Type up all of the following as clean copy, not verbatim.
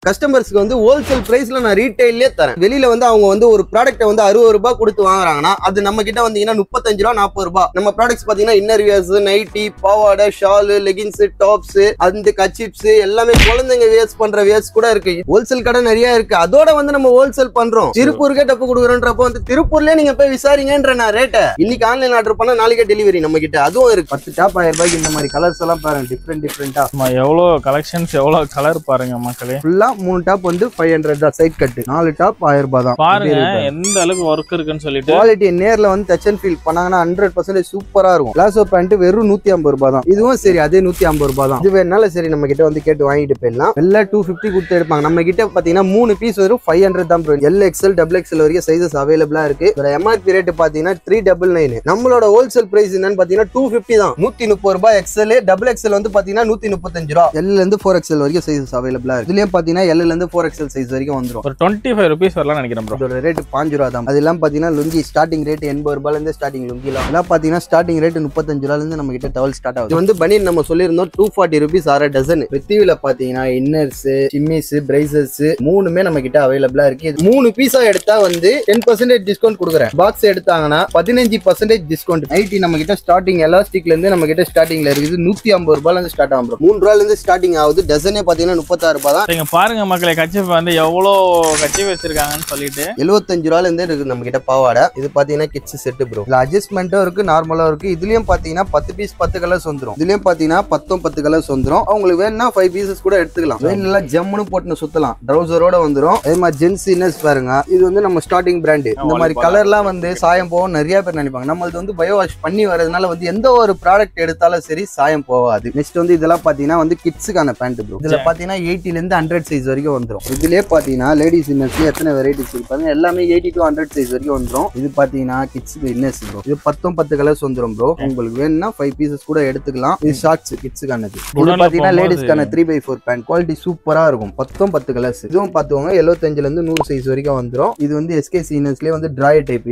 கஸ்டமர்ஸ்க்கு வந்து ஹோல்சேல் பிரைஸ்ல நான் ரீட்டைல்லே தரேன். வெளியில வந்து அவங்க வந்து ஒரு ப்ராடக்ட்டை வந்து 60 ரூபாய் கொடுத்து வாங்குறாங்கன்னா அது நம்ம கிட்ட வந்தீங்கன்னா 35 ரூபா 40 ரூபாய். நம்ம ப்ராடக்ட்ஸ் பாத்தீங்கன்னா இன்னர் வியர்ஸ், நைட்டி, பாவாடை, ஷால், லெகின்ஸ், டாப்ஸ், அந்த கச்சிப்ஸ் எல்லாமே குழந்தைங்க வேர்ஸ் பண்ற வேர்ஸ் கூட இருக்கு. ஹோல்சேல் கடை நிறைய இருக்கு. அதோட வந்து நம்ம ஹோல்சேல் பண்றோம். திருப்பூருக்கே டப்பு கொடுக்குறோன்றப்ப வந்து திருப்பூர்லயே நீங்க போய் விசாரிங்கன்ற நான் ரேட் இன்னைக்கு ஆன்லைன் ஆர்டர் பண்ணா நாளைக்கே டெலிவரி நம்ம கிட்ட அதுவும் இருக்கு. 10 டாப் 1000 ரூபாய்க்கு இந்த மாதிரி கலர்ஸ் எல்லாம் பாருங்க, டிஃபரெண்டா எவ்வளவு கலெக்ஷன்ஸ், எவ்வளவு கலர் பாருங்க மக்களே. ஃபுல்லா 3 டாப் வந்து 500 தான், சைட் கட் 4 டாப் 1000 ரூபாய் தான். பாருங்க எந்த அளவுக்கு ஒர்க் இருக்குன்னு சொல்லிட்டு. குவாலிட்டி நேர்ல வந்து டச் அண்ட் ஃபீல் பண்ணாங்கன்னா 100% சூப்பரா இருக்கும். பிளாசோ பேண்ட் வெறும் 150 ரூபாய் தான். இதுவும் சரி அதே 150 ரூபாய் தான். இது வேணாலும் சரி நம்ம கிட்ட வந்து கேட்டு வாங்கிட்டு போயிடலாம். எல்லாம் 250 கொடுத்து எடுப்பாங்க. நம்ம கிட்ட பாத்தீங்கன்னா 3 பீஸ் வரும் 500 தான். LXL XXL வரைக்கும் சைஸஸ் அவைலபிளா இருக்கு. MRP ரேட் பாத்தீங்கன்னா 399. நம்மளோட ஹோல்சேல் பிரைஸ் என்னன்னு பாத்தீங்கன்னா 250 தான். 130 ரூபாய். XL XXL வந்து பாத்தீங்கன்னா 135 ரூபாய். L ல இருந்து 4XL வரைக்கும் சைஸஸ் அவைலபிளா இருக்கு. இதுலயும் பாத்தீங்கன்னா L ல இருந்து 4XL சைஸ் வரைக்கும் வந்துரும். ஒரு 25 ரூபீஸ் வரலாம் நினைக்கிறேன் ப்ரோ. இதோட ரேட் 5 ரூபாய் தான். அதெல்லாம் பாத்தீங்கன்னா லுங்கி ஸ்டார்டிங் ரேட் 80 ரூபாயில இருந்து ஸ்டார்டிங் லுங்கி எல்லாம் பாத்தீங்கன்னா ஸ்டார்டிங் ரேட் 35 ரூபாயில இருந்து நம்ம கிட்ட டவல் ஸ்டார்ட் ஆகுது. இது வந்து பனியன் நம்ம சொல்லியிருந்தோம் 240 ரூபீஸ் 6 டசன். பிரித்திவில பாத்தீங்கன்னா இன்னர்ஸ், சிம்மிஸ், பிரைசர்ஸ் மூணுமே நம்ம கிட்ட அவைலபிளா இருக்கு. 3 பீஸா எடுத்தா வந்து 10% டிஸ்கவுண்ட் கொடுக்குறேன். பாக்ஸ் எடுத்தாங்கன்னா 15% டிஸ்கவுண்ட். நைட்டி நம்ம கிட்ட ஸ்டார்டிங் எலாஸ்டிக்ல இருந்து நம்ம கிட்ட ஸ்டார்டிங்ல இருக்குது 150 ரூபாயில இருந்து ஸ்டார்ட் ஆகும். 3 ரூபாயில இருந்து ஸ்டார்டிங் ஆகுது. டசனே பாத்தீங்கன்னா 36 ரூபாய் தான். நீங்க பாருங்க மக்களே, கச்சிப் வந்து எவ்வளவு கச்சிப் வச்சிருக்காங்கன்னு சொல்லிட்டு 75 ரூபாயில இருந்து இருக்கு நம்ம கிட்ட பாவாடை. இது பாத்தீங்கன்னா கிட்ஸ் செட் ப்ரோ. இதுல அட்ஜஸ்ட்மெண்ட்டும் இருக்கு, நார்மலா இருக்கு. இதுலயும் பாத்தீங்கன்னா 10 பீஸ் 10 கலர்ஸ் வந்துரும். இதுலயும் பாத்தீங்கன்னா 10 கலர்ஸ் வந்துரும். உங்களுக்கு வேணும்னா 5 பீசஸ் கூட எடுத்துக்கலாம். வேணும்னா ஜம்முன்னு போட்டு சுத்தலாம். ட்ரவுசரோட வந்துரும். அதே மாதிரி ஜென்ஸ் இன்னர்ஸ் பாருங்க. இது வந்து நம்ம ஸ்டார்டிங் பிராண்ட். இந்த மாதிரி கலர்லாம் வந்து சாயம் போகும் நிறைய பேர் நினைப்பாங்க. நம்மளுக்கு வந்து பயோ வாஷ் பண்ணி வரதுனால வந்து எந்த ஒரு ப்ராடக்ட் எடுத்தாலும் சரி சாயம் போகாது. நெக்ஸ்ட் வந்து இதெல்லாம் பாத்தீங்கன்னா வந்து கிட்ஸுக்கான பேண்ட் ப்ரோ. இதுல பாத்தீங்கன்னா 80 ல இருந்து 100 சைஸ் வரைக்கும் வந்துரும். இதுலயே பாத்தீங்கன்னா லேடிஸ் இன்னர்ஸ்ல எத்தனை வெரைட்டிஸ் இருப்பாங்க எல்லாமே 80 to 100 சைஸ் வரைக்கும் வந்துரும். இது பாத்தீங்கன்னா கிட்ஸுக்கு இன்னர்ஸ் ப்ரோ. இது 10 கலர்ஸ் வந்துரும் ப்ரோ. உங்களுக்கு வேணும்னா 5 பீசஸ் கூட எடுத்துக்கலாம். இது ஷார்ட்ஸ் கிட்ஸுக்கானது. இது பாத்தீங்கன்னா லேடிஸ்க்கான 3x4 பேண்ட். குவாலிட்டி சூப்பரா இருக்கும். 10 கலர்ஸ். இதுவும் பாத்துவாங்க 75 ல இருந்து 100 சைஸ் வரைக்கும் வந்துரும். இது வந்து SKC இன்னர்ஸ்லயே வந்து drawer type.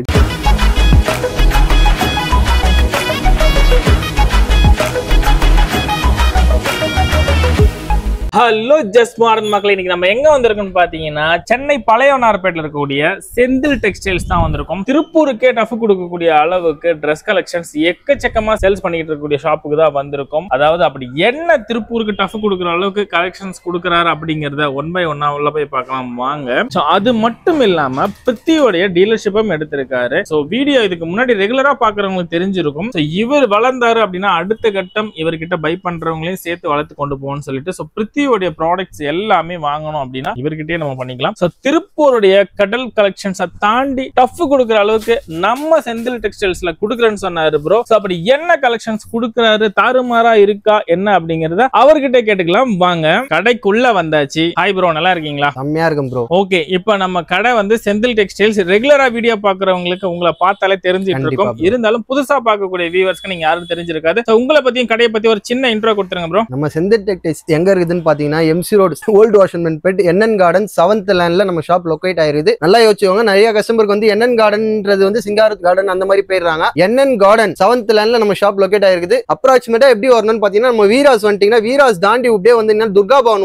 Hello just modern மக்களே, இன்னைக்கு நம்ம எங்க வந்திருக்கோம்னு பாத்தீங்கன்னா சென்னை பழையவனார்பேட்ல இருக்கக்கூடிய செந்தில் டெக்ஸ்டைல்ஸ் தான் வந்திருக்கோம். திருப்பூருக்கே டஃப் கொடுக்கக்கூடிய அளவுக்கு ட்ரெஸ் கலெக்ஷன்ஸ் எக்கச்சக்கமா சேல்ஸ் பண்ணிட்டு இருக்கக்கூடிய ஷாப்புக்கு தான் வந்திருக்கோம். அதாவது அப்படி என்ன திருப்பூருக்கு டஃப் கொடுக்குற அளவுக்கு கலெக்ஷன்ஸ் கொடுக்குறாரு அப்படிங்கறத 1 by 1 உள்ள போய் பார்க்கலாம் வாங்க. சோ அது மட்டும் இல்லாம பிரித்தியோடைய டீலர்ஷிப்பும் எடுத்திருக்காரு. சோ வீடியோ இதுக்கு முன்னாடி ரெகுலரா பாக்குறவங்களுக்கு தெரிஞ்சிருக்கும். சோ இவர் வளர்ந்தாரு அப்படின்னா அடுத்த கட்டம் இவர்கிட்ட பை பண்றவங்களையும் சேர்த்து வளர்த்து கொண்டு போகணும்னு சொல்லிட்டு சோ பிரித்தி ப்ராடக்ட்ஸ் எல்லாமே வாங்கணும் அப்படின்னா இவர்கிட்டயே நம்ம பண்ணிக்கலாம். சோ திருப்பூருடைய கடல் கலெக்ஷன்ஸ் தாண்டி டஃப் கொடுக்குற அளவுக்கு நம்ம செந்தில் டெக்ஸ்டைல்ஸ்ல கொடுக்குறேன்னு சொன்னாரு ப்ரோ. சோ அப்படி என்ன கலெக்ஷன்ஸ் கொடுக்குறாரு, தாறுமாறா இருக்கா என்ன அப்படிங்கறத அவர்கிட்ட கேட்டுக்கலாம் வாங்க. கடைக்குள்ள வந்தாச்சு. ஹாய் ப்ரோ, நல்லா இருக்கீங்களா? செம்மையா இருக்கும் ப்ரோ. ஓகே, இப்போ நம்ம கடை வந்து செந்தில் டெக்ஸ்டைல்ஸ். ரெகுலரா வீடியோ பாக்குறவங்களுக்கு உங்களை பார்த்தாலே தெரிஞ்சிட்டு இருக்கும். இருந்தாலும் புதுசா பார்க்கக்கூடிய வியூவர்ஸ்க்கு நீங்க யாரும் தெரிஞ்சிருக்காது. உங்களை பத்தியும் கடையை பத்தி ஒரு சின்ன இன்ட்ரோ கொடுத்துருங்க ப்ரோ. நம்ம செந்தில் டெக்ஸ்டைல்ஸ் எங்க இருக்குதுன்னு பாத்தீங்கன்னா MC road old Washermanpet NN garden 7th லேண்ட்ல நம்ம ஷாப் லொகேட் ஆயிருது. நல்லா யோசிச்சுவாங்க. நிறைய கஸ்டமருக்கு வந்து NN கார்டன்ன்றது வந்து சிங்காரத் கார்டன் அந்த மாதிரி போயிடுறாங்க. NN கார்டன் 7th லேண்ட்ல நம்ம ஷாப் லொகேட் ஆயிருக்குது. அப்ராக்சிமேட்டா எப்படி வரணும்னு பாத்தீங்கன்னா நம்ம வீராஸ் வந்துட்டீங்கன்னா வீராஸ் தாண்டி அப்படியே வந்து துர்கா பவன்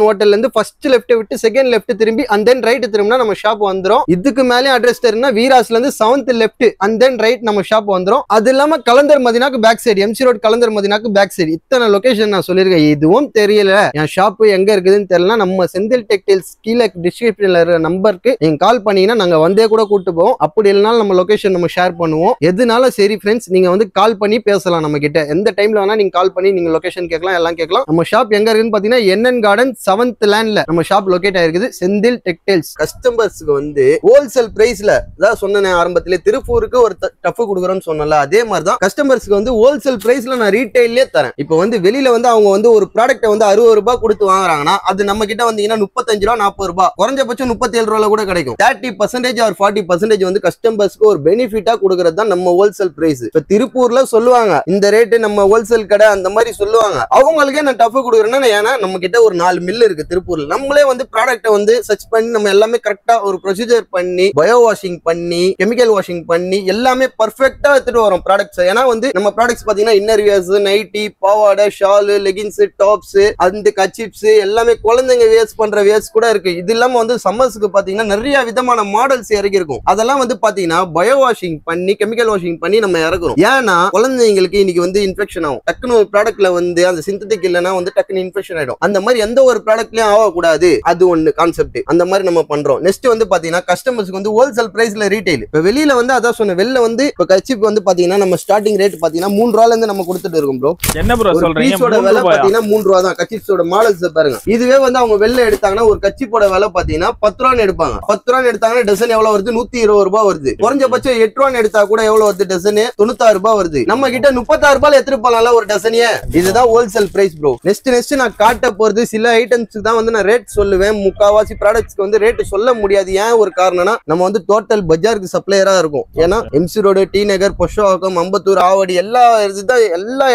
ஹோட்டல்ல இருந்து ஃபர்ஸ்ட் லெஃப்ட் விட்டு செகண்ட் லெஃப்ட் திரும்பி அண்ட் தென் ரைட் திரும்பினா நம்ம ஷாப் வந்துரும். இதுக்கு மேலே அட்ரஸ் தெரியும்னா வீராஸ்ல இருந்து 7th left and then right நம்ம ஷாப் வந்துரும். அது இல்லாம கலந்தர் மதினாக்கு back side, MC road Kalandar மதினாக்கு பேக் சைடு. இத்தனை லொகேஷன் நான் சொல்லிருக்கேன். இதுவும் தெரியல என் ஷாப் எங்க இருக்குதுன்னு தெரியல. நம்ம செந்தில் டெக்ஸ்டைல்ஸ் கீழே டிஸ்கிரிப்ஷன்ல இருக்கிற நம்பருக்கு நீங்க கால் பண்ணீங்கன்னா நாங்க வந்தே கூட கூட்டு போவோம். அப்படி இல்லைனாலும் நம்ம லொகேஷன் நம்ம ஷேர் பண்ணுவோம். எதுனால சரி ஃப்ரெண்ட்ஸ், நீங்க வந்து கால் பண்ணி பேசலாம் நம்ம கிட்ட. எந்த டைம்ல வேணா நீங்க கால் பண்ணி நீங்க லொகேஷன் கேட்கலாம், எல்லாம் கேட்கலாம். நம்ம ஷாப் எங்க இருக்குன்னு பாத்தீங்கன்னா NN கார்டன் 7th லேண்ட்ல நம்ம ஷாப் லொகேட் ஆயிருக்குது. செந்தில் டெக்ஸ்டைல்ஸ். கஸ்டமர்ஸ்க்கு வந்து ஹோல்சேல் பிரைஸ்ல தான் சொன்னேன் ஆரம்பத்திலே. திருப்பூருக்கு ஒரு டஃப் கொடுக்குறோம்னு சொன்னல, அதே மாதிரி தான் கஸ்டமர்ஸ்க்கு வந்து ஹோல்சேல் பிரைஸ்ல நான் ரீட்டைல்லே தரேன். இப்போ வந்து வெளியில வந்து அவங்க வந்து ஒரு ப்ராடக்ட்டை வந்து 60 ரூபாய் கொடுத்து வாங்குறாங்கன்னா அது நம்ம கிட்ட வந்தீங்கன்னா 35 ரூபா 40 ரூபாய், குறைஞ்சபட்சம் 37 ரூபாய் கூட கிடைக்கும். 30% or 40% வந்து கஸ்டமர்ஸ்க்கு ஒரு பெனிஃபிட்டா கொடுக்கறது தான் நம்ம ஹோல்சேல் பிரைஸ். இப்ப திருப்பூர்ல சொல்லுவாங்க இந்த ரேட் நம்ம ஹோல்சேல் கடை அந்த மாதிரி சொல்லுவாங்க. அவங்களுக்கே நான் டஃப் கொடுக்குறேன்னா ஏன்னா நம்ம கிட்ட ஒரு 4 மில் இருக்கு திருப்பூர்ல. நம்மளே வந்து ப்ராடக்ட்டை வந்து சர்ச் பண்ணி நம்ம எல்லாமே கரெக்டா ஒரு ப்ரொசீஜர் பண்ணி பயோ வாஷிங் பண்ணி கெமிக்கல் வாஷிங் பண்ணி எல்லாமே பர்ஃபெக்ட்டா எடுத்துட்டு வரோம் ப்ராடக்ட்ஸ். ஏன்னா வந்து நம்ம ப்ராடக்ட்ஸ் பாத்தீங்கன்னா இன்னர் வியர்ஸ், நைட்டி, பாவாடை, ஷால், லெகின்ஸ், டாப்ஸ், அந்த பேண்ட் கச்சிப்ஸ் எல்லாமே குழந்தைங்க வேஸ்ட் பண்ற வேஸ்ட் கூட இருக்கு. இது இல்லாம வந்து சம்மர்ஸ்க்கு பாத்தீங்கன்னா நிறைய விதமான மாடல்ஸ் இறக்கி இருக்கும். அதெல்லாம் வந்து பாத்தீங்கன்னா பயோ வாஷிங் பண்ணி கெமிக்கல் வாஷிங் பண்ணி நம்ம இறக்குறோம். ஏன்னா குழந்தைங்களுக்கு இன்னைக்கு வந்து இன்ஃபெக்ஷன் ஆகும். டக்குனு ஒரு ப்ராடக்ட்ல வந்து அந்த சிந்தட்டிக் இல்லைன்னா வந்து டக்குனு இன்ஃபெக்ஷன் ஆயிடும். அந்த மாதிரி எந்த ஒரு ப்ராடக்ட்லயும் ஆகக்கூடாது. அது ஒண்ணு கான்செப்ட். அந்த மாதிரி நம்ம பண்றோம். நெக்ஸ்ட் வந்து பாத்தீங்கன்னா கஸ்டமர்ஸ்க்கு வந்து ஹோல்சேல் பிரைஸ்ல ரீட்டைல். இப்ப வெளியில வந்து அதான் சொன்ன வெளில வந்து இப்ப கச்சிப் வந்து பாத்தீங்கன்னா நம்ம ஸ்டார்டிங் ரேட் பாத்தீங்கன்னா 3 ரூபாயில இருந்து நம்ம கொடுத்துட்டு இருக்கோம் ப்ரோ. என்ன ப்ரோ சொல்றீங்க? பீஸோட விலை பாத்தீங்கன்னா 3 ரூபா தான். கச்சிப்ஸோட மாடல்ஸ் பாருங்க. இதுவே வந்து அவங்க வெளில எடுத்தாங்கன்னா ஒரு கச்சிப்போட விலை பாத்தீங்கன்னா 10 ரூபான்னு எடுப்பாங்க. 10 ரூபான்னு எடுத்தாங்கன்னா டசன் எவ்வளவு வருது? 120 ரூபாய் வருது. குறைஞ்சபட்சம் 8 ரூபான்னு எடுத்தா கூட எவ்வளவு வருது? டசன் 96 ரூபாய் வருது. நம்ம கிட்ட 36 ரூபாய் எடுத்துட்டு போலாம்ல ஒரு டசனியே. இதுதான் ஹோல்சேல் பிரைஸ் ப்ரோ. நெக்ஸ்ட் நான் காட்ட போறது சில ஐட்டம்ஸ்க்கு தான் வந்து நான் ரேட் சொல்லுவேன். முக்காவாசி ப்ராடக்ட்ஸ்க்கு வந்து ரேட் சொல்ல முடியாது. ஏன் ஒரு காரணம்னா நம்ம வந்து டோட்டல் பஜாருக்கு சப்ளையரா இருக்கும். ஏன்னா எம்சி ரோடு, டி நகர், பொஷவாக்கம், அம்பத்தூர், ஆவடி எல்லா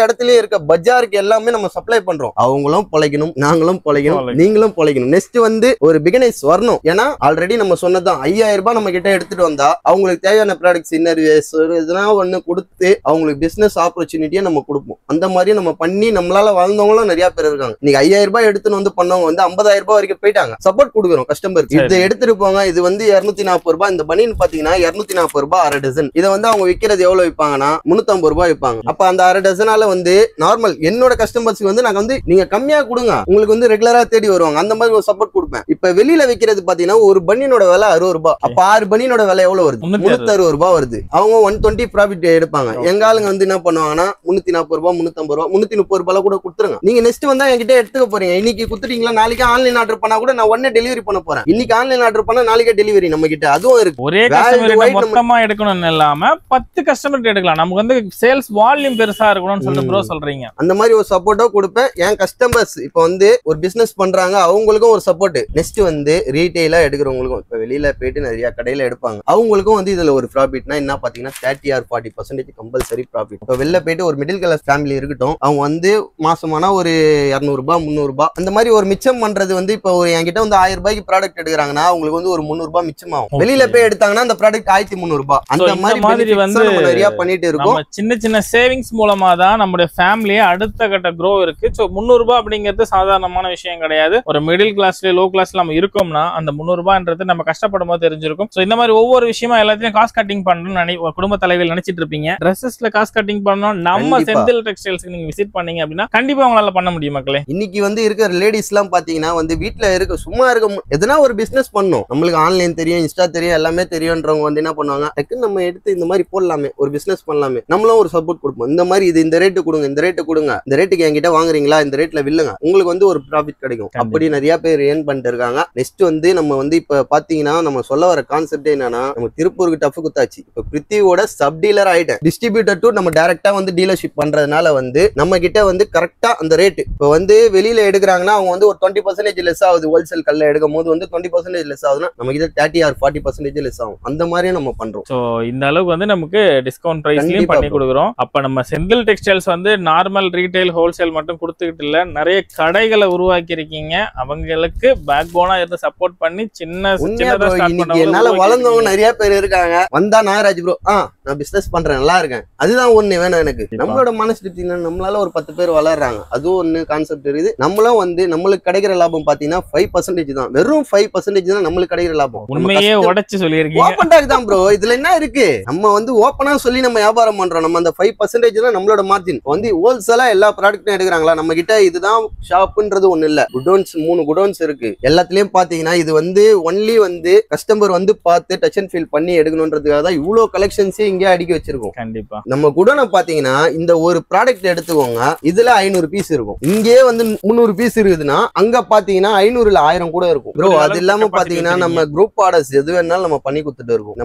இடத்துலயும் இருக்க பஜாருக்கு எல்லாமே நம்ம சப்ளை பண்றோம். அவங்களும் பொழைக்கணும், நாங்களும் பொழைக்கணும், நீங்களும் பொழைக்கணும். நெக்ஸ்ட் வந்து ஒரு பிகினர்ஸ் வரணும். ஏன்னா ஆல்ரெடி நம்ம சொன்னதான் 5000 ரூபாய் நம்ம கிட்ட எடுத்துட்டு வந்தா அவங்களுக்கு தேவையான ப்ராடக்ட்ஸ் இன்னர்வேஸ் இதெல்லாம் ஒண்ணு கொடுத்து அவங்களுக்கு பிசினஸ் ஆப்பர்ச்சுனிட்டியை நம்ம கொடுப்போம். அந்த மாதிரி நம்ம பண்ணி நம்மளால வாழ்ந்தவங்களும் நிறைய பேர் இருக்காங்க. நீங்க 5000 ரூபாய் எடுத்துன்னு வந்து பண்ணவங்க வந்து 50000 ரூபாய் வரைக்கும் போயிட்டாங்க. சப்போர்ட் கொடுக்குறோம் கஸ்டமருக்கு. இதை எடுத்துட்டு போங்க. இது வந்து 240 ரூபாய். இந்த பனியன் பாத்தீங்கன்னா 240 ரூபாய் அரை டசன். இதை வந்து அவங்க விற்கிறது எவ்வளவு விற்பாங்கன்னா 350 ரூபாய் விற்பாங்க. அப்ப அந்த அரை டசனால வந்து நார்மல் என்னோட கஸ்டமர்ஸ்க்கு வந்து நாங்க வந்து நீங்க கம்மியா கொடுங்க, உங்களுக்கு வந்து ரெகுலரா தேடி வருவாங்க. அந்த மாதிரி ஒரு சப்போர்ட் கொடுப்பேன். இப்ப வெளியில விற்கிறது பாத்தீங்கன்னா ஒரு பனியனோட விலை 60 ரூபாய். அப்ப 6 பனியனோட விலை எவ்வளவு வருது? 360 ரூபாய் வருது. அவங்க 120 ப்ராஃபிட் எடுப்பாங்க. எங்க ஆளுங்க வந்து என்ன பண்ணுவாங்கன்னா 340 ரூபாய், 350 ரூபாய், 330 ரூபாய் கூட கொடுத்துருங்க. நீங்க நெக்ஸ்ட் வந்தா என்கிட்ட எடுத்துக்க போறீங்க. இன்னைக்கு குடுத்துட்டீங்களா, நாளைக்கு ஆன்லைன் ஆர்டர் பண்ணா கூட நான் உடனே டெலிவரி பண்ண போறேன். இன்னைக்கு ஆன்லைன் ஆர்டர் பண்ணா நாளைக்கே டெலிவரி நம்ம கிட்ட. அதுவும் இருக்கு. ஒரே கஸ்டமர் மொத்தமா எடுக்கணும்னு இல்லாம 10 கஸ்டமர் எடுக்கலாம். நமக்கு வந்து சேல்ஸ் வால்யூம் பெருசா இருக்கணும்னு சொல்லிட்டு ப்ரோ சொல்றீங்க. அந்த மாதிரி ஒரு சப்போர்ட்டோ கொடுப்பேன். என் கஸ்டமர்ஸ் இப்போ வந்து ஒரு பிசினஸ் பண்றாங்க, அவங்களுக்கும் ஒரு சப்போர்ட். நெக்ஸ்ட் வந்து ரீட்டைலா எடுக்கிறவங்களுக்கும் இப்ப வெளியில போயிட்டு நிறைய கடையில எடுப்பாங்க, அவங்களுக்கும் வந்து இதுல ஒரு ப்ராஃபிட்னா என்ன பாத்தீங்கன்னா 30 or 40% கம்பல்சரி ப்ராஃபிட். இப்போ வெளில போயிட்டு ஒரு மிடில் கிளாஸ் ஃபேமிலி இருக்கட்டும், அவங்க வந்து மாசமானா ஒரு 200 ரூபாய் 300 ரூபாய் அந்த மாதிரி ஒரு மிச்சம் பண்றது வந்து இப்போ என்கிட்ட வந்து 1000 ரூபாய்க்கு ப்ராடக்ட் எடுக்கிறாங்கன்னா அவங்களுக்கு வந்து ஒரு 300 ரூபாய் மிச்சம் ஆகும். வெளியில போய் எடுத்தாங்கன்னா அந்த ப்ராடக்ட் 1300 ரூபாய். அந்த மாதிரி வந்து நிறைய பண்ணிட்டு இருக்கோம். சின்ன சின்ன சேவிங்ஸ் மூலமா தான் நம்மளுடைய ஃபேமிலியே அடுத்த கட்ட க்ரோ இருக்கு. சோ 300 ரூபாய் அப்படிங்கிறது சாதாரணமான விஷயம் கிடையாது. ஒரு மிடில் கிளாஸ்ல லோ கிளாஸ்ல நம்ம இருக்கோம்னா அந்த 300 ரூபாய்ன்றது நம்ம கஷ்டப்படும் போது தெரிஞ்சிருக்கும். சோ இந்த மாதிரி ஒவ்வொரு விஷயமா எல்லாத்தையும் காஸ்ட் கட்டிங் பண்ணணும்னு குடும்ப தலைவிகள் நினைச்சிட்டு இருப்பீங்க. ட்ரெஸ்ஸஸ்ல காஸ்ட் கட்டிங் பண்ணணும், நம்ம செந்தில் டெக்ஸ்டைல்ஸ்க்கு நீங்க விசிட் பண்ணீங்க அப்படின்னா கண்டிப்பா உங்களால பண்ண முடியும் மக்களே. இன்னைக்கு வந்து இருக்கிற லேடிஸ் எல்லாம் பாத்தீங்கன்னா வந்து வீட்டுல இருக்க சும்மா இருக்க எதனா ஒரு பிசினஸ் பண்ணும். நம்மளுக்கு ஆன்லைன் தெரியும், இன்ஸ்டா தெரியும், எல்லாமே தெரியும்ன்றவங்க வந்து என்ன பண்ணுவாங்க, டக்குன்னு நம்ம எடுத்து இந்த மாதிரி போடலாமே, ஒரு பிசினஸ் பண்ணலாமே, நம்மளும் ஒரு சப்போர்ட் கொடுப்போம். இந்த மாதிரி இது இந்த ரேட்டு கொடுங்க, இந்த ரேட்டு கொடுங்க, இந்த ரேட்டுக்கு என்கிட்ட வாங்குறீங்களா, இந்த ரேட்ல வில்லுங்க, உங்களுக்கு வந்து ஒரு ப்ராஃபிட் கிடைக்கும். அப்படி நிறைய பேர் ஏர்ன் பண்ணிட்டு இருக்காங்க. நெக்ஸ்ட் வந்து நம்ம வந்து இப்ப பாத்தீங்கன்னா நம்ம சொல்ல வர கான்செப்ட் என்னன்னா, நம்ம திருப்பூருக்கு டஃப் குத்தாச்சு. இப்ப பிரித்தியோட சப் டீலர் ஆயிட்டேன். டிஸ்ட்ரிபியூட்டர் டு நம்ம டைரக்டா வந்து டீலர்ஷிப் பண்றதுனால வந்து நம்ம கிட்ட வந்து கரெக்டா அந்த ரேட் இப்போ வந்து வெளியில எடுக்கிறாங்கன்னா அவங்க வந்து ஒரு 20% லெஸ் ஆகுது. ஹோல்சேல் கல்ல எடுக்கும் போது வந்து 20% லெஸ் ஆகுதுன்னா நம்ம கிட்ட 30 or 40% லெஸ் ஆகும். அந்த மாதிரியே நம்ம பண்றோம். சோ இந்த அளவுக்கு வந்து நமக்கு டிஸ்கவுண்ட் பிரைஸ்லயும் பண்ணி கொடுக்குறோம். அப்ப நம்ம செந்தில் டெக்ஸ்டைல்ஸ் வந்து நார்மல் ரீட்டைல் ஹோல்சேல் மட்டும் கொடுத்துக்கிட்டு இல்ல, நிறைய கடைகளை உருவாக்கி இருக்கீங்க. அவங்களுக்கு பேக் போனா இருந்து சப்போர்ட் பண்ணி என்னால வளர்ந்தவங்க நிறைய பேர் இருக்காங்க. வந்தா நாகராஜ் ப்ரோ நான் பிசினஸ் பண்றேன், நல்லா இருக்கேன், அதுதான் ஒண்ணு வேணும் எனக்கு. நம்மளோட மனசு நம்மளால ஒரு 10 பேர் வளர்றாங்க, அதுவும் ஒண்ணு கான்செப்ட் இருக்குது. நம்மளும் வந்து நம்மளுக்கு கிடைக்கிற லாபம் பாத்தீங்கன்னா 5% தான். வெறும் 5% தான் நம்மளுக்கு கிடைக்கிற லாபம். உண்மையே உடைச்சு சொல்லியிருக்கீங்க. ஓபன் டாக் தான் ப்ரோ. இதுல என்ன இருக்கு, நம்ம வந்து ஓபனா சொல்லி நம்ம வியாபாரம் பண்றோம். நம்ம அந்த 5% தான் நம்மளோட மார்ஜின். வந்து ஹோல்சேலா எல்லா ப்ராடக்ட்டும் எடுக்கிறாங்களா, நம்ம கிட்ட இதுதான் ஷாப்ன்றது ஒண்ணு இல்ல. குடோன்ஸ் 3 குடோன்ஸ் இருக்கு. எல்லாத்துலயும் பாத்தீங்கன்னா இது வந்து ஒன்லி வந்து கஸ்டமர் வந்து பார்த்து டச் அண்ட் ஃபீல் பண்ணி எடுக்கணும்ன்றதுக்காக தான் இவ்வளவு கலெக்ஷன்ஸே இங்கே அடுக்கி வச்சிருக்கோம். கண்டிப்பா நம்ம குடோனை பாத்தீங்கன்னா இந்த ஒரு ப்ராடக்ட் எடுத்துக்கோங்க, இதுல 500 பீஸ் இருக்கும். இங்கே வந்து 300 பீஸ் இருக்குதுன்னா அங்க பாத்தீங்கன்னா 500ல 1000 கூட இருக்கும் ப்ரோ. அது இல்லாம பாத்தீங்கன்னா நம்ம குரூப் ஆர்டர்ஸ் எது வேணாலும் நம்ம பண்ணி கொடுத்துட்டு இருக்கோம்.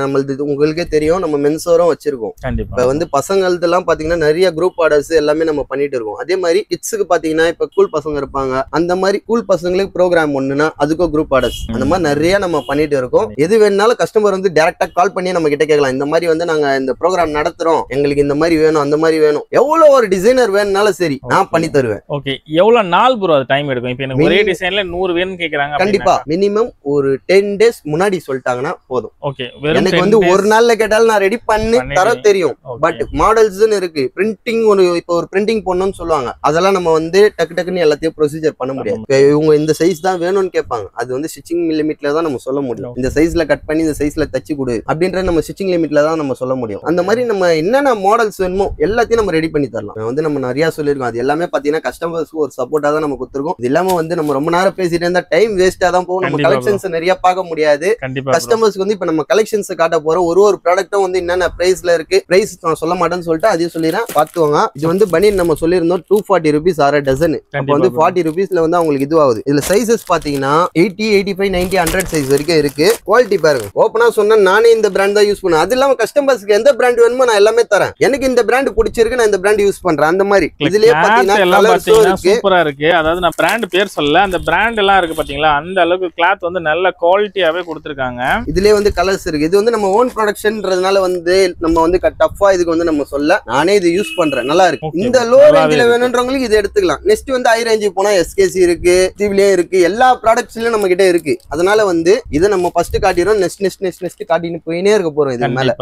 நம்மளது உங்களுக்கே தெரியும், நம்ம மென்ஸோரும் வச்சிருக்கோம். இப்ப வந்து பசங்களுக்கு எல்லாம் பாத்தீங்கன்னா நிறைய குரூப் ஆர்டர்ஸ் எல்லாமே நம்ம பண்ணிட்டு இருக்கோம். அதே மாதிரி கிட்ஸுக்கு பாத்தீங்கன்னா இப்ப கூல் பசங்க இருப்பாங்க, அந்த மாதிரி கூல் பசங்களுக்கு ப்ரோக்ராம் ஒண்ணுன்னா அதுக்கும் குரூப் ஆர்டர்ஸ் அந்த மாதிரி நிறைய நம்ம பண்ணிட்டு இருக்கோம். எது வேணாலும் கஸ்டமர் வந்து டைரக்டா கால் பண்ணி நம்ம கிட்ட கேட்கலாம். இந்த மாதிரி வந்து நாங்க இந்த ப்ரோக்ராம் நடத்துறோம், எங்களுக்கு இந்த மாதிரி வேணும், அந்த மாதிரி வேணும், எவ்வளவு ஒரு டிசைனர் வேணும்னாலும் சரி நான் பண்ணி தருவேன். ஓகே, எவ்வளவு நாள் ப்ரோ அது டைம் எடுக்கும்? இப்போ எனக்கு ஒரே டிசைன்ல 100 வேணும் கேக்குறாங்க. கண்டிப்பா மினிமம் ஒரு 10 days முன்னாடி சொல்லிட்டாங்கன்னா போதும். ஓகே, எனக்கு வந்து ஒரு நாள்ல கேட்டாலும் நான் ரெடி பண்ணி தர தெரியும். பட் மாடல்ஸ்னு இருக்கு, பிரிண்டிங் ஒரு இப்போ ஒரு பிரிண்டிங் பண்ணணும்னு சொல்லுவாங்க, அதெல்லாம் நம்ம வந்து டக்கு டக்குன்னு எல்லாத்தையும் ப்ரொசீஜர் பண்ண முடியாது. இவங்க இந்த சைஸ் தான் வேணும்னு கேட்பாங்க, அது வந்து ஸ்டிச்சிங் லிமிட்ல தான் நம்ம சொல்ல முடியும். இந்த சைஸ்ல கட் பண்ணி இந்த சைஸ்ல தச்சு கொடு அப்படின்ற நம்ம ஸ்டிச்சிங் லிமிட்ல தான் நம்ம சொல்ல முடியும். அந்த மாதிரி நம்ம என்னென்ன மாடல்ஸ் வேணுமோ எல்லாத்தையும் நம்ம ரெடி பண்ணி தரலாம். வந்து நம்ம நிறைய சொல்லியிருக்கோம், அது எல்லாமே பாத்தீங்கன்னா கஸ்டமர்ஸ்க்கு ஒரு சப்போர்ட்டா தான் நம்ம கொடுத்துருக்கோம். இது இல்லாம வந்து நம்ம ரொம்ப நேரம் பேசிட்டு இருந்தா டைம் வேஸ்டா தான் போகும். நம்ம கலெக்ஷன்ஸ் நிறைய பார்க்க முடியாது. கஸ்டமர்ஸ்க்கு வந்து இப்ப நம்ம கலெக்ஷன்ஸ் காட்ட போறோம். ஒரு ப்ராடக்ட்டும் வந்து என்னென்ன பிரைஸ்ல இருக்கு, பிரைஸ் நான் சொல்ல மாட்டேன்னு சொல்லிட்டு அதையும் சொல்லிடுறேன், பாத்துவாங்க. இது வந்து பனியன் நம்ம சொல்லியிருந்தோம் 240 rupees 6 டசன். அப்ப வந்து 40 rupeesல வந்து அவங்களுக்கு இது ஆகுது. இதுல சைசஸ் பாத்தீங்கன்னா 80, 85, 90, 100 சைஸ் வரைக்கும் இருக்கு. குவாலிட்டி பாருங்க, ஓப்பனா சொன்னா நானே இந்த பிராண்ட் தான் யூஸ் பண்ணுவேன். அது இல்லாம கஸ்டமர்ஸ்க்கு எந்த பிராண்ட் வேணுமோ நான் எல்லாமே தரேன். எனக்கு இந்த பிராண்ட் பிடிச்சிருக்கு, நான் இந்த பிராண்ட் யூஸ் பண்றேன். அந்த மாதிரி இதுலயே பாத்தீங்கன்னா கலர்ஸும் இருக்கு. சூப்பரா இருக்கு. அதாவது நான் பிராண்ட் பேர் சொல்ல, அந்த பிராண்ட் எல்லாம் இருக்கு பாத்தீங்களா, அந்த அளவுக்கு கிளாத் வந்து நல்ல குவாலிட்டியாவே கொடுத்திருக்காங்க. இதுலயே வந்து கலர்ஸ் இருக்கு. இது வந்து நம்ம ஓன் ப்ரொடக்ஷன்ன்றதுனால வந்து நம்ம வந்து டஃபா இதுக்கு வந்து நம்ம சொல்ல, நானே இது யூஸ் பண்றேன், நல்லா இருக்கு. இந்த லோ ரேஞ்சில வேணும்ன்றவங்களுக்கு இது எடுத்துக்கலாம். நெக்ஸ்ட் வந்து ஹை ரேஞ்ச் போனா எஸ்கேசி இருக்கு, டிவிலயே இருக்கு, எல்லா ப்ராடக்ட்ஸ்லயும் நம்ம கிட்ட இருக்கு. அதனால வந்து இதை நம்ம ஃபர்ஸ்ட் காட்டிடுறோம், நெக்ஸ்ட் காட்டின்னு போயினே இருக்க போறோம். இது மேல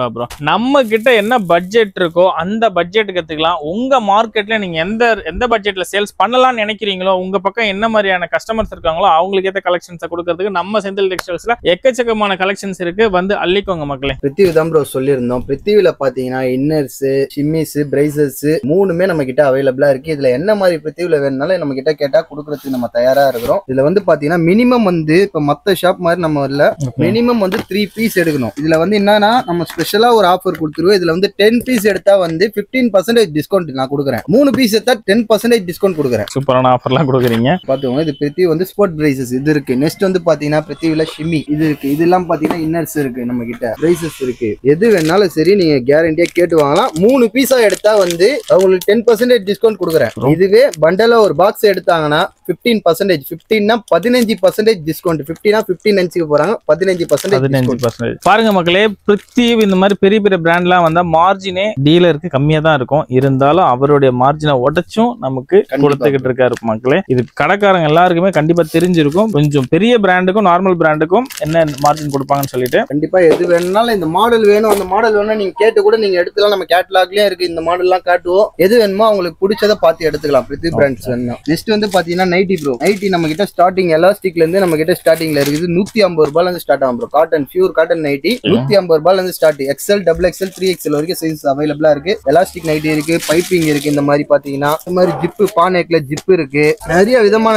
நம்ம கிட்ட என்ன பட்ஜெட் இருக்கோ அந்த பட்ஜெட்டுக்கு எடுத்துக்கலாம். உங்க மார்க்கெட்ல நீங்க எந்த பட்ஜெட்ல சேல்ஸ் பண்ணலாம்னு நினைக்கிறீங்களோ, உங்க பக்கம் என்ன மாதிரியான கஸ்டமர்ஸ் இருக்காங்களோ அவங்களுக்கு ஏத்த கலெக்ஷன்ஸ் கொடுக்கறதுக்கு நம்ம செந்தில் டெக்ஸ்டைல்ஸ்ல எக்கச்சக்கமான கலெக்ஷன்ஸ் இருக்கு. வந்து அள்ளிக்கோங்க மக்களே. பிரித்திவி தான் ப்ரோ சொல்லியிருந்தோம். பிரித்திவில பாத்தீங்கன்னா இன்னர்ஸ், ஷிம்மிஸ், பிரைசஸ் மூணுமே நம்ம கிட்ட அவைலபிளா இருக்கு. இதுல என்ன மாதிரி பிரித்திவில வேணும்னாலும் நம்ம கிட்ட கேட்டா கொடுக்கறதுக்கு நம்ம தயாரா இருக்கிறோம். இதுல வந்து பாத்தீங்கன்னா மினிமம் வந்து இப்ப மத்த ஷாப் மாதிரி நம்ம இல்ல, மினிமம் வந்து 3 பீஸ் எடுக்கணும். இதுல வந்து என்னன்னா நம்ம ஸ்பெஷலா ஒரு ஆஃபர் கொடுத்துருவோம். இதுல வந்து 10 பீஸ் எடுத்தா வந்து 15% டிஸ்கவுண்ட் நான் கொடுக்குறேன். 3 பீஸ் எடுத்தா 10% டிஸ்கவுண்ட் கொடுக்குறேன். சூப்பரான ஆஃபர்லாம் கொடுக்குறீங்க. பாத்துக்கோங்க. இது பிரித்திவி வந்து ஸ்போர்ட் பிரைசஸ் இது இருக்கு. நெக்ஸ்ட் வந்து பாத்தீங்கன்னா பிரித்திவில ஷிம்மி இது இருக்கு. இதெல்லாம் பாத்தீங்கன்னா இன்னர்ஸ் இருக்கு, நம்ம கிட்ட பிரைசஸ் இருக்கு. எது வேணாலும் சரி நீங்க கேரண்டியா கேட்டு வாங்கலாம். 3 பீஸா எடுத்தா வந்து அவங்களுக்கு 10% டிஸ்கவுண்ட் கொடுக்குறேன். இதுவே பண்டலா ஒரு பாக்ஸ் எடுத்தாங்கன்னா 15%, 15னா 15% டிஸ்கவுண்ட். 15னா 15 நினைச்சுக்க போறாங்க, 15% பாருங்க மக்களே. பிரித்திவ் இந்த மாதிரி பெரிய பெரிய பிராண்ட்லாம் வந்தா மார்ஜினே டீலருக்கு கம்மியா தான் இருக்கும். இருந்தாலும் அவருடைய மார்ஜினை உடைச்சும் நமக்கு கொடுத்துக்கிட்டு இருக்காரு மக்களே. இது கடைக்காரங்க எல்லாருக்குமே கண்டிப்பா தெரிஞ்சிருக்கும். கொஞ்சம் பெரிய பிராண்டுக்கும் நார்மல் பிராண்டுக்கும் என்ன மார்ஜின் கொடுப்பாங்கன்னு சொல்லிட்டு கண்டிப்பா எது வேணும்னாலும் இந்த மாடல் வேணும் அந்த மாடல் வேணும் நீங்க கேட்டு கூட நீங்க எடுத்துக்கலாம். நம்ம கேட்டலாக்லயே இருக்கு, இந்த மாடல் எல்லாம் காட்டுவோம். எது வேணுமோ அவங்களுக்கு பிடிச்சதை பார்த்து எடுத்துக்கலாம். பிரித்திவி பிராண்ட்ஸ் வேணும். நெக்ஸ்ட் வந்து பாத்தீங்கன்னா நைட்டி ப்ரோ. நைட்டி நம்ம கிட்ட ஸ்டார்டிங் எலாஸ்டிக்ல இருந்து நம்ம கிட்ட ஸ்டார்டிங்ல இருக்குது. 150 ரூபாயில இருந்து ஸ்டார்ட் ஆகும் bro. Cotton pure cotton nightie 150 ரூபாயில இருந்து ஸ்டார்ட். XL, XXL, 3XL வரைக்கும் சைஸ் அவைலபிளா இருக்கு. எலாஸ்டிக் நைட்டி இருக்கு, பைப்பிங் இருக்கு. இந்த மாதிரி பாத்தீங்கன்னா இந்த மாதிரி ஜிப்பு, பானெக்ல ஜிப் இருக்கு. நிறைய விதமான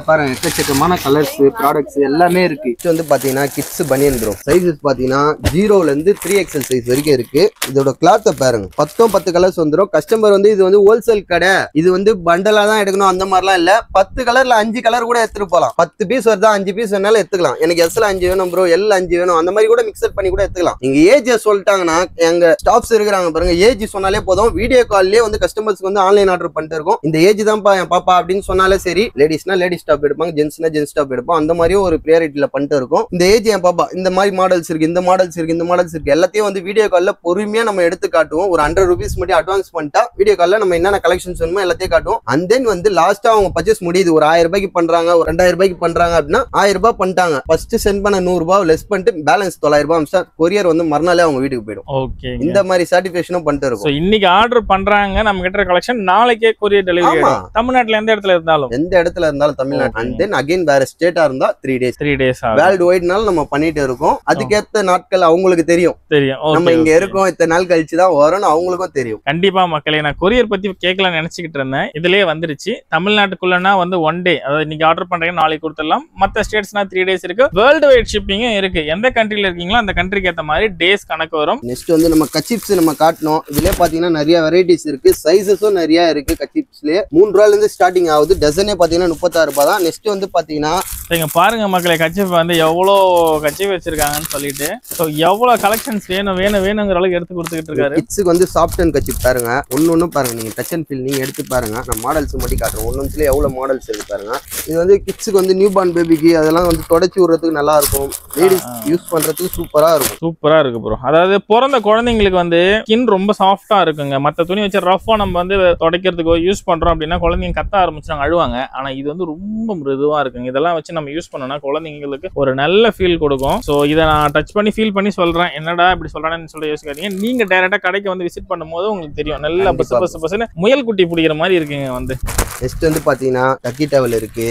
பாருங்க எக்கச்சக்கமான கலர்ஸ் ப்ராடக்ட்ஸ் எல்லாமே இருக்கு. இது வந்து பாத்தீங்கன்னா கிட்ஸ் பனியன் ப்ரோ. சைஸஸ் பாத்தீங்கன்னா 0ல இருந்து 3XL சைஸ் வரைக்கும் இருக்கு. இதோட கிளாத்தை பாருங்க, 10 கலர்ஸ் வந்துடும். கஸ்டமர் வந்து இது வந்து ஹோல்சேல் கடை, இது வந்து பண்டலா தான் எடுக்கணும் அந்த மாதிரிலாம் இல்ல. 10 கலர்ல 5 கலர் கூட எடுத்துட்டு போகலாம். 10 பீஸ் வருதா 5 பீஸ் வேணாலும் எடுத்துக்கலாம். எனக்கு எஸ்ல 5 வேணும் ப்ரோ, எல் 5 வேணும், அந்த மாதிரி கூட மிக்சர் பண்ணி கூட எடுத்துக்கலாம். நீங்க ஏஜ் சொல்லிட்டாங்கன்னா எங்க ஸ்டாஃப்ஸ் இருக்கிறாங்க பாருங்க, ஏஜ் சொன்னாலே போதும். வீடியோ கால்லயே வந்து கஸ்டமர்ஸ்க்கு வந்து ஆன்லைன் ஆர்டர் பண்ணிட்டு இருக்கோம். இந்த ஏஜ் தான்ப்பா என் பாப்பா அப்படின்னு சொன்னாலே சரி. லேடிஸ்னா லேடிஸ் டாப் எடுப்பாங்க, ஜென்ஸ்னா ஜென்ஸ் டாப் எடுப்போம். அந்த மாதிரியும் ஒரு பிரியாரிட்டியில பண்ணிட்டு இருக்கும். இந்த ஏஜ் என் பாப்பா இந்த மாதிரி மாடல்ஸ் இருக்கு, இந்த மாடல்ஸ் இருக்கு, இந்த மாடல்ஸ் இருக்கு, எல்லாத்தையும் வந்து வீடியோ கால்ல பொறுமையா நம்ம எடுத்து காட்டுவோம். ஒரு 100 rupees மட்டும் அட்வான்ஸ் பண்ணிட்டா வீடியோ கால்ல நம்ம என்னென்ன கலெக்ஷன்ஸ் வேணுமோ எல்லாத்தையும் காட்டுவோம். அண்ட் தென் வந்து லாஸ்டா அவங்க பர்ச்சேஸ் முடியுது, ஒரு 1000 ரூபாய்க்கு பண்றாங்க, ஒரு 2000 ரூபாய்க்கு பண்றாங்க அப்படின்னா 1000 ரூபாய் பண்ணிட்டாங்க. ஃபர்ஸ்ட் சென்ட் பண்ண 100 ரூபாய் லெஸ் பண்ணிட்டு பேலன்ஸ் 900 ரூபாய் அம்சா கொரியர் வந்து மறுநாளே அவங்க வீட்டுக்கு போயிடும். ஓகே, இந்த மாதிரி சர்டிஃபிகேஷனும் பண்ணிட்டு இருக்கும். இன்னைக்கு ஆர்டர் பண்றாங்க நம்ம கிட்ட கலெக்ஷன், நாளைக்கே கொரியர் டெலிவரி. தமிழ்நாட்டுல எந்த இடத்துல இருந்தாலும் தமிழ்நாடு. அண்ட் தென் அகைன் வேற ஸ்டேட்டா இருந்தா 3 days வேர்ல்டு வைட்னால நம்ம பண்ணிட்டு இருக்கோம். அதுக்கேற்ற நாட்கள் அவங்களுக்கு தெரியும். நம்ம இங்க இருக்கோம் இத்தனை நாள் கழிச்சு தான் வரோம்னு அவங்களுக்கும் தெரியும். கண்டிப்பா மக்களே, நான் கொரியர் பத்தி கேட்கலாம் நினைச்சுக்கிட்டு இருந்தேன். இதுலயே வந்துருச்சு. தமிழ்நாட்டுக்குள்ளனா வந்து 1 day, அதாவது இன்னைக்கு ஆர்டர் பண்றீங்க நாளைக்கு கொடுத்துடலாம். மத்த ஸ்டேட்ஸ்னா 3 days இருக்கு. வேர்ல்டு வைட் ஷிப்பிங்கும் இருக்கு. எந்த கண்ட்ரில இருக்கீங்களோ அந்த கண்ட்ரிக்கு ஏத்த மாதிரி டேஸ் கணக்கு வரும். நெக்ஸ்ட் வந்து நம்ம கச்சிப்ஸ் நம்ம காட்டணும். இதுலயே பாத்தீங்கன்னா நிறைய வெரைட்டிஸ் இருக்கு, சைஸஸும் நிறைய இருக்கு. கச்சிப்ஸ்லயே 3 ரூபாயில இருந்து ஸ்டார்டிங் ஆகுது. டசனே பாத்தீங்கன்னா 36 ரூபாய் தான். நெக்ஸ்ட் வந்து பாத்தீங்கன்னா பாருங்க மக்களே, கச்சிப் வந்து எவ்வளோ கச்சிப் வச்சிருக்காங்கன்னு சொல்லிட்டு எவ்வளவு கலெக்ஷன்ஸ் வேணுங்கிற அளவுக்கு எடுத்து கொடுத்துக்கிட்டு இருக்காரு. கிட்ஸுக்கு வந்து சாஃப்ட் அண்ட் கச்சிப் பாருங்க, ஒன்னு பாருங்க, நீங்க டச் அண்ட் ஃபீல் நீங்க எடுத்து பாருங்க. நான் மாடல்ஸ் மட்டும் காட்டுறேன். ஒன்னுல எவ்வளவு மாடல்ஸ் இருக்கு பாருங்க. இது வந்து கிட்ஸுக்கு வந்து நியூ பார்ன் பேபிக்கு அதெல்லாம் வந்து தொடச்சி விடுறதுக்கு நல்லா இருக்கும். லேடிஸ் யூஸ் பண்றதுக்கு சூப்பரா இருக்கு ப்ரோ. அதாவது பிறந்த குழந்தைங்களுக்கு வந்து ஸ்கின் ரொம்ப சாஃப்டா இருக்குங்க. மத்த துணி வச்சு ரஃபா நம்ம வந்து துடைக்கிறதுக்கு யூஸ் பண்றோம் அப்படின்னா குழந்தைங்க கத்த ஆரம்பிச்சாங்க, அழுவாங்க. ஆனா இது வந்து ரொம்ப மிருதுவா இருக்குங்க. இதெல்லாம் வச்சு நம்ம யூஸ் பண்ணோம்னா குழந்தைங்களுக்கு ஒரு நல்ல ஃபீல் கொடுக்கும். ஸோ இதை நான் டச் பண்ணி ஃபீல் பண்ணி சொல்றேன். என்னடா இப்படி சொல்றேன்னு சொல்லி யோசிக்காதீங்க. நீங்க டைரக்டா கடைக்கு வந்து விசிட் பண்ணும்போது உங்களுக்கு தெரியும். நல்லா பசு பசு பசுன்னு முயல் குட்டி பிடிக்கிற மாதிரி இருக்குங்க. வந்து நெக்ஸ்ட் வந்து பாத்தீங்கன்னா டக்கி டவல் இருக்கு,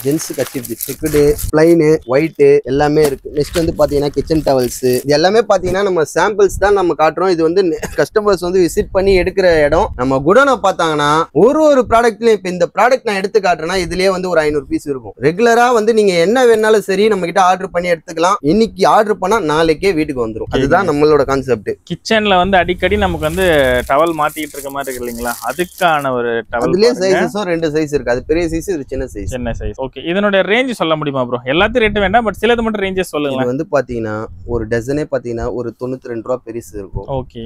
gents kerchief, checked, plain, white எல்லாமே இருக்கு. நெக்ஸ்ட் வந்து பாத்தீங்கன்னா கிச்சன் டவல்ஸ். இது எல்லாமே பாத்தீங்கன்னா நம்ம சாம்பிள்ஸ் தான் நம்ம காட்டுறோம். இது வந்து கஸ்டமர்ஸ் வந்து விசிட் பண்ணி எடுக்கிற இடம். நம்ம குடோனை பார்த்தாங்கன்னா ஒரு ப்ராடக்ட்லயும் இப்ப இந்த ப்ராடக்ட் நான் எடுத்து காட்டுறேன்னா இதுலயே வந்து ஒரு 500 பீஸ் இருக்கும். ரெகுலரா வந்து நீங்க என்ன வேணாலும் சரி நம்ம கிட்ட ஆர்டர் பண்ணி எடுத்துக்கலாம். இன்னைக்கு ஆர்டர் பண்ணா நாளைக்கே வீட்டுக்கு வந்துடும். அதுதான் நம்மளோட கான்செப்ட். கிச்சன்ல வந்து அடிக்கடி நமக்கு வந்து டவல் மாத்திட்டு இருக்க மாதிரி இருக்கு இல்லைங்களா, அதுக்கான ஒரு டவல். அதுலயே சைஸஸும் 2 சைஸ் இருக்கு. அது பெரிய சைஸ், இது சின்ன சைஸ். சின்ன சைஸ். ஓகே, இதனுடைய ரேஞ்ச் சொல்ல முடியுமா ப்ரோ? எல்லாத்தையும் ரேட் வேண்டாம், பட் சிலது மட்டும் ரேஞ்சஸ் சொல்லுங்க. இது வந்து பாத்தீங்கன்னா ஒரு டசனே பாத்தீங்கன்னா ஒரு 92 ரூபாய் பெருசு இருக்கும். ஓகே,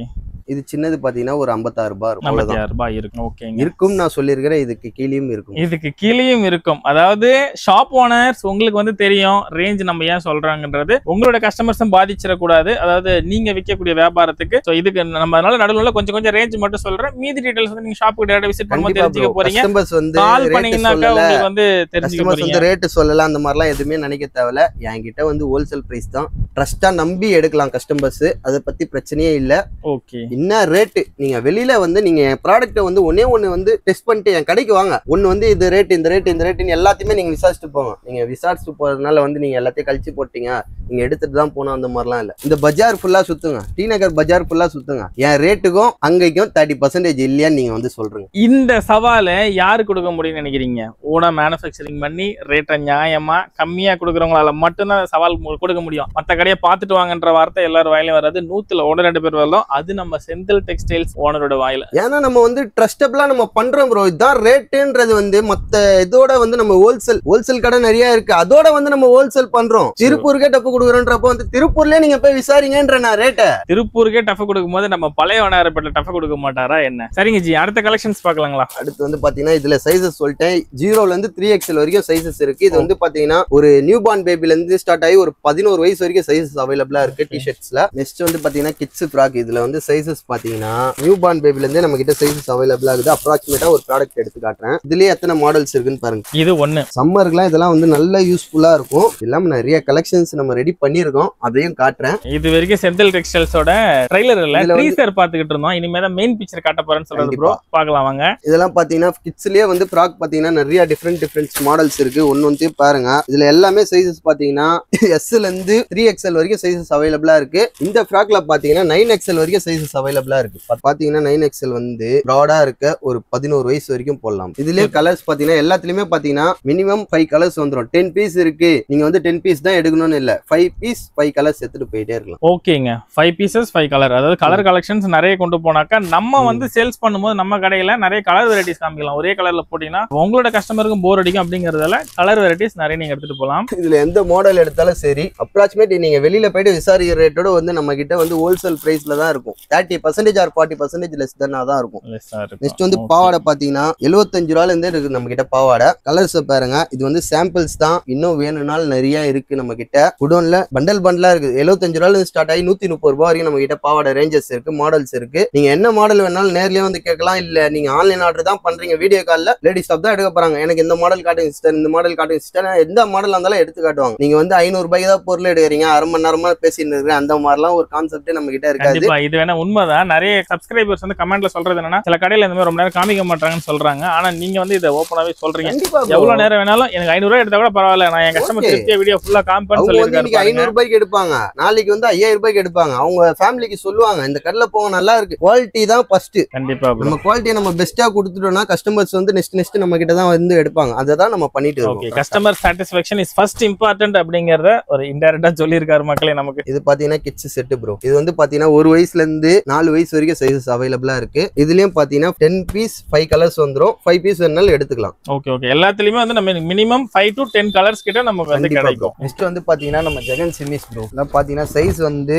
இது சின்னது பாத்தீங்கன்னா ஒரு 56 ரூபாய் இருக்கும். 56 ரூபாய் இருக்கும். ஓகேங்க, இருக்கும். நான் சொல்லியிருக்கிறேன் இதுக்கு கீழேயும் இருக்கும். இதுக்கு கீழேயும் இருக்கும். அதாவது ஷாப் ஓனர்ஸ் உங்களுக்கு வந்து தெரியும் ரேஞ்ச் நம்ம ஏன் சொல்றாங்கன்றது. உங்களோட கஸ்டமர்ஸும் பாதிச்சிடக்கூடாது. அதாவது நீங்க விற்கக்கூடிய வியாபாரத்துக்கு. ஸோ இதுக்கு நம்ம அதனால நடுவில் கொஞ்சம் ரேஞ்ச் மட்டும் சொல்றேன். மீதி டீடைல்ஸ் வந்து நீங்க ஷாப்புக்கு டேரக்டா விசிட் பண்ணும்போது தெரிஞ்சுக்க போறீங்க. கஸ்டமர்ஸ் வந்து கால் பண்ணீங்கன்னாக்கா உங்களுக்கு வந்து தெரிஞ்சுக்க போறீங்க. ரேட் சொல்லலாம் அந்த மாதிரிலாம் எதுவுமே நினைக்க தேவையில்ல. என்கிட்ட வந்து ஹோல்சேல் பிரைஸ் தான். ட்ரஸ்டா நம்பி எடுக்கலாம் கஸ்டமர்ஸ். அதை பத்தி பிரச்சனையே இல்ல. ஓகே, என்ன ரேட் நீங்க வெளியில வந்து நீங்க ப்ராடக்ட்டை வந்து ஒண்ணே வந்து டெஸ்ட் பண்ணிட்டு என் கடைக்கு வாங்க. ஒன்னு வந்து இது ரேட், இந்த ரேட், இந்த ரேட்னு எல்லாத்தையுமே நீங்க விசாரிச்சுட்டு போங்க. நீங்க விசாரிச்சுட்டு போறதுனால வந்து நீங்க எல்லாத்தையும் கழிச்சு போட்டீங்க, நீங்க எடுத்துட்டு தான் போனோம் அந்த மாதிரிலாம் இல்ல. இந்த பஜார் ஃபுல்லா சுத்துங்க, டி நகர் பஜார் ஃபுல்லா சுத்துங்க. என் ரேட்டுக்கும் அங்கேயும் 30% இல்லையான்னு நீங்க வந்து சொல்றீங்க. இந்த சவாலை யாரு கொடுக்க முடியும்னு நினைக்கிறீங்க? ஓனா மேனுஃபேக்சரிங் பண்ணி ரேட்டை நியாயமா கம்மியா கொடுக்குறவங்களால மட்டும்தான் சவால் கொடுக்க முடியும். மற்ற கடையை பார்த்துட்டு வாங்கன்ற வார்த்தை எல்லாரும் வாயிலும் வராது. 100ல் 2 பேர் வரலாம். அது நம்ம செந்தில் டெக்ஸ்டைல்ஸ் ஓனரோட வாயில. ஏன்னா நம்ம வந்து ட்ரஸ்டபிளா நம்ம பண்றோம் ப்ரோ. இதுதான் ரேட்டுன்றது வந்து மத்த இதோட வந்து நம்ம ஹோல்சேல் கடை நிறைய இருக்கு. அதோட வந்து நம்ம ஹோல்சேல் பண்றோம். திருப்பூருக்கே டப்பு கொடுக்குறோன்றப்போ வந்து திருப்பூர்லயே நீங்க போய் விசாரிங்கன்ற நான் ரேட்டை. திருப்பூருக்கே டஃப் கொடுக்கும் போது நம்ம பழைய ஓனர்பட்ட டஃப் கொடுக்க மாட்டாரா என்ன? சரிங்க ஜி, அடுத்த கலெக்ஷன்ஸ் பார்க்கலாங்களா? அடுத்து வந்து பாத்தீங்கன்னா இதுல சைசஸ் சொல்லிட்டேன். 0ல இருந்து 3XL வரைக்கும் சைசஸ் இருக்கு. இது வந்து பாத்தீங்கன்னா ஒரு நியூ பார்ன் பேபில இருந்து ஸ்டார்ட் ஆகி ஒரு 11 வயசு வரைக்கும் சைசஸ் அவைலபிளா இருக்கு டி-ஷர்ட்ஸ்ல. நெக்ஸ்ட் வந்து பாத்தீங்கன்னா கிட்ஸ் ஃப்ராக். இதுல வந்து சைசஸ் பாத்தீங்கன்னா நியூ பார்ன் பேபில இருந்து நம்ம கிட்ட சைசஸ் அவைலபிளா இருக்குது. அப்ராக்சிமேட்டா ஒரு ப்ராடக்ட் எடுத்து காட்டுறேன். இதுலயே எத்தனை மாடல்ஸ் இருக்குன்னு பாருங்க. இது ஒண்ணு சம்மருக்குலாம் இதெல்லாம் வந்து நல்ல யூஸ்ஃபுல்லா இருக்கும். எல்லாம் நிறைய கலெக்ஷன்ஸ் நம்ம ரெடி பண்ணிருக்கோம், அதையும் காட்டுறேன். இது வரைக்கும் செந்தில் டெக்ஸ்டைல்ஸோட ட்ரைலர் இல்ல ட்ரீசர் பாத்துக்கிட்டு இருந்தோம். இனிமே தான் மெயின் பிக்சர் காட்ட போறேன்னு சொல்றது ப்ரோ. பார்க்கலாம் வாங்க. இதெல்லாம் பாத்தீங்கன்னா கிட்ஸ்லயே வந்து ஃப்ராக் பாத்தீங்கன்னா நிறைய டிஃபரெண்ட் மாடல்ஸ் இருக்கு. ஒன்னு பாருங்க. இதுல எல்லாமே சைசஸ் பாத்தீங்கன்னா S-ல இருந்து 3XL வரைக்கும் சைசஸ் அவைலபிளா இருக்கு. இந்த ஃப்ராக்ல பாத்தீங்கன்னா 9XL வரைக்கும் சைசஸ் அவைலபிளா இருக்கு. பாத்தீங்கன்னா 9XL வந்து ப்ராடா இருக்க ஒரு 11 வயசு வரைக்கும் போடலாம். இதுலயே கலர்ஸ் பாத்தீங்கன்னா எல்லாத்துலயுமே பாத்தீங்கன்னா மினிமம் 5 கலர்ஸ் வந்துடும். 10 பீஸ் இருக்கு. நீங்க வந்து 10 பீஸ் தான் எடுக்கணும்னு இல்ல, 5 பீஸ் 5 கலர்ஸ் எடுத்துட்டு போயிட்டே இருக்கலாம். ஓகேங்க, 5 பீசஸ் 5 கலர். அதாவது கலர் கலெக்ஷன்ஸ் நிறைய கொண்டு போனாக்கா நம்ம வந்து சேல்ஸ் பண்ணும்போது நம்ம கடையில நிறைய கலர் வெரைட்டிஸ் காமிக்கலாம். ஒரே கலர்ல போட்டீங்கன்னா உங்களோட கஸ்டமருக்கும் போர் அடிக்கும். அப்படிங்கறதால கலர் வெரைட்டிஸ் நிறைய நீங்க எடுத்துட்டு போகலாம். இதுல எந்த மாடல் எடுத்தாலும் சரி, அப்ராக்சிமேட் நீங்க வெளியில போயிட்டு விசாரிக்கிற ரேட்டோட வந்து நம்ம கிட்ட வந்து ஹோல்சேல் பிரைஸ்ல தான் இருக்கும். 30% ஆர் 40% லெஸ் தான் இருக்கும். நெக்ஸ்ட் வந்து பாவாடை பாத்தீங்கன்னா 75 ரூபாயில இருந்தே இருக்கு நம்ம கிட்ட பாவாடை. கலர்ஸ் பாருங்க. இது வந்து சாம்பிள்ஸ் தான். இன்னும் வேணும்னாலும் நிறைய இருக்கு நம்ம கிட்ட. குடோன்ல பண்டலா இருக்கு. 75 ரூபாயில இருந்து ஸ்டார்ட் ஆகி 130 ரூபாய் வரைக்கும் நம்ம கிட்ட பாவாடை ரேஞ்சஸ் இருக்கு, மாடல்ஸ் இருக்கு. நீங்க என்ன மாடல் வேணாலும் நேர்லயே வந்து கேட்கலாம். இல்ல நீங்க ஆன்லைன் ஆர்டர் தான் பண்றீங்க, வீடியோ கால்ல லேடிஸ் டாப் தான் எடுக்க போறாங்க. எனக்கு இந்த மாடல் காட்டுங்க சிஸ்டர், இந்த மாடல் காட்டுங்க சிஸ்டர், எந்த மாடல் இருந்தாலும் எடுத்து காட்டுவாங்க. நீங்க வந்து 500 ரூபாய்க்கு தான் பொருள் எடுக்கிறீங்க, அரை மணி நேரமா பேசிட்டு இருக்கு. அந்த மாதிரிலாம் ஒரு கான்செப்ட் நம்ம கிட்ட இருக்காது. இது வேணா உண்மைதான். நிறைய சப்ஸ்கிரைபர்ஸ் வந்து கமெண்ட்ல சொல்றது என்னன்னா, சில கடையில இந்த மாதிரி ரொம்ப நேரம் காமிக்க மாட்டாங்கன்னு சொல்றாங்க. ஆனா நீங்க வந்து இதை ஓப்பனாவே சொல்றீங்க. எவ்வளவு நேரம் வேணாலும் எனக்கு 500 ரூபாய் எடுத்தா கூட பரவாயில்ல, நான் என் கஸ்டமர் திருப்தியா வீடியோ ஃபுல்லா காமிப்பேன்னு சொல்லிருக்காரு. 500 ரூபாய்க்கு எடுப்பாங்க, நாளைக்கு வந்து 5000 ரூபாய்க்கு எடுப்பாங்க. அவங்க ஃபேமிலிக்கு சொல்லுவாங்க இந்த கடையில போங்க, நல்லா இருக்கு. குவாலிட்டி தான் ஃபர்ஸ்ட். கண்டிப்பா நம்ம குவாலிட்டியை நம்ம பெஸ்டா கொடுத்துட்டோம்னா கஸ்டமர்ஸ் வந்து நெக்ஸ்ட் நம்ம கிட்ட தான் வந்து எடுப்பாங்க. அதை நம்ம பண்ணிட்டு இருக்கோம். Customer satisfaction is first important அப்படிங்கறத ஒரு இன்டைரக்டா சொல்லியிருக்காரு மக்களே நமக்கு. இது பாத்தீங்கன்னா கிட்ஸ் செட் ப்ரோ. இது வந்து பாத்தீங்கன்னா 1 வயசுல இருந்து 4 வயசு வரைக்கும் சைஸஸ் அவைலபிளா இருக்கு. இதுலயும் பாத்தீங்கன்னா 10 பீஸ் 5 கலர்ஸ் வந்துரும். 5 பீஸ் வேணாலும் எடுத்துக்கலாம். Okay okay. எல்லாத்துலயுமே வந்து நம்ம மினிமம் 5 to 10 கலர்ஸ் கிட்ட நமக்கு வந்து கிடைக்கும். நெக்ஸ்ட் வந்து பாத்தீங்கன்னா நம்ம ஜெகன் சிமிஸ் ப்ரோ. இதெல்லாம் பாத்தீங்கன்னா சைஸ் வந்து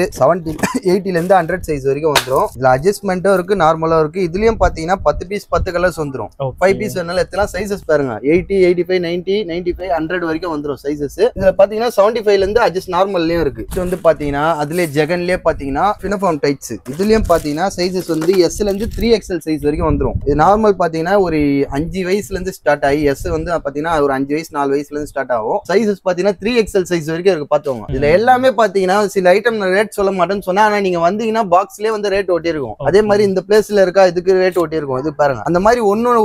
80ல இருந்து 100 சைஸ் வரைக்கும் வந்துரும். இதுல அட்ஜஸ்ட்மெண்ட்டும் இருக்கு, நார்மலா இருக்கு. இதுலயும் பாத்தீங்கன்னா 10 பீஸ் 10 கலர்ஸ் வந்துரும். 5 பீஸ் வேணாலும் எத்தலாம். சைஸஸ் பாருங்க 80, 85, 90, 95, 100 வரைக்கும் வந்துரும் சைஸஸ். இதுல பாத்தீங்கன்னா 75ல இருந்து அட்ஜஸ்ட் நார்மல்லயும் இருக்கு. இது வந்து பாத்தீங்கன்னா அதுலயே ஜெகன்லயே பாத்தீங்கன்னா பினஃபார்ம் டைட்ஸ். இதுலயும் பாத்தீங்கன்னா சைஸஸ் வந்து S-ல இருந்து 3XL சைஸ் வரைக்கும் வந்துரும். இது நார்மல் பாத்தீங்கன்னா ஒரு 5 வயசுல இருந்து ஸ்டார்ட் ஆகி S வந்து பாத்தீங்கன்னா ஒரு 5 வயசு 4 வயசுல இருந்து ஸ்டார்ட் ஆகும். சைஸஸ் பாத்தீங்கன்னா 3XL சைஸ் வரைக்கும் இருக்கு. பாத்துக்கோங்க. இதுல எல்லாமே பாத்தீங்கன்னா சில ஐட்டம் நான் ரேட் சொல்ல மாட்டேன்னு சொன்னா, ஆனா நீங்க வந்தீங்கன்னா பாக்ஸ்லயே வந்து ரேட் ஒட்டி இருக்கும். அதே மாதிரி இந்த பிளேஸ்ல இருக்கா இதுக்கு ரேட் ஒட்டி இருக்கும். இது பாருங்க, அந்த மாதிரி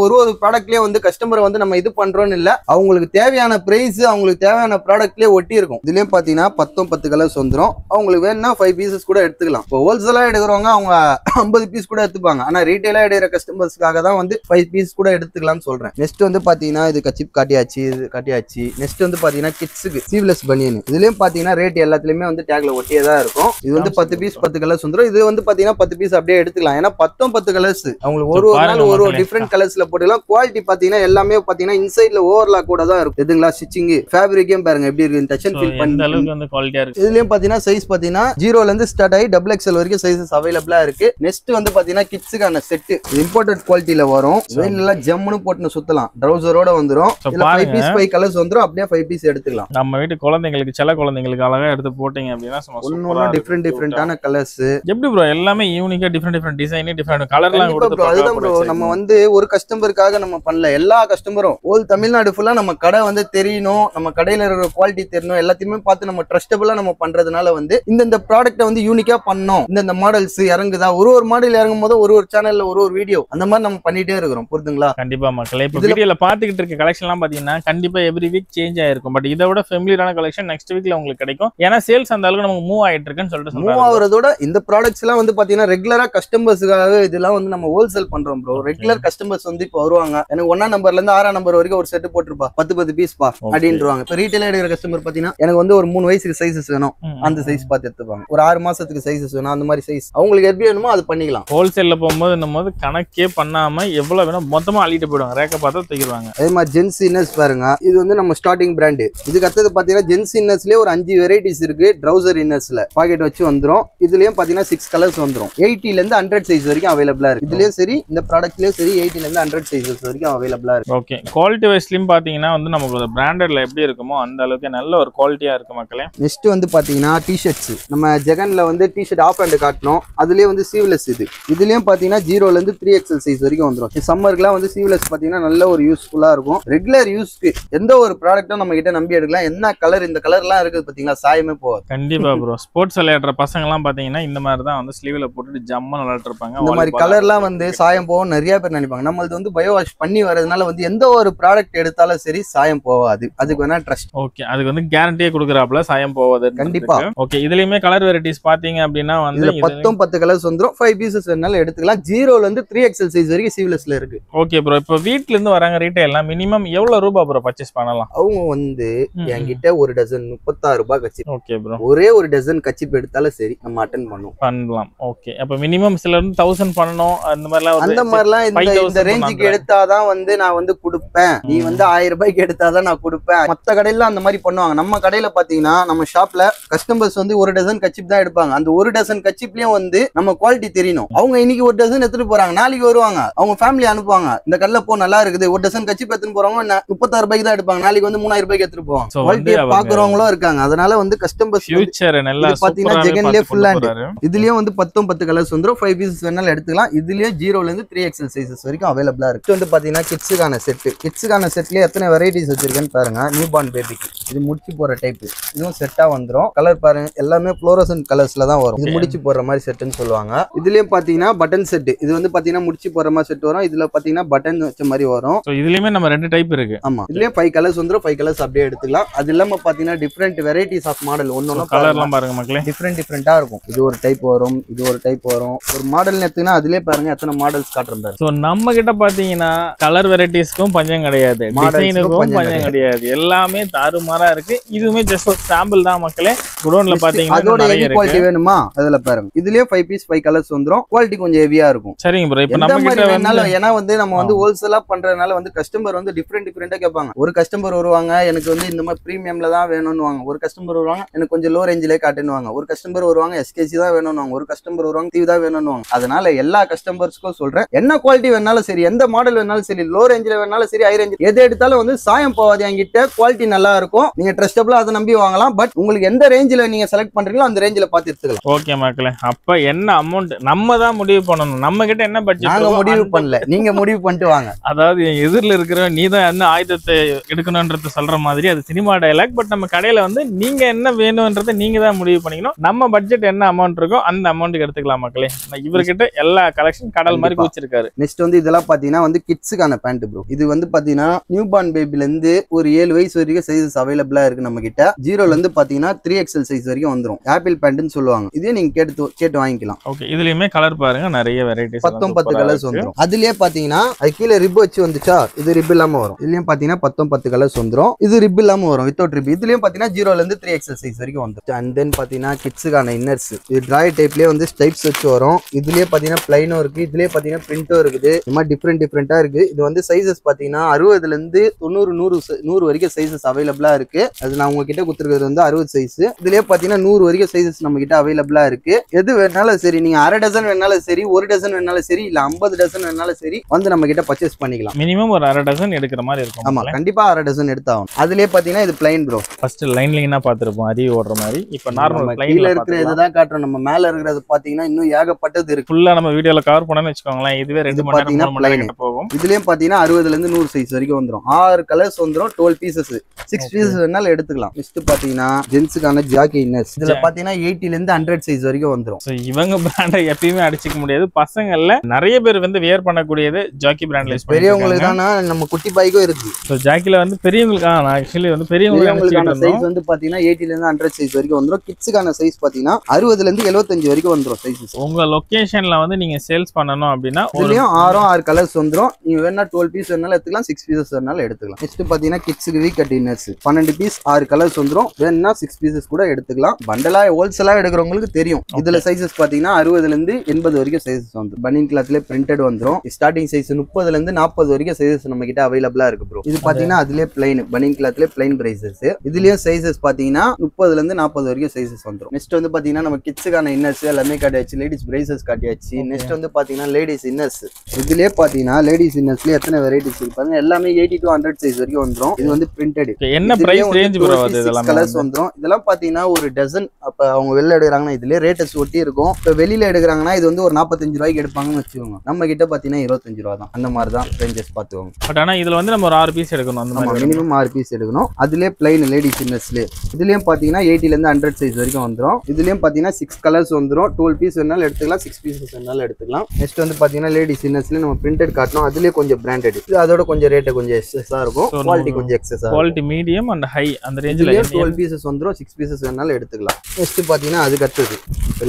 ஒரு ப்ராடக்ட்லயே வந்து கஸ்டமர் வந்து நம்ம இது பண்றோம்னு இல்ல, அவங்களுக்கு தேவையான பிரைஸ் அவங்களுக்கு தேவையான ப்ராடக்ட்லயே ஒட்டி இருக்கும். இதுலயும் பாத்தீங்கன்னா 10 கலர்ஸ் வந்துரும். அவங்களுக்கு வேணும்னா 5 பீசஸ் கூட எடுத்துக்கலாம். இப்போ ஹோல்சேலா எடுக்கிறவங்க அவங்க 50 பீஸ் கூட எடுத்துப்பாங்க. ஆனா ரீட்டைலா எடுக்கிற கஸ்டமர்ஸ்க்காக தான் வந்து 5 பீஸ் கூட எடுத்துக்கலாம்னு சொல்றேன். நெக்ஸ்ட் வந்து பாத்தீங்கன்னா இது கச்சிப் காட்டியாச்சு, இது காட்டியாச்சு. நெக்ஸ்ட் வந்து பாத்தீங்கன்னா கிட்ஸுக்கு சீவ்லெஸ் பனியன். இதுலயும் பாத்தீங்கன்னா ரேட் எல்லாத்துலயுமே வந்து டேக்ல ஒட்டியே தான் இருக்கும். இது வந்து 10 பீஸ் 10 கலர்ஸ் வந்துரும். இது வந்து பாத்தீங்கன்னா 10 பீஸ் அப்படியே எடுத்துக்கலாம். ஏன்னா 10 கலர்ஸ் அவங்களுக்கு ஒரு நாள் ஒரு டிஃபரெண்ட் கலர்ஸ்ல போட்டுக்கலாம். குவாலிட்டி பாத்தீங்கன்னா எல்லாமே பாத்தீங்கன்னா இன்சைட்ல ஓவர்லாக் கூட தான் இருக்கும். எதுங்களா ஸ்டிச்சிங் ஃபேப்ரிக்கும் பாருங்க எப்படி இருக்கு, டச் அண்ட் ஃபீல் பண்ணி அளவுக்கு வந்து குவாலிட்டியா இருக்கு. இதுலயும் பாத்தீங்கன்னா சைஸ் பாத்தீங்கன்னா 0ல இருந்து ஸ்டார்ட் ஆகி XXL வரைக்கும் சைஸஸ் அவைலபிளா இருக்கு. நெக்ஸ்ட் வந்து பாத்தீங்கன்னா கிட்ஸுக்கான செட் இம்போர்ட்டட் குவாலிட்டில வரும். நல்லா ஜம்முன்னு போட்டு சுத்தலாம். ட்ரவுசரோட வந்துரும். இதுல 5 பீஸ் 5 கலர்ஸ் வந்துரும். அப்படியே 5 பீஸ் எடுத்துக்கலாம். நம்ம வீட்டு குழந்தைங்களுக்கு செல்ல குழந்தைங்களுக்கு அழகா எடுத்து போட்டீங்க அப்படின்னா ஒன்னொன்னு டிஃபரெண்டான கலர்ஸ். எப்படி ப்ரோ எல்லாமே யூனிக்கா டிஃபரெண்ட் டிசைன் டிஃபரெண்ட் கலர்லாம் கொடுத்து. அதுதான் ப்ரோ, நம்ம வந்து ஒரு கஸ்டமருக்காக நம்ம பண்ணல. எல்லா கஸ்டமரும் ஹோல் தமிழ்நாடு ஃபுல்லா நம்ம கடை வந்து தெரியணும், நம்ம கடையில இருக்கிற குவாலிட்டி தெரியணும், எல்லாத்தையுமே பார்த்து நம்ம ட்ரஸ்டபிளா நம்ம பண்றதுனால வந்து இந்த ப்ராடக்ட்டை வந்து யூனிக்கா பண்ணோம். இந்த மாடல்ஸ் இறங்குதா, ஒரு மாடல் இறங்கும் போது ஒரு சேனல்ல ஒரு வீடியோ அந்த மாதிரி நம்ம பண்ணிட்டே இருக்கிறோம். புரியுதுங்களா? கண்டிப்பா மக்களே, இப்போ வீடியோல பாத்துக்கிட்டு இருக்க கலெக்ஷன் எல்லாம் பாத்தீங்கன்னா கண்டிப்பா எவ்ரி வீக் சேஞ்ச் ஆயிருக்கும். பட் இதை விட ஃபெமிலியரான கலெக்ஷன் நெக்ஸ்ட் வீக்ல உங்களுக்கு கிடைக்கும். ஏன்னா சேல்ஸ் அந்த அளவுக்கு நமக்கு மூவ் ஆயிட்டு இருக்குன்னு சொல்லிட்டு மூவ் ஆகுறதோட இந்த ப்ராடக்ட்ஸ் எல்லாம் வந்து பாத்தீங்கன்னா ரெகுலரா கஸ்டமர்ஸுக்காக இதெல்லாம் வந்து நம்ம ஹோல்சேல் பண்றோம் ப்ரோ. ரெகுலர் கஸ்டமர்ஸ் வந்து இப்போ வருவாங்க, எனக்கு 1ஆம் நம்பர்ல இருந்து 6ஆம் நம்பர் வரைக்கும் ஒரு செட் போட்டுருப்பா 10 பீஸ் பா அப்படின்றாங்க. இப்போ ரீட்டைல் எடுக்கிற கஸ்டமர் பாத்தீங்கன்னா எனக்கு வந்து ஒரு 3 வயசுக்கு சைஸஸ் வேணும், அந்த சைஸ் பார்த்து எடுத்துப்பாங்க. ஒரு 6 மாசத்துக்கு சைஸஸ் வேணும், அந்த மாதிரி சைஸ் அவங்களுக்கு எப்படி வேணுமோ அது பண்ணிக்கலாம். ஹோல்சேல்ல போகும்போது இந்த போது கணக்கே பண்ணாம எவ்வளவு வேணும் மொத்தமா அள்ளிட்டு போயிடுவாங்க, ரேக்க பார்த்தா தூக்கிடுவாங்க. அதே மாதிரி ஜென்ஸ் இன்னர்ஸ் பாருங்க, இது வந்து நம்ம ஸ்டார்டிங் பிராண்ட். இதுக்கு அடுத்தது பாத்தீங்கன்னா ஜென்ஸ் இன்னர்ஸ்லயே ஒரு 5 வெரைட்டிஸ் இருக்கு. ட்ரவுசர் இன்னர்ஸ்ல பாக்கெட் வச்சு வந்துரும். இதுலயும் பாத்தீங்கன்னா 6 கலர்ஸ் வந்துரும். 80ல இருந்து 100 சைஸ் வரைக்கும் அவைலபிளா இருக்கு. இதுலயும் சரி இந்த ப்ராடக்ட்லயும் சரி 80ல இருந்து 100 சைஸஸ் வரைக்கும் அவைலபிளா இருக்கு. ஓகே, குவாலிட்டி வைஸ்லயும் பாத்தீங்கன்னா வந்து நமக்கு பிராண்டட்ல எப்படி இருக்குமோ அந்த அளவுக்கு நல்ல ஒரு குவாலிட்டியா இருக்கு மக்களே. நெக்ஸ்ட் வந்து பாத்தீங்கன்னா டி-ஷர்ட்ஸ். நம்ம ஜெகன்ல வந்து டி-ஷர்ட் ஆஃப் ஹேண்ட் காட்டணும். அதுலயே வந்து சீவ்லெஸ். இதுலயும் பாத்தீங்கன்னா 0ல இருந்து 3XL சைஸ் வரைக்கும் வந்துரும். சம்மருக்குலாம் வந்து சீவ்லெஸ் பாத்தீங்கன்னா நல்ல ஒரு யூஸ்ஃபுல்லா இருக்கும். ரெகுலர் யூஸ்க்கு எந்த ஒரு ப்ராடக்ட்டும் நம்ம கிட்ட நம்பி எடுக்கலாம். என்ன கலர், இந்த கலர்லாம் இருக்குது பாத்தீங்களா, சாயமே போகாது. கண்டிப்பா ப்ரோ. ஸ்போர்ட்ஸ் விளையாடுற பசங்க எல்லாம் பாத்தீங்கன்னா இந்த மாதிரி தான் வந்து ஸ்லீவ்ல போட்டுட்டு ஜம்மா விளையாட்டு இருப்பாங்க. இந்த மாதிரி கலர்லாம் வந்து சாயம் போகும் நிறைய பேர் நினைப்பாங்க. நம்மளது வந்து பயோ வாஷ் பண்ணி வரதுனால வந்து எந்த ஒரு ப்ராடக்ட் எடுத்தாலும் சரி சாயம் போகாது. அதுக்கு வேணா ட்ரஸ்ட். ஓகே, அதுக்கு வந்து கேரண்டியே கொடுக்குறாப்ல சாயம் போகாது. கண்டிப்பா. ஓகே, இதுலயுமே கலர் வெரைட்டிஸ் பாத்தீங்க அப்படின்னா வந்து 10 கலர்ஸ் வந்துரும். 5 பீசஸ் வேணாலும் எடுத்துக்கலாம். 0ல இருந்து 3XL சைஸ் வரைக்கும் சீவ்லெஸ்ல இருக்கு. ஓகே ப்ரோ, இப்போ வீட்ல இருந்து வராங்க ரீட்டைல்லாம் மினிமம் எவ்வளவு ரூபாய் ப்ரோ பர்ச்சேஸ் பண்ணலாம்? அவங்க வந்து என்கிட்ட ஒரு டசன் 36 ரூபாய் கச்சி. ஓகே ப்ரோ, ஒரே ஒரு டசன் கச்சிப் எடுத்தாலும் சரி நம்ம அட்டெண்ட் பண்ணலாம். ஓகே, அப்ப மினிமம் சில இருந்து 1000 பண்ணணும் அந்த மாதிரிலாம். அந்த மாதிரிலாம் இந்த ரேஞ்சுக்கு எடுத்தாதான் வந்து நான் வந்து கொடுப்பேன். நீ வந்து 1000 ரூபாய்க்கு எடுத்தாதான் நான் கொடுப்பேன். மத்த கடையில அந்த மாதிரி பண்ணுவாங்க. நம்ம கடையில பாத்தீங்கன்னா நம்ம ஷாப்ல கஸ்டமர்ஸ் வந்து ஒரு டசன் கச்சிப் தான் எடுப்பாங்க. அந்த ஒரு டசன் கச்சிப்லயும் வந்து நம்ம குவாலிட்டி தெரியணும். அவங்க இன்னைக்கு ஒரு டசன் எடுத்துட்டு போறாங்க, நாளைக்கு வருவாங்க அவங்க ஃபேமிலி அனுப்புவாங்க. இந்த கடையில போ நல்லா இருக்குது, ஒரு டசன் கச்சிப் எடுத்துட்டு போறவங்க 36 ரூபாய்க்கு தான் எடுப்பாங்க, நாளைக்கு வந்து 3000 ரூபாய்க்கு எடுத்துட்டு போவாங்க. குவாலிட்டியை பாக்குறவங்களும் இருக்காங்க. அதனால வந்து கஸ்டமர்ஸ் ஃபியூச்சர் நல்லா பாத்தீங்கன்னா ஜெகன்லயே ஃபுல் ஹேண்ட். இதுலயும் வந்து 10 கலர்ஸ் வந்துரும். 5 பீசஸ் வேணாலும் எடுத்துக்கலாம். இதுலயே 0ல இருந்து 3XL சைஸஸ் வரைக்கும் அவைலபிளா இருக்கு. இது வந்து பாத்தீங்கன்னா கிட்ஸுக்கான செட். கிட்ஸுக்கான செட்லயே எத்தனை வெரைட்டிஸ் வச்சிருக்கேன்னு பாருங்க. நியூ பார்ன் பேபிக்கு இது முடிச்சு போற டைப். இதுவும் செட்டா வந்துரும். கலர் பாருங்க எல்லாமே ஃப்ளோரசன்ட் கலர்ஸ்ல தான் வரும். இது முடிச்சு போற மாதிரி செட்னு சொல்லுவாங்க. இதுலயும் பாத்தீங்கன்னா பட்டன் செட். இது வந்து பாத்தீங்கன்னா முடிச்சு போற மாதிரி செட் வரும். இதுல பாத்தீங்கன்னா பட்டன் வச்ச மாதிரி வரும். சோ இதுலயுமே நம்ம 2 டைப் இருக்கு. ஆமா, இதுலயும் 5 கலர்ஸ் வந்துரும். 5 கலர்ஸ் அப்படியே எடுத்துக்கலாம். அது இல்லாம பாத்தீங்கன்னா டிஃபரெண்ட் வெரைட்டிஸ் ஆஃப் மாடல் ஒன்னொன்னு கலர்லாம் பாருங்க மக்களே, டிஃபரெண்டா இருக்கும். இது ஒரு டைப் வரும், இது ஒரு டைப் வரும். ஒரு மாடல் எடுத்தீங்கன்னா அதுலயே பாருங்க எத்தனை மாடல்ஸ் காட்டுறேன் பாருங்க. சோ நம்ம கிட்ட பாத்தீங்கன்னா கலர் வெரைட்டிஸ்க்கும் பஞ்சம் கிடையாது, டிசைனுக்கும் பஞ்சம் கிடையாது, எல்லாமே தாறுமாறா இருக்கு. இதுவுமே ஜஸ்ட் ஒரு சாம்பிள் தான் மக்களே. குடோன்ல பாத்தீங்கன்னா அதோட ஹெவி குவாலிட்டி வேணுமா அதுல பாருங்க. இதுலயே 5 பீஸ் 5 கலர்ஸ் வந்துரும். குவாலிட்டி கொஞ்சம் ஹெவியா இருக்கும். சரிங்க ப்ரோ, இப்போ நம்ம கிட்ட வேணாலும் ஏன்னா வந்து நம்ம வந்து ஹோல்சேலா பண்றதுனால வந்து கஸ்டமர் வந்து டிஃபரெண்டா கேட்பாங்க. ஒரு கஸ்டமர் வருவாங்க எனக்கு வந்து இந்த மாதிரி பிரீமியம்ல தான் வேணும்னுவாங்க. ஒரு கஸ்டமர் வருவாங்க எனக்கு கொஞ்சம் லோ ரேஞ்சிலே காட்டுன்னுவாங்க. ஒரு கஸ்டமர் வருவாங்க SKC தான் வேணும்னுவாங்க. ஒரு கஸ்டமர் வருவாங்க டிவி தான் வேணும்னுவாங்க. அதனால எல்லா கஸ்டமர்ஸ்க்கும் சொல்றேன், என்ன குவாலிட்டி வேணாலும் சரி, எந்த மாடல் வேணாலும் சரி, லோ ரேஞ்சில வேணாலும் சரி, ஹை ரேஞ்ச் எது எடுத்தாலும் வந்து சாயம் போகாது. என்கிட்ட குவாலிட்டி நல்லா இருக்கும். நீங்க ட்ரஸ்டபிளா அதை நம்பி வாங்கலாம். பட் உங்களுக்கு எந்த ரேஞ்சில நீங்க செலக்ட் பண்றீங்களோ அந்த ரேஞ்சில பார்த்து எடுத்துக்கலாம். ஓகே மக்களே, அப்ப என்ன அமௌண்ட் நம்ம தான் முடிவு பண்ணணும். நம்ம கிட்ட என்ன பட்ஜெட் நாங்க முடிவு பண்ணல, நீங்க முடிவு பண்ணிட்டு வாங்க. அதாவது எதிரில் இருக்கிற நீ தான் என்ன ஆயுதத்தை எடுக்கணும்ன்றது சொல்ற மாதிரி அது சினிமா டயலாக். பட் நம்ம கடையில வந்து நீங்க என்ன வேணும்ன்றதை நீங்க தான் முடிவு பண்ணிக்கணும். நம்ம பட்ஜெட் என்ன அமௌண்ட் இருக்கோ அந்த அமௌண்ட்டுக்கு எடுத்துக்கலாம் மக்களே. இவர்கிட்ட எல்லா கலெக்ஷன் கடல் மாதிரி கூச்சிருக்காரு. நெக்ஸ்ட் வந்து இதெல்லாம் பாத்தீங்கன்னா வந்து கிட்ஸுக்கான பேண்ட் ப்ரோ. இது வந்து பாத்தீங்கன்னா நியூ பார்ன் பேபில இருந்து ஒரு 7 வயசு வரைக்கும் சைஸஸ் அவைலபிளா இருக்கு நம்ம கிட்ட. 0ல இருந்து பாத்தீங்கன்னா 3XL சைஸ் வரைக்கும் வந்துரும். ஆப்பிள் பேண்ட்னு சொல்லுவாங்க. இதே நீங்க கேட்டு வாங்கிக்கலாம். ஓகே, இதுலயுமே கலர் பாருங்க, நிறைய வெரைட்டிஸ் 10 கலர்ஸ் வந்துரும். அதுலயே பாத்தீங்கன்னா அது கீழே ரிப் வச்சு வந்துச்சா, இது ரிப் இல்லாம வரும். இதுலயும் பாத்தீங்கன்னா 10 கலர்ஸ் வந்துரும். இது ரிப் இல்லாம வரும், வித்தவுட் ரிப். இதுலயும் பாத்தீங்கன்னா 0ல இருந்து 3XL சைஸ் வரைக்கும் வந்துரும். அண்ட் தென் பாத்தீங்கன்னா கிட்ஸுக்கான இன்னர்ஸ். இது டிராய் டைப்லயே வந்து ஸ்டைப்ஸ் வச்சு வரும். இதுலயே பாத்தீங்கன்னா பிளைனும் இருக்கு, இதுலயே பாத்தீங்கன்னா பிரிண்டும் இருக்குது. இந்த மாதிரி டிஃப்ரெண்டா இருக்கு. இது வந்து சைஸஸ் பாத்தீங்கன்னா 60ல இருந்து 90 வரைக்கும் சைஸஸ் அவைலபிளா இருக்கு. அது நான் உங்ககிட்ட கொடுத்துருக்கிறது வந்து 60 சைஸ். இதுலயே பாத்தீங்கன்னா 100 வரைக்கும் சைஸஸ் நம்ம கிட்ட அவைலபிளா இருக்கு. எது வேணாலும் சரி, நீங்க அரை டசன் வேணாலும் சரி, 1 டசன் வேணாலும் சரி, இல்ல 50 டசன் வேணாலும் சரி வந்து நம்ம கிட்ட பர்ச்சேஸ் பண்ணிக்கலாம். மினிமம் ஒரு அரை டசன் எடுக்கிற மாதிரி இருக்கும். ஆமா, கண்டிப்பா அரை டசன் எடுத்தாகும். அதுலயே பாத்தீங்கன்னா இது பிளைன் ப்ரோ. ஃபர்ஸ்ட் லைனா பாத்துருப்போம் அடி ஓடுற மாதிரி. இப்ப நார்மல் கீழ இருக்கிற இதுதான் காட்டுறோம். நம்ம மேல இருக்கிறது பாத்தீங்கன்னா இன்னும் ஏகப்பட்டது இருக்கு. ஃபுல்லா நம்ம வீடியோல கவர் பண்ணனு வெச்சுக்கோங்களேன். இதுவே 2 மணி நேரம் 3 மணி நேரம் போகும். இதுலயும் பாத்தீங்கன்னா 60ல இருந்து 100 சைஸ் வரைக்கும் வந்துரும். 6 கலர்ஸ் வந்துரும். 12 பீசஸ், 6 பீசஸ் வேணாலும் எடுத்துக்கலாம். நெக்ஸ்ட் பாத்தீங்கன்னா ஜென்ஸுக்கான ஜாக்கி இன்னர்ஸ். இதுல பாத்தீங்கன்னா 80ல இருந்து 100 சைஸ் வரைக்கும் வந்துரும். சோ இவங்க பிராண்ட எப்பயுமே அடிச்சுக்க முடியாது. பசங்கள்ல நிறைய பேர் வந்து வியர் பண்ணக்கூடியது ஜாக்கி பிராண்ட்ல யூஸ் பண்ணுவாங்க. பெரியவங்களுக்கு தானா, நம்ம குட்டி பைக்கும் இருக்கு. சோ ஜாக்கில வந்து பெரியவங்களுக்கான ஆக்சுவலி வந்து பெரியவங்களுக்கான சைஸ் வந்து பாத்தீங்கன்னா 80ல இருந்து 100 சைஸ் வரைக்கும் வந்துரும். கிட்ஸுக்கான சைஸ் பாத்தீங்கன்னா 60ல இருந்து 75 வரைக்கும் வந்துரும் சைஸஸ். உங்க லொகேஷன்ல வந்து நீங்க சேல்ஸ் பண்ணனும் அப்படினா இதுலயும் 6 கலர்ஸ் வந்துரும். நீங்க வேணா 12 பீஸ் வேணாலும் எடுத்துக்கலாம், 6 பீசஸ் வேணாலும் எடுத்துக்கலாம். நெக்ஸ்ட் பாத்தீங்கன்னா கிட்ஸுக்கு வீக் கட் இன்னர்ஸ் 12 பீஸ் 6 கலர்ஸ் வந்துரும். வேணா 6 பீசஸ் கூட எடுத்துக்கலாம். பண்டலா ஹோல்சேலா எடுக்கிறவங்களுக்கு தெரியும். இதுல சைஸஸ் பாத்தீங்கன்னா 60ல இருந்து 80 வரைக்கும் சைஸஸ் வந்துரும். பனியன் கிளாத்ல பிரிண்டட் வந்துரும். ஸ்டார்டிங் சைஸ் 30ல இருந்து 40 வரைக்கும் சைஸஸ் நம்ம கிட்ட அவைலபிளா இருக்கு ப்ரோ. இது பாத்தீங்கன்னா அதுலயே பிளைன் பனியன் கிளாத்ல பிளைன் பிரைசஸ். இதுலயும் சைஸஸ் பாத்தீங்கன்னா 30ல இருந்து 40 வரைக்கும் சைஸஸ் வந்துரும். நெக்ஸ்ட் வந்து பாத்தீங்கன்னா நம்ம கிட்ஸுக்கான இன்னர்ஸ் எல்லாமே காட்டியாச்சு. லேடிஸ் பிரைசஸ் காட்டியாச்சு. நெக்ஸ்ட் வந்து பாத்தீங்கன்னா லேடிஸ் இன்னர்ஸ். இதுலயே பாத்தீங்கன்னா லேடிஸ் இன்னர்ஸ்ல எத்தனை வெரைட்டிஸ் இருக்கு பாருங்க. எல்லாமே 80 to 100 சைஸ் வரைக்கும் வந்துரும். இது வந்து பிரிண்டட். என்ன பிரைஸ் ரேஞ்ச் ப்ரோ? அது இதெல்லாம் கலர்ஸ் வந்துரும். இதெல்லாம் பாத்தீங்கன்னா ஒரு டசன். அப்ப அவங்க வெளில எடுக்கறாங்கன்னா இதுலயே ரேட்டஸ் ஒட்டி இருக்கும். இப்ப வெளியில எடுக்கறாங்கன்னா இது வந்து ஒரு 45 ரூபாய்க்கு எடுப்பாங்கன்னு வச்சுக்கோங்க. நம்ம கிட்ட பாத்தீங்கன்னா 25 ரூபா தான். அந்த மாதிரி தான் ரேஞ்சஸ் பாத்துக்கோங்க. பட் ஆனா இதுல வந்து நம்ம ஒரு 6 பீஸ் எடுக்கணும். அந்த மாதிரி மினிமம் 6 பீஸ் எடுக்கணும். அதுலயே பிளைன் லேடிஸ் இன்னர்ஸ்ல இதுலயும் பாத்தீங்கன்னா 80ல இருந்து 100 சைஸ் வரைக்கும் வந்துரும். இதுலயும் பாத்தீங்கன்னா 6 கலர்ஸ் வந்துரும். 12 பீஸ் வேணாலும் எடுத்துக்கலாம், 6 பீசஸ் வேணாலும் எடுத்துக்கலாம். நெக்ஸ்ட் வந்து பாத்தீங்கன்னா லேடிஸ் இன்னர்ஸ்ல நம்ம பிரிண்டட் காட்டணும். அதுலயே கொஞ்சம் பிராண்டட். அதோட கொஞ்சம் ரேட் கொஞ்சம் எக்ஸஸா இருக்கும். குவாலிட்டி கொஞ்சம் எக்ஸஸா. குவாலிட்டி மீடியம் அண்ட் ஹை அந்த ரேஞ்சில 12 பீசஸ் வந்துரும். 6 பீசஸ் வேணாலும் எடுத்துக்கலாம். நெக்ஸ்ட் பாத்தீங்கன்னா அதுக்கு அடுத்தது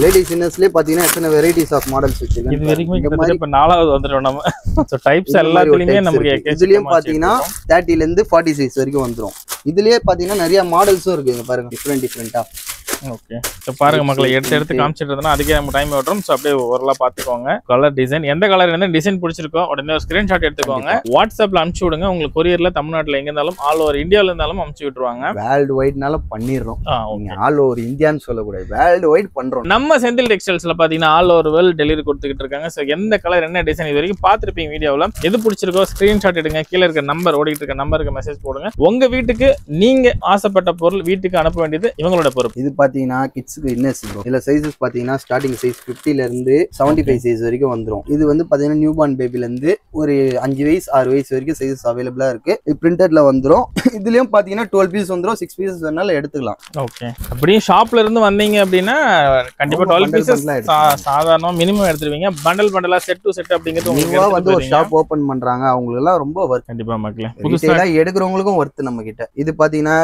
லேடிஸ் இன்னர்ஸ்லயே பாத்தீங்கன்னா எத்தனை வெரைட்டிஸ் ஆஃப் மாடல்ஸ் வச்சிருக்காங்க. இது வரைக்கும் கிட்டத்தட்ட இப்ப 4வது வந்துரும் நம்ம. சோ டைப்ஸ் எல்லாத்துலயுமே நமக்கு இதுலயும் பாத்தீங்கன்னா 30ல இருந்து 40 சைஸ் வரைக்கும் வந்துரும். இதுலயே பாத்தீங்கன்னா நிறைய மாடல்ஸும் இருக்கு பாருங்க, டிஃபரெண்டா. ஓகே, சோ பாருங்க மக்களே, எடுத்து காமிச்சிட்டு இருந்தோம்னா அதுக்கே நம்ம டைம் ஓட்றோம். சோ அப்படியே ஓரலா பாத்துக்கோங்க. கலர் டிசைன் எந்த கலர் என்ன டிசைன் பிடிச்சிருக்கோ உடனே ஒரு ஸ்கிரீன்ஷாட் எடுத்துக்கோங்க. வாட்ஸ்அப்ல அனுப்பிச்சு விடுங்க. உங்களுக்கு கொரியர்ல தமிழ்நாட்டுல எங்க இருந்தாலும் ஆல் ஓவர் இந்தியால இருந்தாலும் அனுப்பிச்சு விட்டுருவாங்க. வேர்ல்டு வைட்னால பண்ணிடுறோம். ஆல் ஓவர் இந்தியான்னு சொல்லக்கூடாது, வேர்ல்டு வைட் பண்றோம். நம்ம செந்தில் டெக்ஸ்டைல்ஸ்ல பாத்தீங்கன்னா ஆல் ஓவர் வேர்ல்ட் டெலிவரி கொடுத்துக்கிட்டு இருக்காங்க. சோ எந்த கலர் என்ன டிசைன் இது வரைக்கும் பாத்துருப்பீங்க வீடியோல. எது பிடிச்சிருக்கோ ஸ்கிரீன்ஷாட் எடுங்க. கீழே இருக்க நம்பர் ஓடிட்டு இருக்க நம்பருக்கு மெசேஜ் போடுங்க. உங்க வீட்டுக்கு நீங்க ஆசைப்பட்ட பொருள் வீட்டுக்கு அனுப்ப வேண்டியது இவங்களோட பொறுப்பு. இது பாத்தீங்கன்னா கிட்ஸுக்கு இன்னர்ஸ் ப்ரோ. இதுல சைஸஸ் பாத்தீங்கன்னா ஸ்டார்டிங் சைஸ் 50ல இருந்து 75 சைஸ் வரைக்கும் வந்துரும். இது வந்து பாத்தீங்கன்னா நியூ பார்ன் பேபில இருந்து ஒரு 5 வயசு 6 வயசு வரைக்கும் சைஸஸ் அவைலபிளா இருக்கு. இது பிரிண்டட்ல வந்துரும். இதுலயும் பாத்தீங்கன்னா 12 பீஸ் வந்துரும். 6 பீசஸ் வேணாலும் எடுத்துக்கலாம். ஓகே, அப்படியே ஷாப்ல இருந்து வந்தீங்க அப்படின்னா கண்டிப்பா 12 பீசஸ் சாதாரண மினிமம் எடுத்துருவீங்க. பண்டல் பண்டலா செட் டு செட் அப்படிங்கிறது உங்களுக்கு வந்து ஒரு ஷாப் ஓபன் பண்றாங்க, அவங்களுக்கு எல்லாம் ரொம்ப வர்த். கண்டிப்பா மக்களே, புதுசா எடுக்கிறவங்களுக்கும் வர்த் நம்ம கிட்ட. இது பாத்தீங்கன்னா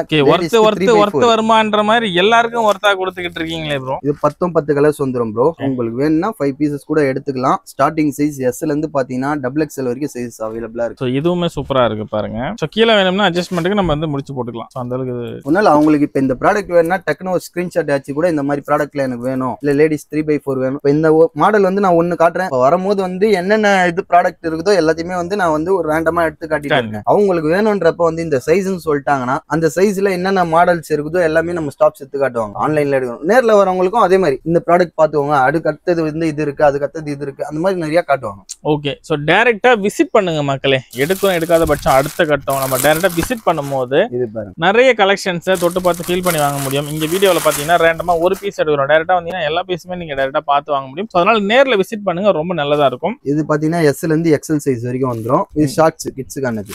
வர்த் வருமான்ற மாதிரி எல்லாருக்கும் வர்த்தா கொடுத்துக்கிட்டு இருக்கீங்களே ப்ரோ. இது 10 கலர்ஸ் வந்துரும் ப்ரோ. உங்களுக்கு வேணும்னா 5 பீசஸ் கூட எடுத்துக்கலாம். ஸ்டார்டிங் சைஸ் எஸ்ல இருந்து பாத்தீங்கன்னா XXL வரைக்கும் சைஸ் அவைலபிளா இருக்கு. சோ இதுவுமே சூப்பரா இருக்கு பாருங்க. சோ கீழ வேணும்னா அட்ஜஸ்ட்மென்ட்க்கு நம்ம வந்து முடிச்சு போட்டுக்கலாம். சோ அந்த அளவுக்கு ஒண்ணால அவங்களுக்கு இப்ப இந்த ப்ராடக்ட் வேணும்னா டக்குனு ஒரு ஸ்கிரீன்ஷாட் ஆச்சு கூட இந்த மாதிரி ப்ராடக்ட்ல எனக்கு வேணும், இல்ல லேடிஸ் 3x4 வேணும். இப்ப இந்த மாடல் வந்து நான் ஒன்னு காட்டுறேன். வரும்போது வந்து என்னென்ன இது ப்ராடக்ட் இருக்குதோ எல்லாத்தையுமே வந்து நான் வந்து ஒரு ரேண்டமா எடுத்து காட்டிட்டேன். அவங்களுக்கு வேணும்ன்றப்ப வந்து இந்த சைஸ்ன்னு சொல்லிட்டாங்கன்னா அந்த சைஸ்ல என்னென்ன மாடல்ஸ் இருக்குதோ எல்லாமே நம்ம ஸ்டாப்ஸ் எடுத்து காட்டுவாங்க. ஆன்லைன்ல எடுக்கணும். நேர்ல வரவங்களுக்கும் அதே மாதிரி இந்த ப்ராடக்ட் பாத்துக்கோங்க, அடுத்தது வந்து இது இருக்கு, அதுக்கு அடுத்தது இது இருக்கு, அந்த மாதிரி நிறைய காட்டுவாங்க. ஓகே, ஸோ டைரக்டா விசிட் பண்ணுங்க மக்களே. எடுக்கும் எடுக்காத பட்சம் அடுத்த கட்டம் நம்ம டைரக்டா விசிட் பண்ணும்போது இது பாருங்க, நிறைய கலெக்ஷன்ஸை தொட்டு பார்த்து ஃபீல் பண்ணி வாங்க முடியும். இங்க வீடியோவில் பார்த்தீங்கன்னா ரேண்டமா ஒரு பீஸ் எடுக்கிறோம், டைரக்டா வந்தீங்கன்னா எல்லா பீஸுமே நீங்க டைரக்டா பார்த்து வாங்க முடியும். ஸோ அதனால நேர்ல விசிட் பண்ணுங்க, ரொம்ப நல்லதா இருக்கும். இது பாத்தீங்கன்னா எஸ்ல இருந்து எக்ஸல் சைஸ் வரைக்கும் வந்துரும். இது ஷார்ட்ஸ் கிட்ஸுக்கானது.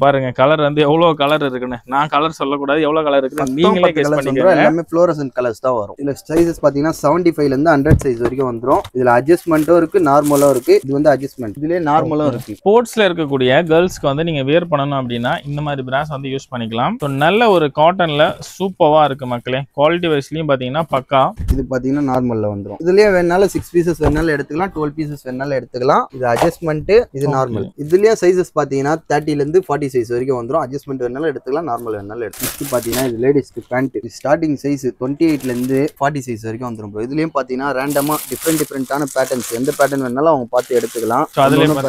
பாருங்க கலர் வந்து எவ்வளவு கலர் இருக்குன்னு. நான் கலர் சொல்லக்கூடாது, எவ்வளவு கலர் இருக்குன்னு நீங்களே கெஸ் பண்ணிக்கோங்க. எல்லாமே ஃப்ளோரசன்ட் கலர்ஸ் தான் வரும். இதுல சைஸஸ் பாத்தீங்கன்னா 75 ல இருந்து 100 சைஸ் வரைக்கும் வந்துரும். இதுல அட்ஜஸ்ட்மென்ட்டும் இருக்கு, நார்மலா இருக்கு. இது வந்து அட்ஜஸ்ட்மென்ட், இதுலயே நார்மலா இருக்கு. ஸ்போர்ட்ஸ்ல இருக்கக்கூடிய கேர்ள்ஸ்க்கு வந்து நீங்க வேர் பண்ணணும் அப்படின்னா இந்த மாதிரி பிராண்ட்ஸ் வந்து யூஸ் பண்ணிக்கலாம். ஸோ நல்ல ஒரு காட்டன்ல சூப்பரா இருக்கு மக்களே. குவாலிட்டி வைஸ்லயும் பாத்தீங்கன்னா பக்கா. இது பாத்தீங்கன்னா நார்மல்ல வந்துரும். இதுலயே வேணாலும் 6 பீசஸ் வேணாலும் எடுத்துக்கலாம், 12 பீசஸ் வேணாலும் எடுத்துக்கலாம். இது அட்ஜஸ்ட்மென்ட், இது நார்மல். இதுலயே சைஸஸ் பாத்தீங்கன்னா 30 ல இருந்து 40 சைஸ் வரைக்கும் வந்துரும். அட்ஜஸ்ட்மென்ட் வேணாலும் எடுத்துக்கலாம், நார்மல் வேணாலும் எடுத்துக்கலாம். பாத்தீங்கன்னா இது லேடிஸ்க்கு பேண்ட். ஸ்டார்டிங் சைஸ் 28 ல இருந்து 40 சைஸ் வரைக்கும் வந்துரும் ப்ரோ. இதுலயும் பாத்தீங்கன்னா ரேண்டமா டிஃபரெண்டான பேட்டர்ன்ஸ், எந்த பேட்டர்ன் வேணாலும் அவங்க பார்த்து எடுத்துக்கலாம். அதுலயும்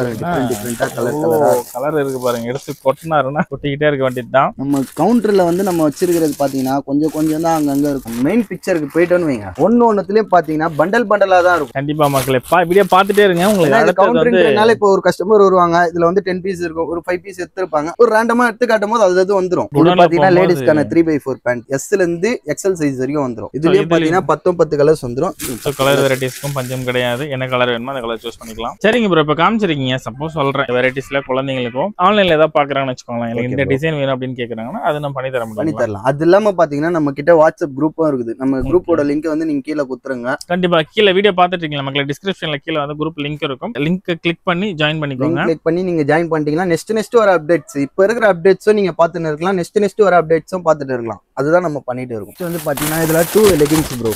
டிஃபரெண்டா கலர் இருக்கு பாருங்க. எடுத்து கொட்டினாருன்னா கொட்டிக்கிட்டே இருக்க வேண்டியதுதான். நம்ம கவுண்டர்ல வந்து நம்ம வச்சிருக்கிறது பாத்தீங்கன்னா கொஞ்சம் தான் அங்கங்க இருக்கும். மெயின் பிக்சருக்கு போயிட்டோன்னு வைங்க, ஒன்னொன்னுலயும் பாத்தீங்கன்னா பண்டலா தான் இருக்கும். கண்டிப்பா மக்களே வீடியோ பார்த்துட்டே இருங்க. உங்களுக்கு கவுண்டர்னால இப்போ ஒரு கஸ்டமர் வருவாங்க, இதுல வந்து 10 பீஸ் இருக்கும், ஒரு 5 பீஸ் எடுத்துருப்பாங்க, ஒரு ரேண்டமா எடுத்து காட்டும் போது அது வந்துரும். இது பாத்தீங்கன்னா லேடிஸ்க்கான 3x4 பேண்ட், எஸ்ல இருந்து எக்ஸல் சைஸ் வரைக்கும் வந்துரும். இதுலயும் பாத்தீங்கன்னா 10 கலர்ஸ் வந்துரும். கலர் வெரைட்டிஸ்க்கும் பஞ்சம் கிடையாது. என்ன கலர் வேணுமோ அந்த கலர் சூஸ் பண்ணிக்கலாம். சரிங்க ப்ரோ, இப்ப காமிச்சிருக்கீங்க. சப்போஸ் சொல்றேன் வெரைட்டிஸ்ல குழந்தைங்களுக்கும் ஆன்லைன்ல ஏதாவது பாக்குறாங்கன்னு வச்சுக்கோங்களேன், எனக்கு இந்த டிசைன் வேணும் அப்படின்னு கேக்குறாங்கன்னா அது நம்ம பண்ணி தர முடியும். அது இல்லாம பாத்தீங்கன்னா நம்ம கிட்ட வாட்ஸ்அப் குரூப்பும் இருக்குது. நம்ம குரூப்போட லிங்க் வந்து நீங்க கீழே குத்துருங்க. கண்டிப்பா கீழே வீடியோ பார்த்துட்டு இருக்கீங்களா மக்களே, டிஸ்கிரிப்ஷன்ல கீழே வந்து குரூப் லிங்க் இருக்கும். லிங்க் கிளிக் பண்ணி ஜாயின் பண்ணிக்கோங்க. கிளிக் பண்ணி நீங்க ஜாயின் பண்ணிட்டீங்கன்னா நெக்ஸ்ட் வர அப்டேட்ஸ், இப்ப இருக்கிற அப்டேட்ஸும் நீங்க பாத்துட்டு இருக்கலாம், நெக்ஸ்ட் வர அப்டேட்ஸும் பாத்துட்டு இருக்கலாம். அதுதான் நம்ம பண்ணிட்டு இருக்கோம். இது வந்து பாத்தீங்கன்னா இதுல 2 லெகின்ஸ் ப்ரோ.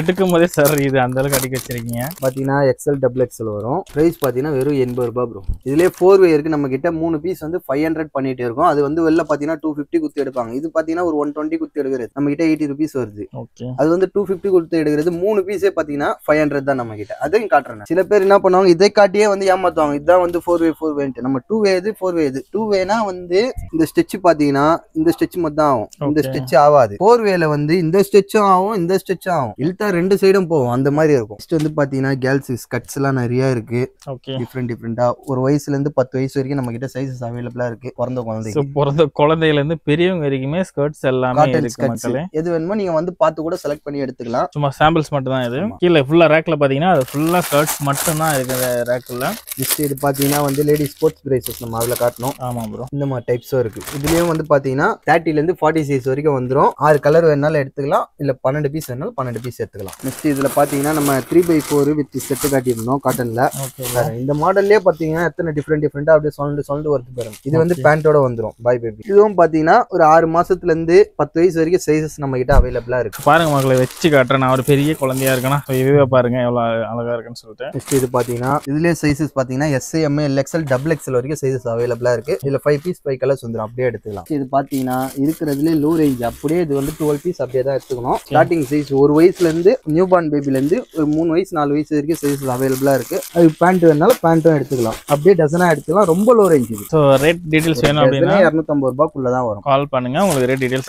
எடுக்கும் போதே சார் இது அந்த அளவுக்கு அடிக்க வச்சிருக்கீங்க. பாத்தீங்கன்னா XL XXL வரும். பிரைஸ் பாத்தீங்கன்னா வெறும் 80 ரூபாய் ப்ரோ. இதுலயே 4 வே இருக்கு. நம்ம கிட்ட 3 பீஸ் வந்து 500 பண்ணிட்டு இருக்கோம். அது வந்து வெளில பாத்தீங்கன்னா 250 குத்து எடுப்பாங்க. இது பாத்தீங்கன்னா ஒரு 120 குத்து எடுக்கிறது நம்ம கிட்ட 80 ரூபீஸ் வருது. அது வந்து 250 குத்து எடுக்கிறது. 3 பீஸே பாத்தீங்கன்னா 500 தான் நம்ம கிட்ட. அதையும் காட்டுறேன். சில பேர் என்ன பண்ணுவாங்க, இதை காட்டியே வந்து ஏமாத்துவாங்க. இதுதான் வந்து 4 வே நம்ம 2 வே இது 4 வே இது. 2 வேனா வந்து இந்த ஸ்டிச் பாத்தீங்கன்னா இந்த ஸ்டிச் மட்டும் தான் ஆகும், இந்த ஸ்டிச் ஆகாது. 4 வேல வந்து இந்த ஸ்டிச்சும் ஆகும், இந்த ஸ்டிச்சும் ஆகும். இல்ட்டா 2 சைடும் போகும், அந்த மாதிரி இருக்கும். நெக்ஸ்ட் வந்து பாத்தீங்கன்னா கேர்ள்ஸ் ஸ்கர்ட்ஸ் எல்லாம் நிறைய இருக்கு. டிஃபரெண்டா ஒரு வயசுல இருந்து 10 வயசு வரைக்கும் நம்ம கிட்ட சைஸஸ் அவைலபிளா இருக்கு. பிறந்த குழந்தையில இருந்து பெரியவங்க வரைக்குமே ஸ்கர்ட்ஸ் எல்லாமே இருக்கு மக்களே. எது வேணுமோ நீங்க வந்து பார்த்து கூட செலக்ட் பண்ணி எடுத்துக்கலாம். சும்மா சாம்பிள்ஸ் மட்டும் தான் இது. கீழே ஃபுல்லா ரேக்ல பாத்தீங்கன்னா அது ஃபுல்லா ஸ்கர்ட்ஸ் மட்டும் தான் இருக்கு ரேக்ல. நெக்ஸ்ட் இது பாத்தீங்கன்னா வந்து லேடி ஸ்போர்ட்ஸ் பிரேசஸ் நம்ம அதுல காட்டணும். ஆமா ப்ரோ, இந்த மாதிரி டைப்ஸும் இருக்கு. இதுலயும் வந்து பாத்தீங்கன்னா 30 ல இருந்து 40 சைஸ் வரைக்கும் வந்துரும். 6 கலர் வேணாலும் எடுத்துக்கலாம், இல்ல 12 பீஸ் வேணாலும் 12 பீஸ் எடுத்துக்கலாம். நெக்ஸ்ட் இதுல பாத்தீங்கன்னா நம்ம 3x4 வித் செட் காட்டியிருந்தோம் காட்டன்ல. இந்த மாடல்லே பாத்தீங்கன்னா எத்தனை டிஃபரெண்டா அப்படியே சொல்லிட்டு வருது பாருங்க. இது வந்து பேண்டோட வந்துரும் பாய் பேபி. இதுவும் பாத்தீங்கன்னா ஒரு 6 மாசத்துல இருந்து 10 வயசு வரைக்கும் சைஸஸ் நம்ம கிட்ட அவைலபிளா இருக்கு. பாருங்க மக்களை வச்சு காட்டுறேன். நான் ஒரு பெரிய குழந்தையா இருக்கேன்னா இதுவே பாருங்க எவ்வளவு அழகா இருக்குன்னு சொல்லிட்டு. நெக்ஸ்ட் இது பாத்தீங்கன்னா இதுலயே சைஸஸ் பாத்தீங்கன்னா SM LXL XXL வரைக்கும் சைஸஸ் அவைலபிளா இருக்கு. இதுல 5 பீஸ் 5 கலர்ஸ் வந்துரும், அப்படியே எடுத்துக்கலாம். இது பாத்தீங்கன்னா இருக்கிறதுல லோ ரேஞ்ச், அப்படியே இது வந்து 12 பீஸ் அப்படியே தான் எடுத்துக்கணும். ஸ்டார்டிங் சைஸ் ஒரு வயசுல இருந்து நியூ பார்ன் பேபில இருந்து ஒரு 3 வயசு 4 வயசு வரைக்கும் சைஸஸ் அவைலபிளா இருக்கு. அது பேண்ட் வேணாலும் பேண்ட்டும் எடுத்துக்கலாம், அப்படியே டசனா எடுத்துக்கலாம். ரொம்ப லோ ரேஞ்ச் இது. சோ ரேட் டீடைல்ஸ் வேணும் அப்படினா 250 ரூபாய்க்குள்ள தான் வரும். கால் பண்ணுங்க, உங்களுக்கு ரேட் டீடைல்ஸ்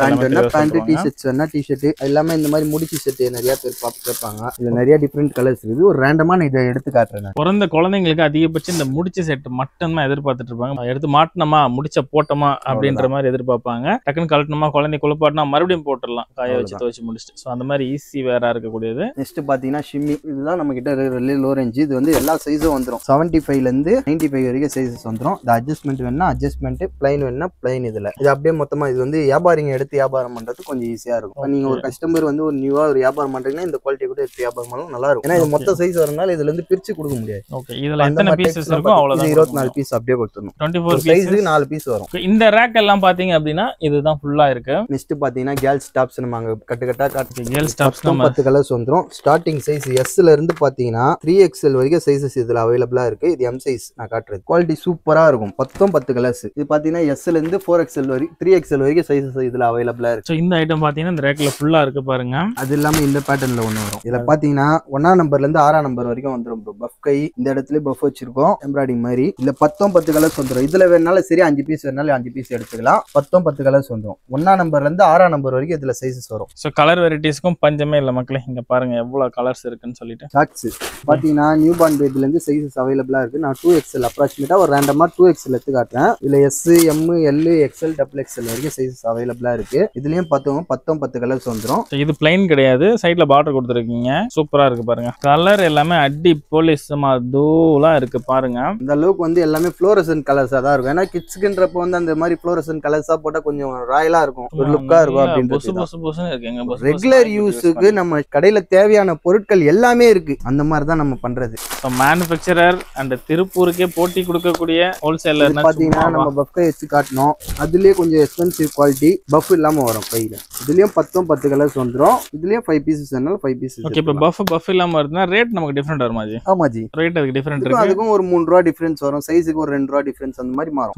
பேண்ட் டி-ஷர்ட்ஸ் வேணா டி-ஷர்ட் எல்லாமே இந்த மாதிரி முடிச்சு செட் நிறைய பேர் கேட்பாங்க. இதுல நிறைய டிஃபரெண்ட் கலர்ஸ் இருக்கு. ஒரு ரேண்டமா நான் இதை எடுத்து காட்டுறேன். பிறந்த குழந்தைங்களுக்கு அதிகபட்சம் இந்த முடிச்சு செட் மட்டும் தான் எதிர்பார்த்துட்டு இருப்பாங்க. எடுத்து மாட்டணுமா முடிச்ச போட்டோமா அப்படின்ற மாதிரி எதிர்பார்ப்பாங்க. டக்குன்னு கழட்டணுமா குழந்தை குளிப்பாட்டினா மறுபடியும் போட்டுடலாம், காய வச்சு துவச்சு முடிச்சுட்டு. ஸோ அந்த மாதிரி ஈஸி வேற இருக்கக்கூடியது. நெக்ஸ்ட் பாத்தீங்கன்னா ஷிம்மி, இதுதான் நம்ம கிட்ட லோ ரேஞ்ச். இது வந்து எல்லா சைஸும் வந்துடும். 75 ல இருந்து 95 வரைக்கும் சைஸஸ் வந்துடும். இந்த அட்ஜஸ்ட்மெண்ட் வேணா அட்ஜஸ்ட்மெண்ட், பிளைன் வேணா பிளைன். இதுல இது அப்படியே மொத்தமா இது வந்து வியாபாரிங்க எடுத்து வியாபாரம் பண்றது கொஞ்சம் ஈஸியா இருக்கும். நீங்க ஒரு கஸ்டமர் வந்து ஒரு நியூவா ஒரு வியாபாரம் பண்றீங்கன்னா இந்த குவாலிட்டி கூட எடுத்து வியாபாரம் பண்ணலாம், நல்லா இருக்கும். ஏன்னா இது மொத்த சைஸ் வரனால இதுல இருந்து பிரிச்சு கொடுக்க முடியாது. ஓகே, இதுல எத்தனை பீசஸ் இருக்கோ அவ்வளவுதான். 24 பீஸ் அப்படியே கொடுத்துடணும். 24 சைஸ்க்கு 4 பீஸ் வரும். இந்த ரேக் எல்லாம் பாத்தீங்க அப்படின்னா இதுதான் ஃபுல்லா இருக்கு. நெக்ஸ்ட் பாத்தீங்கன்னா கேர்ள்ஸ் டாப்ஸ் நம்ம அங்க கட்டா காட்டுறோம். கேர்ள்ஸ் டாப்ஸ் 10 கலர்ஸ் வந்துரும். ஸ்டார்டிங் சைஸ் S ல இருந்து பாத்தீங்கன்னா 3XL வரைக்கும் சைஸஸ் இதுல அவைலபிளா இருக்கு. இது M சைஸ் நான் காட்டுறது. குவாலிட்டி சூப்பரா இருக்கும். 10 கலர்ஸ். இது பாத்தீங்கன்னா S ல இருந்து 4XL வரைக்கும் 3XL வரைக்கும் சைஸஸ் இதுல அவைலபிளா இருக்கு. சோ இந்த ஐட்டம் பாத்தீங்கன்னா இந்த ரேக்ல ஃபுல்லா இருக்கு பாருங்க. அது இல்லாம இந்த பேட்டர்ன்ல ஒண்ணு வரும். இதுல பாத்தீங்கன்னா 1ஆம் நம்பர்ல இருந்து 6ஆம் நம்பர் வரைக்கும் வந்துரும் ப்ரோ. பஃப் கை இந்த இடத்துல பஃப் வச்சிருக்கோம் எம்ப்ராய்டிங் மாதிரி. இதுல 10 கலர்ஸ் வந்துரும். இதுல வேணாலும் சரி 5 பீஸ் வேணாலும் 5 பீஸ் எடுத்துக்கலாம். 10 கலர்ஸ் வந்துரும். 1ஆம் நம்பர்ல இருந்து 6ஆம் நம்பர் வரைக்கும் இதுல சைஸஸ் வரும். சோ கலர் கலர் வெரைட்டிஸ்க்கும் பஞ்சமே இல்லை மக்களே. இங்க பாருங்க எவ்வளவு கலர்ஸ் இருக்குன்னு சொல்லிட்டு. ஷார்ட்ஸ் பாத்தீங்கன்னா நியூ பார்ன் பேபில இருந்து சைஸஸ் அவைலபிளா இருக்கு. நான் 2XL அப்ராக்சிமேட்டா ஒரு ரேண்டமா 2XL எடுத்து காட்டுறேன். இதுல S, M, L, XL, XXL வரைக்கும் சைஸஸ் அவைலபிளா இருக்கு. இதுலயும் பார்த்தோம் 10 கலர்ஸ் வந்துரும். இது பிளைன் கிடையாது, சைட்ல பார்டர் கொடுத்துருக்கீங்க. சூப்பரா இருக்கு பாருங்க. கலர் எல்லாமே அடி போலீஸ்மா தூளா இருக்கு பாருங்க. இந்த அளவுக்கு வந்து எல்லாமே ஃப்ளோரசன்ட் கலர்ஸா தான் இருக்கும். ஏன்னா கிட்ஸ்க்குன்றப்ப வந்து அந்த மாதிரி ஃப்ளோரசன்ட் கலர்ஸா போட்டா கொஞ்சம் ராயலா இருக்கும், ஒரு லுக்கா இருக்கும் அப்படின்றது. ரெகுலர் யூஸுக்கு நம்ம கடையில தேவையான பொருட்கள் எல்லாமே இருக்கு. அந்த மாதிரி தான் நம்ம பண்றது. மேனுஃபேக்சரர் அண்ட் திருப்பூருக்கே போட்டி கொடுக்கக்கூடிய ஹோல்சேலர் பாத்தீங்கன்னா நம்ம பஃப் கை வச்சு காட்டணும். அதுலயே கொஞ்சம் எக்ஸ்பென்சிவ் குவாலிட்டி பஃப் இல்லாம வரும் கையில. இதுலயும் 10 கலர்ஸ் வந்துரும். இதுலயும் 5 பீசஸ் வேணாலும் 5 பீசஸ். ஓகே, இப்போ பஃப் இல்லாம வருதுன்னா ரேட் நமக்கு டிஃபரெண்ட் வருமா ஜி? ஆமா ஜி, ரேட் அதுக்கு டிஃபரெண்ட் இருக்கு. அதுக்கும் ஒரு 3 ரூபாய் டிஃபரன்ஸ் வரும். சைஸுக்கு ஒரு 2 ரூபாய் டிஃபரன்ஸ் அந்த மாதிரி மாறும்.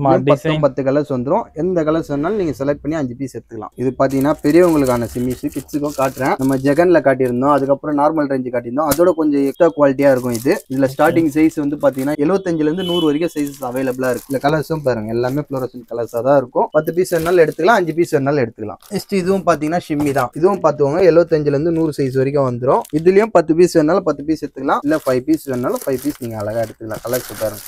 10 கலர்ஸ் வந்துரும். எந்த கலர்ஸ் வேணாலும் நீங்க செலக்ட் பண்ணி 5 பீஸ் எடுத்துக்கலாம். இது பாத்தீங்கன்னா பெரியவங்களுக்கான சிமிஸ். கிட்ஸுக்கும் காட்டுறேன். நம்ம ஜெகன்ல காட்டியிருந்தோம், அதுக்கப்புறம் நார்மல் ரேஞ்ச் காட்டியிருந்தோம். அதோட கொஞ்சம் எக்ஸ்ட்ரா குவாலிட்டியா இருக்கும் இது. இதுல ஸ்டார்டிங் சைஸ் வந்து பாத்தீங்கன்னா 75 ல இருந்து 100 வரைக்கும் சைஸஸ் அவைலபிளா இருக்கு. இந்த கலர்ஸும் பாருங்க எல்லாமே ஃப்ளோரசன்ட் கலர்ஸா தான் இருக்கும். 10 பீஸ் வேணாலும் எடுத்துக்கலாம், 5 பீஸ் வேணாலும் எடுத்துக்கலாம். நெக்ஸ்ட் இதுவும் பாத்தீங்கன்னா ஷிம்மி தான். இதுவும் பாத்துவாங்க 75 ல இருந்து 100 சைஸ் வரைக்கும் வந்துரும். இதுலயும் 10 பீஸ் வேணாலும் 10 பீஸ் எடுத்துக்கலாம், இல்ல 5 பீஸ் வேணாலும் 5 பீஸ் நீங்க அழகா எடுத்துக்கலாம். கலர்ஸ் பாருங்க.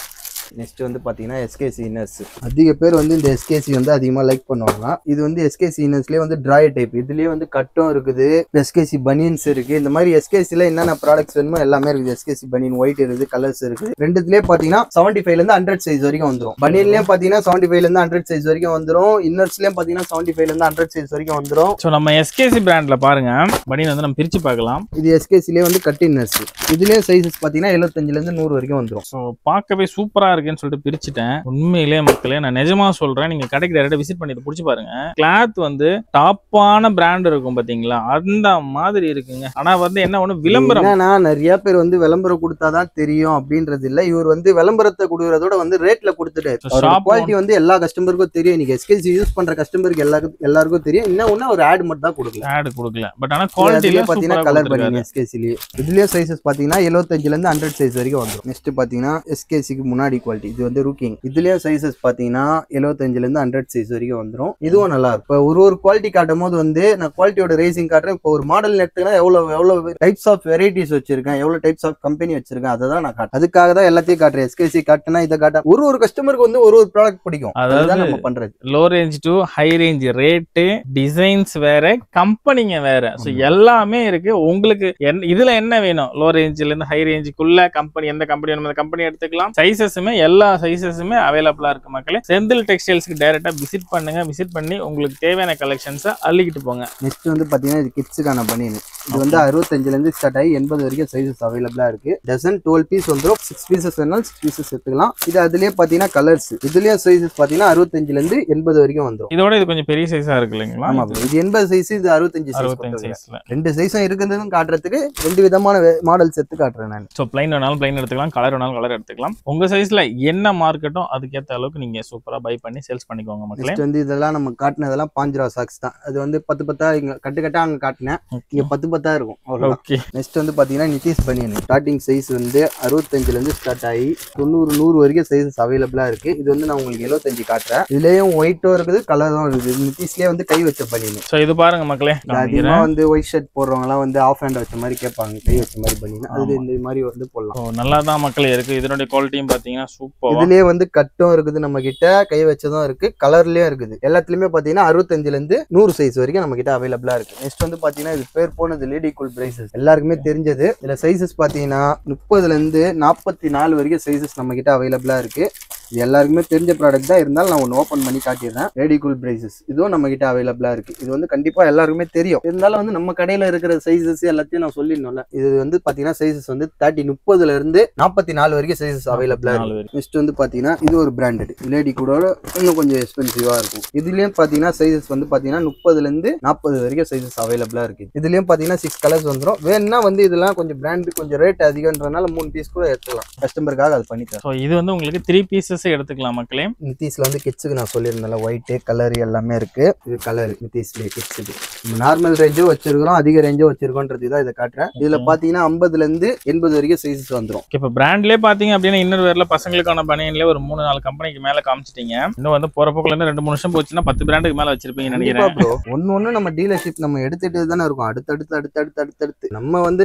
நெக்ஸ்ட் வந்து பாத்தீங்கன்னா SKC இன்னர்ஸ். அதிக பேர் வந்து இந்த SKC வந்து அதிகமா லைக் பண்ணுவாங்க. இது வந்து SKC இன்னர்ஸ்லயே வந்து டிராயர் டைப். இதுலயே வந்து கட்டும் இருக்குது, SKC பனியன்ஸ் இருக்கு. இந்த மாதிரி SKCல என்னென்ன ப்ராடக்ட்ஸ் வேணுமோ எல்லாமே இருக்குது. SKC பனியன் ஒயிட் இருக்குது, கலர்ஸ் இருக்கு. ரெண்டுத்துலயே பாத்தீங்கன்னா 75 ல இருந்து 100 சைஸ் வரைக்கும் வந்துரும். பனியன்லயும் பாத்தீங்கன்னா 75 ல இருந்து 100 சைஸ் வரைக்கும் வந்துரும். இன்னர்ஸ்லயும் பாத்தீங்கன்னா 75 ல இருந்து 100 சைஸ் வரைக்கும் வந்துரும். சோ நம்ம SKC பிராண்ட்ல பாருங்க பனியன் வந்து நம்ம பிரிச்சு பார்க்கலாம். இது SKCலயே வந்து கட் இன்னர்ஸ். இதுலயே சைஸஸ் பாத்தீங்கன்னா 75 ல இருந்து 100 வரைக்கும் வந்துரும். சோ பார்க்கவே சூப்பரா இருக்குன்னு சொல்லிட்டு பிரிச்சுட்டேன். உண்மையிலே மக்களே நான் நிஜமா சொல்றேன், நீங்க கடைக்கு டைரக்டா விசிட் பண்ணி புடிச்சு பாருங்க. கிளாத் வந்து டாப்பான பிராண்ட் இருக்கும் பாத்தீங்களா, அந்த மாதிரி இருக்குங்க. ஆனா வந்து என்ன ஒண்ணு விளம்பரம், நிறைய பேர் வந்து விளம்பரம் கொடுத்தாதான் தெரியும் அப்படின்றது இல்ல. இவர் வந்து விளம்பரத்தை கொடுக்கறதோட வந்து ரேட்ல கொடுத்துட்டு குவாலிட்டி வந்து எல்லா கஸ்டமருக்கும் தெரியும். நீங்க SKC யூஸ் பண்ற கஸ்டமருக்கு எல்லாருக்கும் தெரியும். இன்னும் ஒரு ஆட் மட்டும் தான் கொடுக்கல, ஆட் கொடுக்கல. பட் ஆனா குவாலிட்டில பாத்தீங்கன்னா கலர் பண்ணி SKCலயே இதுலயே சைஸஸ் பாத்தீங்கன்னா 75 ல இருந்து 100 சைஸ் வரைக்கும் வந்துரும். நெக்ஸ்ட் பாத்தீங்கன்னா SKCக்கு முன்னாடி குவாலிட்டி இது வந்து ரூக்கிங். இதுலயே சைஸஸ் பாத்தீங்கன்னா 75 ல இருந்து 100 சைஸ் வரைக்கும் வந்துரும். இதுவும் நல்லா இருக்கும். இப்போ ஒரு குவாலிட்டி காட்டும் போது வந்து நான் குவாலிட்டியோட ரேசிங் காட்டுறேன். இப்போ ஒரு மாடல் எடுத்துக்கினா எவ்வளவு டைப்ஸ் ஆஃப் வெரைட்டிஸ் வச்சிருக்கேன், எவ்வளவு டைப்ஸ் ஆஃப் கம்பெனி வச்சிருக்கேன், அதை தான் நான் காட்டுறேன். அதுக்காக தான் எல்லாத்தையும் காட்டுறேன். SKC காட்டுனா இதை காட்ட ஒரு கஸ்டமருக்கு வந்து ஒரு ப்ராடக்ட் பிடிக்கும். அதான் நம்ம பண்றது. Low range to high range, rate designs வேற, கம்பெனிங்க வேற. சோ எல்லாமே இருக்கு. உங்களுக்கு இதுல என்ன வேணும், லோ ரேஞ்ச்ல இருந்து ஹை ரேஞ்சுக்குள்ள கம்பெனி, எந்த கம்பெனி வேணும் அந்த கம்பெனி எடுத்துக்கலாம். சைஸஸுமே எல்லா சைஸஸுமே அவைலபிளா இருக்கு மக்களே. செந்தில் டெக்ஸ்டைல்ஸ்க்கு டைரக்டா விசிட் பண்ணுங்க. விசிட் பண்ணி உங்களுக்கு தேவையான கலெக்ஷன்ஸை அள்ளிக்கிட்டு போங்க. நெக்ஸ்ட் வந்து பாத்தீங்கன்னா இது கிட்ஸுக்கான பனியன். இது வந்து 65 ல இருந்து ஸ்டார்ட் ஆகி 80 வரைக்கும் சைஸஸ் அவைலபிளா இருக்கு. டசன் 12 பீஸ் வந்துரும். 6 பீசஸ் வேணாலும் 6 பீசஸ் எடுத்துக்கலாம். இது அதுலயே பாத்தீங்கன்னா கலர்ஸ். இதுலயே சைஸஸ் பாத்தீங்கன்னா 65 ல இருந்து 80 வரைக்கும் வந்துரும். இதோட இது கொஞ்சம் பெரிய சைஸா இருக்கு இல்லைங்களா? ஆமா, இது 80 சைஸ், இது 65 சைஸ்ல. ரெண்டு சைஸும் இருக்குதுன்னு காட்டுறதுக்கு ரெண்டு விதமான மாடல்ஸ் எடுத்து காட்டுறேன் நான். சோ ப்ளைன் வேணாலும் ப்ளைன் எடுத்துக்கலாம், கலர் வேணாலும் கலர் எடுத்துக்கலாம். உங்க சைஸ்ல என்ன மார்க்கெட்டோ அதுக்கேற்ற அளவுக்கு நீங்க சூப்பரா பை பண்ணி சேல்ஸ் பண்ணிக்கோங்க மக்களே. நெக்ஸ்ட் வந்து இதெல்லாம் நம்ம காட்டினதெல்லாம் பாஞ்சிரா சாக்ஸ் தான். அது வந்து 10 இங்க கட்டு அங்க காட்டினேன். இங்க 10 இருக்கும். ஓகே. நெக்ஸ்ட் வந்து பாத்தீங்கன்னா நிதிஷ் பனியன். ஸ்டார்டிங் சைஸ் வந்து 65 ல இருந்து ஸ்டார்ட் ஆகி 90 வரைக்கும் சைஸஸ் அவைலபிளா இருக்கு. இது வந்து நான் உங்களுக்கு 75 காட்டுறேன். இதுலயும் ஒயிட்டும் இருக்குது, கலரும் இருக்குது. நிதிஷ்லயே வந்து கை வச்ச பனியன். சோ இது பாருங்க மக்களே, அதிகமா வந்து ஒயிட் ஷர்ட் போடுறவங்க எல்லாம் வந்து ஆஃப் ஹேண்ட் வச்ச மாதிரி கேட்பாங்க, கை வச்ச மாதிரி பனியன். அது இந்த மாதிரி வந்து போடலாம். நல்லா தான் மக்களே இருக்கு. இதனுடைய குவாலிட்டியும் பாத்தீங்கன்னா சூப்பர். இதுலயே வந்து கட்டும் இருக்குது நம்ம கிட்ட, கை வச்சதும் இருக்கு, கலர்லயும் இருக்குது. எல்லாத்துலயுமே பாத்தீங்கன்னா 65 ல இருந்து 100 சைஸ் வரைக்கும் நம்ம கிட்ட அவைலபிளா இருக்கு. நெக்ஸ்ட் வந்து பாத்தீங்கன்னா இது பேர் போனது லேடி கூல் பிரைசஸ், எல்லாருக்குமே தெரிஞ்சது. இதுல சைசஸ் பாத்தீங்கன்னா 30 ல இருந்து 44 வரைக்கும் சைசஸ் நம்ம கிட்ட அவைலபிளா இருக்கு. இது எல்லாருக்குமே தெரிஞ்ச ப்ராடக்ட் தான், இருந்தாலும் நான் ஒன்று ஓப்பன் பண்ணி காட்டிடுறேன். லேடி கூல் பிரைசஸ் இதுவும் நம்ம கிட்ட அவைலபிளா இருக்கு. இது வந்து கண்டிப்பா எல்லாருக்குமே தெரியும், இருந்தாலும் வந்து நம்ம கடையில இருக்கிற சைசஸ் எல்லாத்தையும் நான் சொல்லிடணும்ல. இது வந்து பாத்தீங்கன்னா சைசஸ் வந்து 30 ல இருந்து 44 வரைக்கும் சைசஸ் அவைலபிளா இருக்கு. நெக்ஸ்ட் வந்து பாத்தீங்கன்னா இது ஒரு பிராண்டட் லேடி கூட இன்னும் கொஞ்சம் எக்ஸ்பென்சிவா இருக்கும். இதுலயும் பாத்தீங்கன்னா சைசஸ் வந்து பாத்தீங்கன்னா 30 ல இருந்து 40 வரைக்கும் சைசஸ் அவைலபிளா இருக்கு. இதுலயும் பாத்தீங்கன்னா 6 கலர்ஸ் வந்துடும். வேணும்னா வந்து இதெல்லாம் கொஞ்சம் பிராண்ட் கொஞ்சம் ரேட் அதிகம்ன்றனால 3 பீஸ் கூட எடுத்துக்கலாம். கஸ்டமருக்காக அது பண்ணிக்கலாம். இது வந்து உங்களுக்கு 3 பீசஸ் சைஸஸ் எடுத்துக்கலாம் மக்களே. நித்தீஸ்ல வந்து கிட்ஸுக்கு நான் சொல்லியிருந்தேன் ஒயிட் கலர் எல்லாமே இருக்கு. இது கலர் நித்தீஸ்ல கிட்ஸுக்கு நார்மல் ரேஞ்சும் வச்சிருக்கிறோம், அதிக ரேஞ்சும் வச்சிருக்கோன்றது தான் இதை காட்டுறேன். இதுல பாத்தீங்கன்னா 50ல இருந்து 80 வரைக்கும் சைஸஸ் வந்துடும். இப்ப பிராண்ட்லயே பாத்தீங்க அப்படின்னா இன்னர் வேர்ல பசங்களுக்கான பனியன்ல ஒரு 3-4 கம்பெனிக்கு மேல காமிச்சிட்டீங்க. இன்னும் வந்து போறப்போக்குள்ள இருந்து 2-3 வருஷம் போச்சுன்னா 10 பிராண்டுக்கு மேல வச்சிருப்பீங்கன்னு நினைக்கிறேன். ஒன்னு நம்ம டீலர்ஷிப் நம்ம எடுத்துட்டு தானே இருக்கும். அடுத்தடுத்து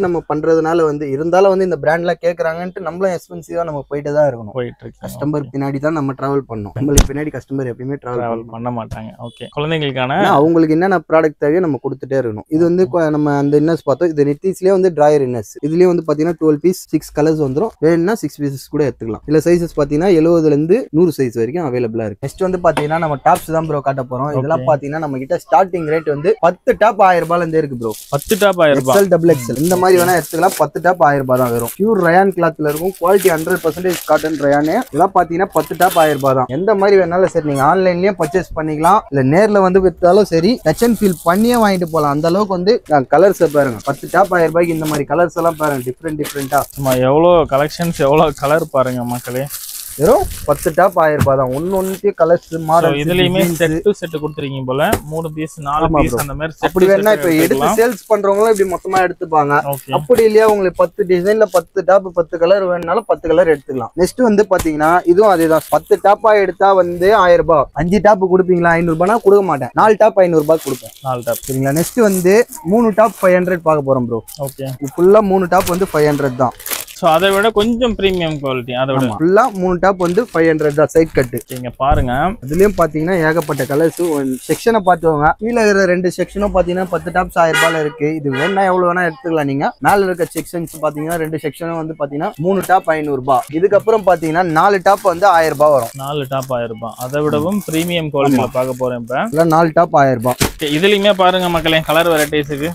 நம்ம பண்றதுனால வந்து இருந்தாலும் வந்து இந்த பிராண்ட்லாம் கேக்குறாங்கன்ட்டு நம்மளும் எக்ஸ்பென்சிவா நம்ம போயிட்டு தான் இருக்கணும். போயிட்டு இருக்கு. கஸ்டமர் பின்னாடி தான் நம்ம டிராவல் பண்ணணும். நம்மளுக்கு பின்னாடி கஸ்டமர் எப்பயுமே டிராவல் பண்ண மாட்டாங்க. ஓகே, குழந்தைங்களுக்கான அவங்களுக்கு என்னென்ன ப்ராடக்ட் தேவையோ நம்ம கொடுத்துட்டே இருக்கணும். இது வந்து நம்ம அந்த இன்னர்ஸ் பார்த்தோம். இது நித்தீஸ்லயே வந்து டிராயர் இன்னர்ஸ். இதுலயே வந்து பாத்தீங்கன்னா 12 பீஸ் 6 கலர்ஸ் வந்துடும். வேணும்னா 6 பீசஸ் கூட எடுத்துக்கலாம். இல்ல சைஸஸ் பாத்தீங்கன்னா 70ல இருந்து 100 சைஸ் வரைக்கும் அவைலபிளா இருக்கு. நெக்ஸ்ட் வந்து பாத்தீங்கன்னா நம்ம டாப்ஸ் தான் ப்ரோ காட்ட போறோம். இதெல்லாம் பாத்தீங்கன்னா நம்ம கிட்ட ஸ்டார்டிங் ரேட் வந்து 10 டாப் 1000 ரூபாயில இருந்து இருக்கு ப்ரோ. 10 டாப் 1000 ரூபாய். XL டபுள் XL இந்த மாதிரி வேணா எடுத்துக்கலாம். 10 டாப் 1000 ரூபாய் தான் வரும். பியூர் ரயான் கிளாத்ல இருக்கும். Quality 100% cotton rayon. இதெல்லாம் பாத்தீங்கன்னா 10 டாப் 1000 ரூபாய் தான். எந்த மாதிரி வேணாலும் சரி நீங்க ஆன்லைன்லயே பர்ச்சேஸ் பண்ணிக்கலாம். இல்ல நேர்ல வந்து வித்தாலும் சரி டச் அண்ட் ஃபீல் பண்ணியே வாங்கிட்டு போலாம். அந்த அளவுக்கு வந்து கலர்ஸ் பாருங்க. 10 டாப் 1000 ரூபாய்க்கு இந்த மாதிரி கலர்ஸ் எல்லாம் பாருங்க. டிஃப்ரெண்டா எவ்வளவு கலெக்ஷன்ஸ், எவ்வளவு கலர் பாருங்க மக்களே. வெறும் 10 டாப் 1000 ரூபாய் தான். ஒன்னொன்னு கலர்ஸ் மாடல். இதுலயுமே செட் டு செட் கொடுத்துறீங்க போல. 3 பீஸ் 4 பீஸ் அந்த மாதிரி செட். அப்படி வேணா இப்ப எடுத்து சேல்ஸ் பண்றவங்களும் இப்படி மொத்தமா எடுத்துப்பாங்க. அப்படி இல்லையா உங்களுக்கு 10 டிசைன்ல 10 டாப் 10 கலர் வேணும்னாலும் 10 கலர் எடுத்துக்கலாம். நெக்ஸ்ட் வந்து பாத்தீங்கன்னா இதுவும் அதேதான். 10 டாப்பா எடுத்தா வந்து 1000 ரூபாய். 5 டாப் கொடுப்பீங்களா? 500 ரூபாய்னா கொடுக்க மாட்டேன். 4 டாப் 500 ரூபாய் கொடுப்பேன். 4 டாப் சரிங்களா. நெக்ஸ்ட் வந்து 3 டாப் 500 பார்க்க போறோம் ப்ரோ. ஓகே, ஃபுல்லா 3 டாப் வந்து 500 தான். சோ அதை விட கொஞ்சம் பிரீமியம் குவாலிட்டி. அதை விட ஃபுல்லா 3 டாப் வந்து 500 தான். சைட் கட் நீங்க பாருங்க. அதுலயும் பாத்தீங்கன்னா ஏகப்பட்ட கலர்ஸ். செக்ஷனை பார்த்துவாங்க. கீழே இருக்கிற 2 செக்ஷனும் பாத்தீங்கன்னா 10 டாப்ஸ் 1000 ரூபாயில இருக்கு. இது வேணா எவ்வளவு வேணா எடுத்துக்கலாம். நீங்க மேல இருக்க செக்ஷன்ஸ் பாத்தீங்கன்னா 2 செக்ஷனும் வந்து பாத்தீங்கன்னா 3 டாப் 500 ரூபாய். இதுக்கப்புறம் பாத்தீங்கன்னா 4 டாப் வந்து 1000 ரூபாய் வரும். 4 டாப் 1000 ரூபாய். அதை விடவும் பிரீமியம் குவாலிட்டியில பார்க்க போறேன் இப்ப. 4 டாப் 1000 ரூபாய். இதுலயுமே பாருங்க மக்களே கலர் வெரைட்டிஸ்க்கு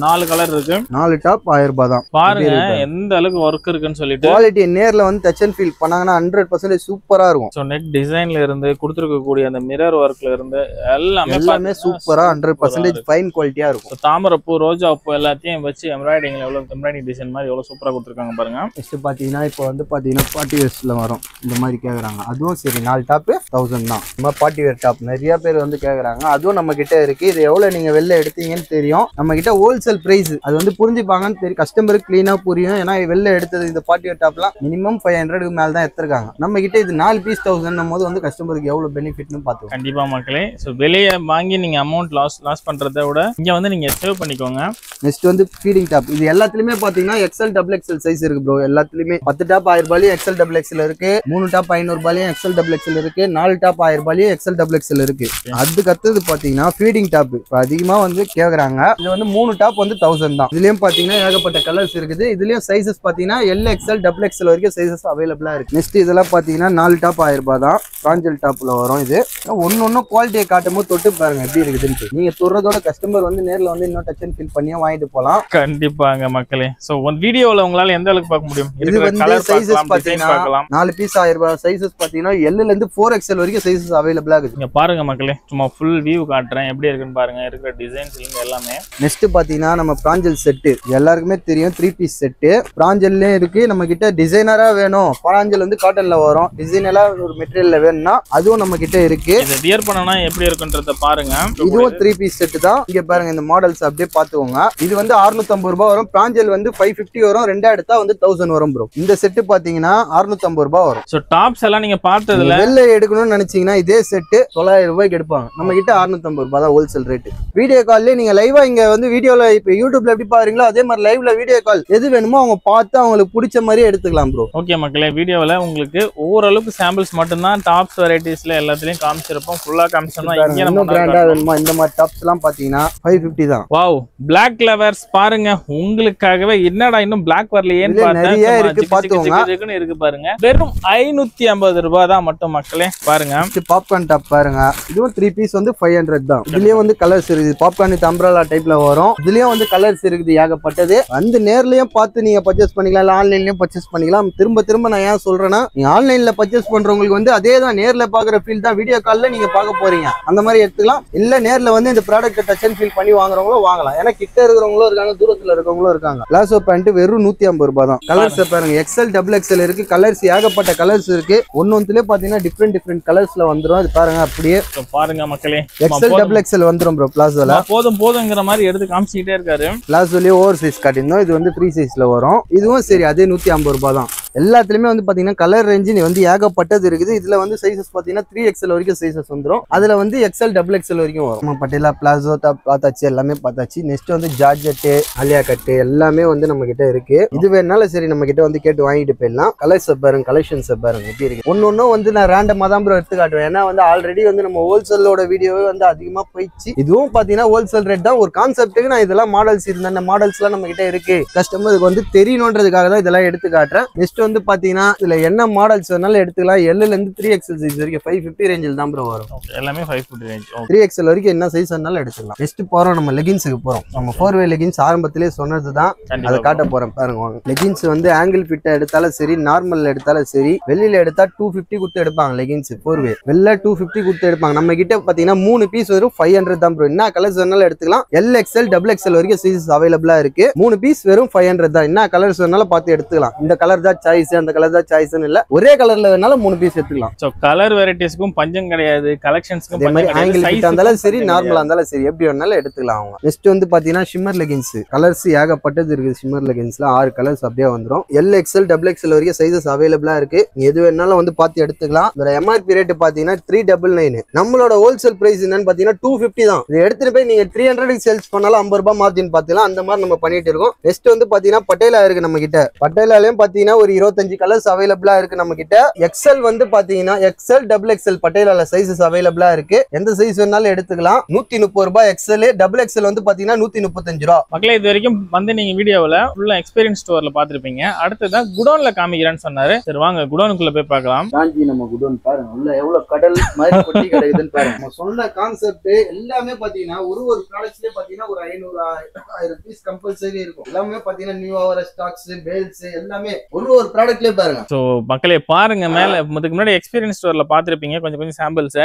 4 கலர் இருக்கு. 4 டாப் 1000 ரூபாய் தான். பாருங்க எந்த அளவுக்கு ஒர்க் இருக்குன்னு சொல்லிட்டு. குவாலிட்டி நேர்ல வந்து டச் அண்ட் ஃபீல் பண்ணாங்கன்னா 100% சூப்பரா இருக்கும். சோ நெக் டிசைன்ல இருந்து கொடுத்திருக்க கூடிய அந்த மிரர் ஒர்க்ல இருந்து எல்லாமே சூப்பரா 100% ஃபைன் குவாலிட்டியா இருக்கும். தாமரைப்பூ, ரோஜா பூ எல்லாத்தையும் வச்சு எம்ப்ராய்டிங்ல எவ்வளவு எம்ப்ராய்டிங் டிசைன் மாதிரி எவ்வளவு சூப்பரா கொடுத்திருக்காங்க பாருங்க. நெக்ஸ்ட் பாத்தீங்கன்னா இப்போ வந்து பாத்தீங்கன்னா பார்ட்டி வேர்ஸ்ல வரும். இந்த மாதிரி கேக்குறாங்க. அதுவும் சரி 4 டாப் 1000 தான். நம்ம பார்ட்டி வேர் டாப் நிறைய பேர் வந்து கேக்குறாங்க. அதுவும் நம்ம கிட்ட இருக்கு. இது எவ்வளவு நீங்க வெளில எடுத்தீங்கன்னு தெரியும். நம்ம கிட்ட ஹோல்சேல் பிரைஸ் அது வந்து புரிஞ்சுப்பாங்கன்னு தெரியும். கஸ்டமருக்கு கிளீனா புரியும். ஏன்னா வெளில எடுத்தது இந்த பார்ட்டி வேர் டாப்லாம் மினிமம் 500க்கு மேல தான் எடுத்திருக்காங்க. நம்ம கிட்ட இது 4 பீஸ் 1000 போது வந்து கஸ்டமருக்கு எவ்வளவு பெனிஃபிட்னு பாத்துக்கோங்க. கண்டிப்பா மக்களே. சோ வெளியே வாங்கி நீங்க அமௌண்ட் லாஸ் பண்றதை விட இங்க வந்து நீங்க சேவ் பண்ணிக்கோங்க. நெக்ஸ்ட் வந்து ஃபீடிங் டாப். இது எல்லாத்துலயுமே பாத்தீங்கன்னா XL டபுள் XL சைஸ் இருக்கு ப்ரோ. எல்லாத்துலயுமே 10 டாப் 1000 ரூபாயிலயும் XL டபுள் XL இருக்கு. 3 டாப் 500 ரூபாயிலயும் XL டபுள் XL இருக்கு. 4 டாப் 1000 ரூபாயிலயும் XL டபுள் XL இருக்கு. அதுக்கு அடுத்தது பாத்தீங்கன்னா ஃபீடிங் டாப் இப்போ அதிகமா வந்து கேக்குறாங்க. இது வந்து 3 டாப் வந்து 1000 தான். இதுலயும் பாத்தீங்கன்னா ஏகப்பட்ட கலர்ஸ் இருக்குது. இதுலயும் சைஸஸ் பாத்தீங்கன்னா LXL டபுள் XL வரைக்கும் சைஸஸ் அவைலபிளா இருக்கு. நெக்ஸ்ட் இதெல்லாம் பாத்தீங்கன்னா 4 டாப் 1000 ரூபாய் தான். பிராஞ்சல் டாப்ல வரும். இது ஒன்னொன்னு குவாலிட்டியை காட்டும் போது தொட்டு பாருங்க எப்படி இருக்குதுன்னு. நீங்க தொடுறதோட கஸ்டமர் வந்து நேர்ல வந்து இன்னும் டச் அண்ட் ஃபீல் பண்ணியே வாங்கிட்டு போலாம். கண்டிப்பாங்க மக்களே. சோ ஒன் வீடியோல உங்களால எந்த அளவுக்கு பார்க்க முடியும்? இது வந்து சைஸஸ் பாத்தீங்கன்னா 4 பீஸ் 1000 ரூபாய். சைஸஸ் பாத்தீங்கன்னா L ல இருந்து 4XL வரைக்கும் சைஸஸ் அவைலபிளா இருக்கு. நீங்க பாருங்க மக்களே, சும்மா ஃபுல் வியூ காட்டுறேன் எப்படி இருக்குன்னு பாருங்க. இருக்கிற டிசைன்ஸ் எல்லாமே. நெக்ஸ்ட் பாத்தீங்கன்னா நம்ம பிராஞ்சல் செட் எல்லாருக்குமே தெரியும். 3 பீஸ் செட் பிராஞ்சல்லே இருக்கு. நம்ம கிட்ட டிசைனரா வேணும். பிராஞ்சல் வந்து காட்டன்ல வரும். டிசைனரா ஒரு மெட்டீரியல்ல வேணும்னா அதுவும் நம்ம கிட்ட இருக்கு. இத வியர் பண்ணனா எப்படி இருக்குன்றத பாருங்க. இதுவும் 3 பீஸ் செட் தான். இங்க பாருங்க இந்த மாடல்ஸ் அப்படியே பாத்துக்கோங்க. இது வந்து 650 ரூபாய் வரும். பிராஞ்சல் வந்து 550 வரும். ரெண்டா எடுத்தா வந்து 1000 வரும் ப்ரோ. இந்த செட் பாத்தீங்கன்னா 650 ரூபாய் வரும். சோ டாப்ஸ் எல்லாம் நீங்க பார்த்ததுல வெள்ளை எடுக்கணும்னு நினைச்சீங்கன்னா இதே செட் 900 ரூபாய்க்கு எடுப்பாங்க. நம்ம கிட்ட 650 ரூபாய் தான் ஹோல்சேல் ரேட். வீடியோ கால்ல நீங்க லைவா இங்க வந்து வீடியோல இப்ப யூடியூப்ல எப்படி பாருங்களோ அதே மாதிரி லைவ்ல வீடியோ கால் எது வேணுமோ அவங்க பார்த்து அவங்களுக்கு பிடிச்ச மாதிரி எடுத்துக்கலாம் ப்ரோ. ஓகே மக்களே, வீடியோல உங்களுக்கு ஓரளவுக்கு சாம்பிள்ஸ் மட்டும் தான் டாப்ஸ் வெரைட்டிஸ்ல எல்லாத்துலயும் காமிச்சிருப்போம். ஃபுல்லா காமிச்சோம்னா இங்க நம்ம பிராண்டா வேணுமா இந்த மாதிரி டாப்ஸ் எல்லாம் பாத்தீங்கன்னா 550 தான். வாவ், Black Lovers பாருங்க. உங்களுக்காகவே என்னடா இன்னும் Black வரலையேன்னு பார்த்தேன். நிறைய இருக்கு பாத்துக்கோங்க. இருக்கு பாருங்க. வெறும் 550 ரூபாய் தான் மட்டும் மக்களே. பாருங்க பாப்கார்ன் டாப் பாருங்க. இதுவும் 3 பீஸ் வந்து 500 தான். இதுலயே வந்து கலர்ஸ் இருக்கு. பாப்கார்ன் வித் அம்ப்ரெல்லா டைப்ல வரும். இதுலயும் வந்து கலர்ஸ் இருக்குது ஏகப்பட்டது. வந்து நேர்லயும் பார்த்து நீங்க பர்ச்சேஸ் பண்ணிக்கலாம், இல்ல ஆன்லைன்லயும் பர்ச்சேஸ் பண்ணிக்கலாம். திரும்ப திரும்ப நான் ஏன் சொல்றேன்னா, நீங்க ஆன்லைன்ல பர்ச்சேஸ் பண்றவங்களுக்கு வந்து அதே தான் நேர்ல பாக்குற ஃபீல் தான் வீடியோ கால்ல நீங்க பார்க்க போறீங்க. அந்த மாதிரி எடுத்துக்கலாம். இல்ல நேர்ல வந்து இந்த ப்ராடக்ட் டச் அண்ட் ஃபீல் பண்ணி வாங்குறவங்களும் வாங்கலாம். ஏன்னா கிட்ட இருக்கிறவங்களும் இருக்காங்க, தூரத்துல இருக்கவங்களும் இருக்காங்க. பிளாசோ பேண்ட் வெறும் 150 ரூபாய் தான். கலர்ஸ் பாருங்க, எக்ஸ்எல் டபுள் எக்ஸ்எல் இருக்கு. கலர்ஸ் ஏகப்பட்ட கலர்ஸ் இருக்கு. ஒன்னொன்னுலயே பாத்தீங்கன்னா டிஃப்ரெண்ட் கலர்ஸ்ல வந்துரும். அது பாருங்க, அப்படியே பாருங்க மக்களே, எக்ஸ்எல் டபுள் எக்ஸ்எல் வந்துரும் ப்ரோ. பிளாசோல போதுங்கிற மாதிரி எடுத்து காமிச்சிட்டே இருக்காரு. பிளாசோலயே ஓவர் சைஸ் காட்டியிருந்தோம். இது வந்து ஃப்ரீ சைஸ்ல வரும். இதுவும் சரி, அதே 150 ரூபாய் தான். எல்லாத்துலயுமே வந்து பாத்தீங்கன்னா கலர் ரேஞ்சு வந்து ஏகப்பட்டது இருக்குது. இதுல வந்து சைசஸ் பாத்தீங்கன்னா 3XL வரைக்கும் சைசஸ் வந்துரும். அதுல வந்து எக்ஸ்எல் டபுள் எக்ஸ்எல் வரைக்கும் வரும். பட்டேலா பிளாசோ பார்த்தாச்சு, எல்லாமே பார்த்தாச்சு. நெக்ஸ்ட் வந்து ஜார்ஜெட், ஆலியா கட்டு எல்லாமே வந்து நம்ம கிட்ட இருக்கு. இது வேணாலும் சரி நம்ம கிட்ட வந்து கேட்டு வாங்கிட்டு போயிடலாம். கலர்ஸ் பாருங்க, கலெக்ஷன்ஸ் பாருங்க எப்படி இருக்கு. ஒன்னொன்னும் வந்து நான் ரேண்டமா தான் ப்ரோ எடுத்து காட்டுவேன். ஏன்னா வந்து ஆல்ரெடி வந்து நம்ம ஹோல்சேலோட வீடியோவே வந்து அதிகமா போயிடுச்சு. இதுவும் பாத்தீங்கன்னா ஹோல்சேல் ரேட் தான். ஒரு கான்செப்ட்டுக்கு நான் இதெல்லாம் மாடல்ஸ் இந்த மாடல்ஸ் எல்லாம் நம்ம கிட்ட இருக்கு, கஸ்டமருக்கு வந்து தெரியணுன்றதுக்காக தான் இதெல்லாம் எடுத்து காட்டுறேன். நெக்ஸ்ட் வந்து பாத்தீங்கன்னா இதுல என்ன மாடல்ஸ் வேணாலும் எடுத்துக்கலாம். L இருந்து 3XL சைஸ் வரைக்கும் 550 ரேஞ்சில் தான் ப்ரோ வரும். எல்லாமே 550 ரேஞ்ச். 3XL வரைக்கும் என்ன சைஸ் வேணாலும் எடுத்துக்கலாம். நெக்ஸ்ட் போறோம் நம்ம லெகின்ஸுக்கு போறோம். நம்ம 4-வே லெகின்ஸ் ஆரம்பத்திலே சொன்னதுதான், அதை காட்ட போறோம் பாருங்க. லெகின்ஸ் வந்து ஆங்கிள் ஃபிட் எடுத்தாலும் சரி, நார்மல் எடுத்தாலும் சரி, வெளியில எடுத்தா 250 கொடுத்து எடுப்பாங்க. லெகின்ஸ் 4-வே வெளில 250 கொடுத்து எடுப்பாங்க. நம்ம கிட்ட பாத்தீங்கன்னா 3 பீஸ் வரும் 500 தான் ப்ரோ. என்ன கலர்ஸ் வேணாலும் எடுத்துக்கலாம். LXL டபுள் எக்ஸ்எல் வரைக்கும் சைஸஸ் அவைலபிளா இருக்கு. 3 பீஸ் வெறும் 500 தான். என்ன கலர்ஸ் வேணாலும் பார்த்து எடுத்துக்கலாம். இந்த கலர் தான் சாய்ஸ், அந்த கலர் தான் சாய்ஸ்னு இல்ல, ஒரே கலர்ல வேணாலும் 3 பீஸ் எடுத்துக்கலாம். சோ கலர் வெரைட்டிஸ்க்கும் பஞ்சம் கிடையாது, கலெக்ஷன்ஸ்க்கும் பஞ்சம் கிடையாது. ஆங்கிள் ஃபிட் இருந்தாலும் சரி, நார்மலா இருந்தாலும் சரி, எப்படி வேணாலும் எடுத்துக்கலாம் அவங்க. நெக்ஸ்ட் வந்து பாத்தீங்கன்னா ஷிம்மர் லெகின்ஸ். கலர்ஸ் ஏகப்பட்டது இருக்குது. ஷிம்மர் லெகின்ஸ்ல 6 கலர்ஸ் அப்படியே வந்துரும். LXL டபுள் எக்ஸ்எல் வரைக்கும் சைஸஸ் அவைலபிளா இருக்கு. எது வேணாலும் வந்து பார்த்து எடுத்துக்கலாம். இதோட MRP ரேட் பாத்தீங்கன்னா 399. நம்மளோட ஹோல்சேல் பிரைஸ் என்னன்னு பாத்தீங்கன்னா 250 தான். இதை எடுத்துட்டு போய் நீங்க 300 சேல்ஸ் பண்ணாலும் 50 ரூபாய் மார்ஜின் பாத்தீங்கன்னா அந்த மாதிரி நம்ம பண்ணிட்டு இருக்கோம். நெக்ஸ்ட் வந்து பாத்தீங்கன்னா பட்டேலா இருக்கு நம்ம கிட்ட. பட்டேலாலயும் பாத்தீங்கன்னா ஒரு 25 கலர்ஸ் அவைலபிளா இருக்கு நம்ம கிட்ட. எக்ஸ்எல் வந்து பாத்தீங்கன்னா எக்ஸ்எல் டபுள் எக்ஸ்எல் பட்டேலால சைஸஸ் அவைலபிளா இருக்கு. எந்த சைஸ் வேணாலும் எடுத்துக்கலாம். 130 ரூபாய் எக்ஸ்எல். டபுள் எக்ஸ்எல் வந்து பாத்தீங்கன்னா 135 ரூபாய். மக்களே, இது வரைக்கும் வந்து நீங்க வீடியோவில் ஃபுல்லா எக்ஸ்பீரியன்ஸ் ஸ்டோர்ல பாத்திருப்பீங்க. அடுத்ததான் குடோன்ல காமிக்கிறேன்னு சொன்னாரு. சரி வாங்க குடோனுக்குள்ள போய் பார்க்கலாம். காஞ்சி நம்ம குடோன் பாருங்க, உள்ள எவ்வளவு கடல் மாதிரி கொட்டி கிடக்குதுன்னு பாருங்க. நம்ம சொன்ன கான்செப்ட் எல்லாமே பாத்தீங்கன்னா ஒரு ப்ராடக்ட்ஸ்லயே பாத்தீங்கன்னா ஒரு 500-1000 பீஸ் கம்பல்சரி இருக்கும். எல்லாமே பாத்தீங்கன்னா நியூ ஆவர ஸ்டாக்ஸ், பேல்ஸ் எல்லாமே ஒரு ப்ராடக்ட்லயே பாருங்க. சோ மக்களே பாருங்க, மேல இதுக்கு முன்னாடி எக்ஸ்பீரியன்ஸ் ஸ்டோர்ல பாத்திருப்பீங்க கொஞ்சம் சாம்பிள்ஸ்.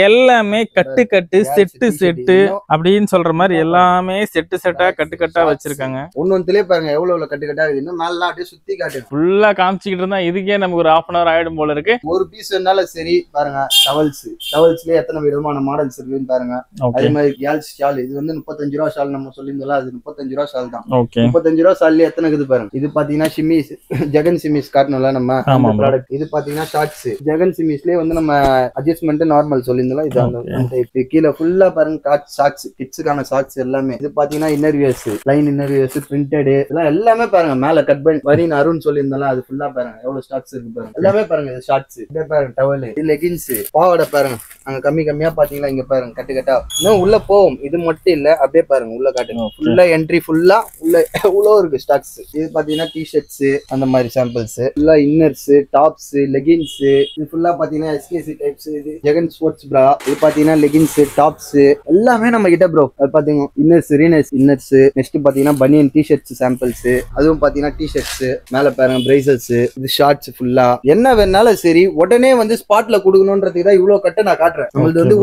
எல்லாமே கட்டு செட்டு அப்படின்னு சொல்ற மாதிரி எல்லாமே செட்டா கட்டா வச்சிருக்காங்க. ஒன்னொன்னுலயே பாருங்க எவ்வளவு கட்டா இருக்குன்னு மேல அப்படியே சுத்தி காட்டு. ஃபுல்லா காமிச்சிக்கிட்டு இருந்தா இதுக்கே நமக்கு ஒரு 1/2 hour ஆயிடும் போல இருக்கு. ஒரு பீஸ் வேணாலும் சரி பாருங்க. டவல்ஸ்லயே எத்தனை விதமான மாடல்ஸ் இருக்குன்னு பாருங்க. அதே மாதிரி கேர்ள்ஸ் ஷால், இது வந்து 35 ரூபாய் ஷால் நம்ம சொல்லியிருந்தோம். அது 35 ரூபாய் ஷால் தான். 35 ரூபாய் ஷால்ல எத்தனை இருக்குது பாருங்க. இது பாத்தீங்கன்னா ஷிமிஸ், ஜெகன் ஷிமிஸ் காட்டணும்ல நம்ம ப்ராடக்ட். இது பாத்தீங்கன்னா ஷார்ட்ஸ். ஜெகன் ஷிமிஸ்லயே வந்து நம்ம அட்ஜஸ்ட்மெண்ட் நார்மல் சொல்லியிருந்தோம். இது அந்த கீழே ஃபுல்லா பாருங்க ஷார்ட்ஸ், கிட்ஸுக்கான ஷார்ட்ஸ் எல்லாமே. இது பாத்தீங்கன்னா இன்னர்வியர்ஸ், லைன் இன்னர்வியர்ஸ், பிரிண்டட் எல்லாமே பாருங்க. மேல கட் பண்ணி வரின் அருண் சொல்லியிருந்தாலும் அது ஃபுல்லா பாருங்க எவ்வளவு ஸ்டாக்ஸ் இருக்கு பாருங்க. எல்லாமே பாருங்க. இது ஷார்ட்ஸ், இதே பாருங்க டவல், இது லெகின்ஸ், பாவாடை பாருங்க. அங்க கம்மியா பாத்தீங்களா, இங்க பாருங்க கட்டா இன்னும் உள்ள போகும். இது மட்டும் இல்ல, அப்படியே பாருங்க உள்ள காட்டுங்க. ஃபுல்லா என்ட்ரி ஃபுல்லா உள்ள எவ்வளவு இருக்கு ஸ்டாக்ஸ். இது பாத்தீங்கன்னா டிஷர்ட்ஸ் அந்த மாதிரி சாம்பிள்ஸ், ஃபுல்லா இன்னர்ஸ், டாப்ஸ், லெகின்ஸ். இது ஃபுல்லா பாத்தீங்கன்னா எஸ்கேசி டைப்ஸ். இது ஜெகன் ஸ்போர்ட்ஸ் பிரா. இது பாத்தீங்கன்னா லெகின்ஸ், டாப்ஸ் எல்லாமே நம்ம கிட்ட ப்ரோ. அது பாத்தீங்கன்னா இன்னர்ஸ், ரீனர்ஸ் இன்னர்ஸ். நெக்ஸ்ட் பாத்தீங்கன்னா பனியன் டிஷர்ட்ஸ் சாம்பிள்ஸ். அதுவும் பாத்தீங்கன்னா டிஷர்ட்ஸ். மேல பாருங்க பிரைசல்ஸ். இது ஷார்ட்ஸ். ஃபுல்லா என்ன வேணாலும் சரி உடனே வந்து ஸ்பாட்ல கொடுக்கணும்ன்றதுக்கு தான் இவ்வளவு கட்ட நான் காட்டுறேன். நம்மளுக்கு வந்து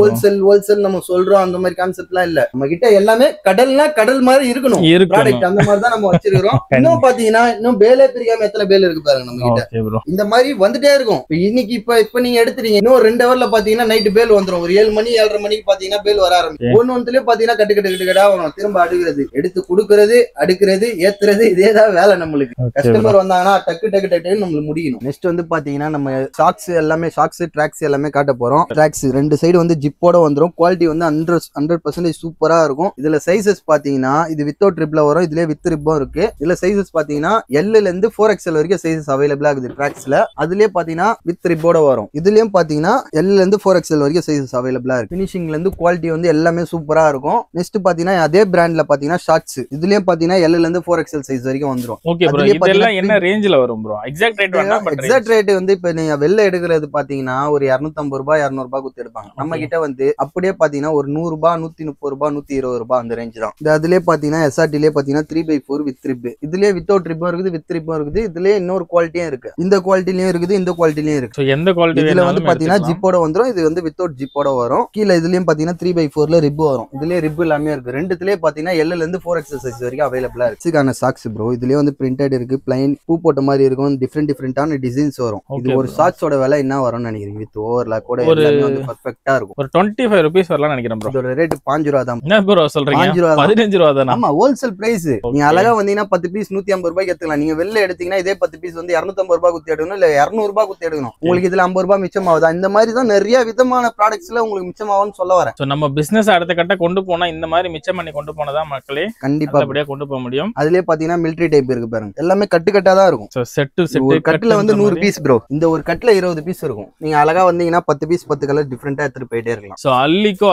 ஹோல்சேல் நம்ம சொல்றோம். அந்த மாதிரி கான்செப்ட் எல்லாம் இல்ல. நம்ம கிட்ட எல்லாமே கடல்னா கடல் மாதிரி இருக்கணும் ப்ராடக்ட். அந்த மாதிரி தான் நம்ம வச்சிருக்கிறோம். இன்னும் பாத்தீங்கன்னா இன்னும் பேலே பிரிக்காம எத்தனை பேல் இருக்கு பாருங்க நம்ம கிட்ட. இந்த மாதிரி வந்துட்டே இருக்கும். இன்னைக்கு இப்ப நீங்க எடுத்துறீங்க, இன்னும் 2 ஹவர்ல பாத்தீங்கன்னா நைட் பேல் வந்துடும். ஒரு 7 மணி 7:30 மணிக்கு பாத்தீங்கன்னா பேல் வர ஆரம்பிக்கும். ஒன்னொன்னுலயே பாத்தீங்கன்னா கட்டு வரும். திரும்ப அடுக்கிறது, எடுத்து கொடுக்கறது, அடுக்கிறது, ஏத்துறது, இதேதான் வேலை நம்மளுக்கு. கஸ்டமர் வந்தாங்கன்னா டக்கு நம்மளுக்கு முடியணும். நெக்ஸ்ட் வந்து பாத்தீங்கன்னா நம்ம ஷாக்ஸ் எல்லாமே, ஷாக்ஸ் ட்ராக்ஸ் எல்லாமே காட்ட போறோம். ட்ராக்ஸ் 2 சைடு வந்து ஜிப்போட வந்துரும். குவாலிட்டி வந்து 100% சூப்பரா இருக்கும். இதுல சைசஸ் பாத்தீங்கன்னா இது வித்தவுட் ரிப்ல வரும். இதுல வித் ரிப்பும் இருக்கு. இதுல சைசஸ் பாத்தீங்கன்னா L இருந்து 4XL வரைக்கும் சைஸ் சைஸஸ் அவைலபிளா இருக்குது ட்ராக்ஸ்ல. அதுலயே பாத்தீங்கன்னா வித் ரிப்போட வரும். இதுலயும் பாத்தீங்கன்னா L ல இருந்து 4XL வரைக்கும் சைஸஸ் அவைலபிளா இருக்கு. ஃபினிஷிங்ல இருந்து குவாலிட்டி வந்து எல்லாமே சூப்பரா இருக்கும். நெக்ஸ்ட் பாத்தீங்கன்னா அதே பிராண்ட்ல பாத்தீங்கன்னா ஷார்ட்ஸ் இதுலயும் பாத்தீங்கன்னா L ல இருந்து 4XL சைஸ் வரைக்கும் வந்துரும். ஓகே ப்ரோ, இதெல்லாம் என்ன ரேஞ்சில வரும் ப்ரோ? எக்ஸாக்ட் ரேட் வேணா பட் எக்ஸாக்ட் ரேட் வந்து இப்ப நீங்க வெளில எடுக்கிறது பாத்தீங்கன்னா ஒரு 250 ரூபாய் 200 ரூபாய் கொடுத்து எடுப்பாங்க. நம்ம கிட்ட வந்து அப்படியே பாத்தீங்கன்னா ஒரு 100 ரூபாய் 130 ரூபாய் 120 ரூபாய் அந்த ரேஞ்ச் தான். இந்த அதுலயே பாத்தீங்கன்னா SRT-லயே பாத்தீங்கன்னா 3x4 வித் ரிப், இதுலயே வித்தவுட் ரிப்பும் இருக்குது வித் ரிப்பும் இருக்குது. இதுலயே இன்னொரு குவாலிட்டியும் இருக்கு. இந்த குவாலிட்டிலயும் இருக்குது இந்த குவாலிட்டிலயும் இருக்கு. சோ எந்த குவாலிட்டி இதுல வந்து பாத்தீங்கன்னா ஜிப்போட வந்துரும். இது வந்து வித்தவுட் ஜிப்போட வரும். கீழ இதுலயும் பாத்தீங்கன்னா 3x4ல ரிப் வரும். இதுலயே ரிப் எல்லாமே இருக்கு. ரெண்டுலயே பாத்தீங்கன்னா L ல இருந்து 4XL சைஸ் வரைக்கும் அவைலபிளா இருக்கு. இதுக்கான சாக்ஸ் ப்ரோ இதுலயே வந்து பிரிண்டட் இருக்கு, பிளைன் பூ போட்ட மாதிரி இருக்கும், டிஃபரெண்டான டிசைன்ஸ் வரும். இது ஒரு சாக்ஸோட விலை என்ன வரும்னு நினைக்கிறீங்க? வித் ஓவர்லாக் கூட எல்லாமே வந்து பெர்ஃபெக்ட்டா இருக்கும். ஒரு 25 ரூபீஸ் வரலாம் நினைக்கிறேன் ப்ரோ. இதோட ரேட் 5 ரூபாய் தான். என்ன ப்ரோ சொல்றீங்க? 15 ரூபாய் தானா? ஆமா, ஹோல்சேல் பிரைஸ். நீங்க அழகா வந்தீங்கன்னா 10 பீஸ் 150 ரூபாய்க்கு எடுத்துக்கலாம். நீங்க வெளில எடுத்தீங்கன்னா இதே 10 பீஸ் வந்து 250 ரூபாய் குத்தி எடுக்கணும், இல்ல 200 ரூபாய் குத்தி எடுக்கணும். உங்களுக்கு இதுல 50 ரூபாய் மிச்சம் ஆகுதா? இந்த மாதிரி தான் நிறைய விதமான ப்ராடக்ட்ஸ்ல உங்களுக்கு மிச்சம் ஆகும்னு சொல்ல வரேன். சோ நம்ம பிசினஸ் அடுத்த கட்ட கொண்டு போனா இந்த மாதிரி மிச்சம் பண்ணி கொண்டு போனதா மக்களே கண்டிப்பா அப்படியே கொண்டு போக முடியும். அதுலயே பாத்தீங்கன்னா மிலிட்டரி டைப் இருக்கு பாருங்க. எல்லாமே கட்டா தான் இருக்கும். சோ செட் ஒரு கட்டுல வந்து 100 பீஸ் ப்ரோ. இந்த ஒரு கட்டுல 20 பீஸ் இருக்கும். நீங்க அழகா வந்தீங்கன்னா 10 பீஸ் 10 கலர் டிஃபரெண்டா எடுத்துட்டு போயிட்டே இருக்கலாம். சோ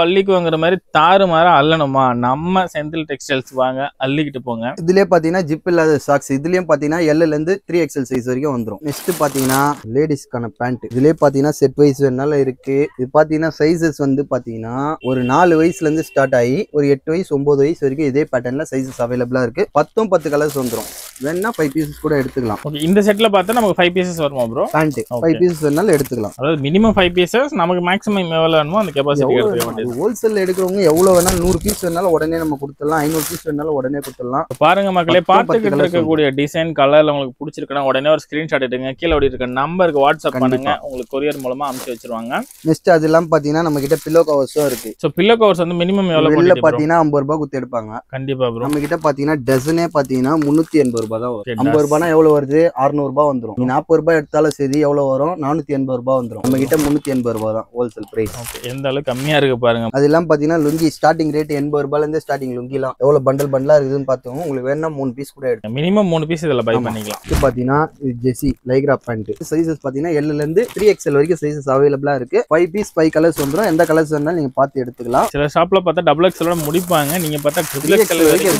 அள்ளிக்கோங்கிற மாதிரி தாறுமாறா அள்ளணுமா? நம்ம செந்தில் டெக்ஸ்டைல்ஸ் வாங்க, அள்ளிக்கிட்டு போங்க. இதுலயே பாத்தீங்கன்னா ஜிப் இல்லாத சாக்ஸ் இதுலயும் பாத்தீங்கன்னா L ல இருந்து 3XL சைஸ் வரைக்கும் வந்துரும். நெக்ஸ்ட் பாத்தீங்கன்னா லேடிஸ்க்கான பேண்ட் இதுலயே பாத்தீங்கன்னா செட் வைஸ் வேணாலும் இருக்கு. இது பாத்தீங்கன்னா சைஸஸ் வந்து பாத்தீங்கன்னா ஒரு 4 வயசுல இருந்து ஸ்டார்ட் ஆகி ஒரு 8 வயசு 9 வயசு வரைக்கும் இதே பேட்டர்ன்ல சைஸஸ் அவைலபிளா இருக்கு. 10 கலர்ஸ் வந்துரும். வேணா 5 பீசஸ் கூட எடுத்துக்கலாம். ஓகே, இந்த செட்ல பார்த்தா நமக்கு 5 பீசஸ் வருமா ப்ரோ? பேண்ட் 5 பீசஸ் வேணாலும் எடுத்துக்கலாம். அதாவது மினிமம் 5 பீசஸ், நமக்கு மேக்ஸிமம் எவ்வளவு வேணுமோ அந்த கெபாசிட்டி எடுத்துக்க வேண்டியது. ஹோல்சேல் எடுக்கிறவங்க எவ்வளவு வேணாலும் 100 பீஸ் வேணாலும் உடனே நம்ம கொடுத்துடலாம், 500 பீஸ் வேணாலும் உடனே கொடுத்துடலாம். பாருங்க மக்களே, பார்த்துக்கிட்டு இருக்கக்கூடிய டிசைன் கலர்ல உங்களுக்கு பிடிச்சிருக்குன்னா உடனே ஒரு ஸ்கிரீன்ஷாட் எடுங்க. கீழே ஓடி இருக்க நம்பருக்கு வாட்ஸ்அப் பண்ணுங்க, உங்களுக்கு கொரியர் மூலமா அனுப்பி வச்சிருவாங்க. நெக்ஸ்ட் அது எல்லாம் பாத்தீங்கன்னா நம்ம கிட்ட பில்லோ கவர்ஸும் இருக்கு. சோ பில்லோ கவர்ஸ் வந்து மினிமம் எவ்வளவு வெளில பாத்தீங்கன்னா 50 ரூபாய் குத்தி எடுப்பாங்க. கண்டிப்பா ப்ரோ. நம்ம கிட்ட பாத்தீங்கன்னா டசனே பாத்தீங்கன்னா 380 ரூபாய் தான் வரும். 50 ரூபாய்னா எவ்வளவு வருது? 600 ரூபாய் வந்துரும். நீ 40 ரூபாய் எடுத்தாலும் சரி எவ்வளவு வரும்? 480 ரூபாய் வந்துரும். நம்ம கிட்ட 380 ரூபாய் தான் ஹோல்சேல் பிரைஸ். எந்த அளவுக்கு கம்மியா இருக்கு பாருங்க. அதெல்லாம் பாத்தீங்கன்னா லுங்கி ஸ்டார்டிங் ரேட் 80 ரூபாய்ல இருந்து ஸ்டார்டிங் லுங்கி எல்லாம் எவ்வளவு பண்டலா இருக்குதுன்னு பாத்துக்கோங்க. உங்களுக்கு வேணா 3 பீஸ் கூட எடுத்து மினிமம் 3 பீஸ் இதுல பை பண்ணிக்கலாம். இது பாத்தீங்கன்னா ஜெசி லைக்ரா பேண்ட் சைஸஸ் பாத்தீங்கன்னா L ல இருந்து 3XL வரைக்கும் சைஸஸ் அவைலபிளா இருக்கு. 5 பீஸ் 5 கலர்ஸ் வந்துரும். எந்த கலர்ஸ் வேணாலும் நீங்க பாத்து எடுத்துக்கலாம். சில ஷாப்ல பார்த்தா XXL ஓட முடிப்பாங்க, நீங்க பார்த்தா XXL வரைக்கும்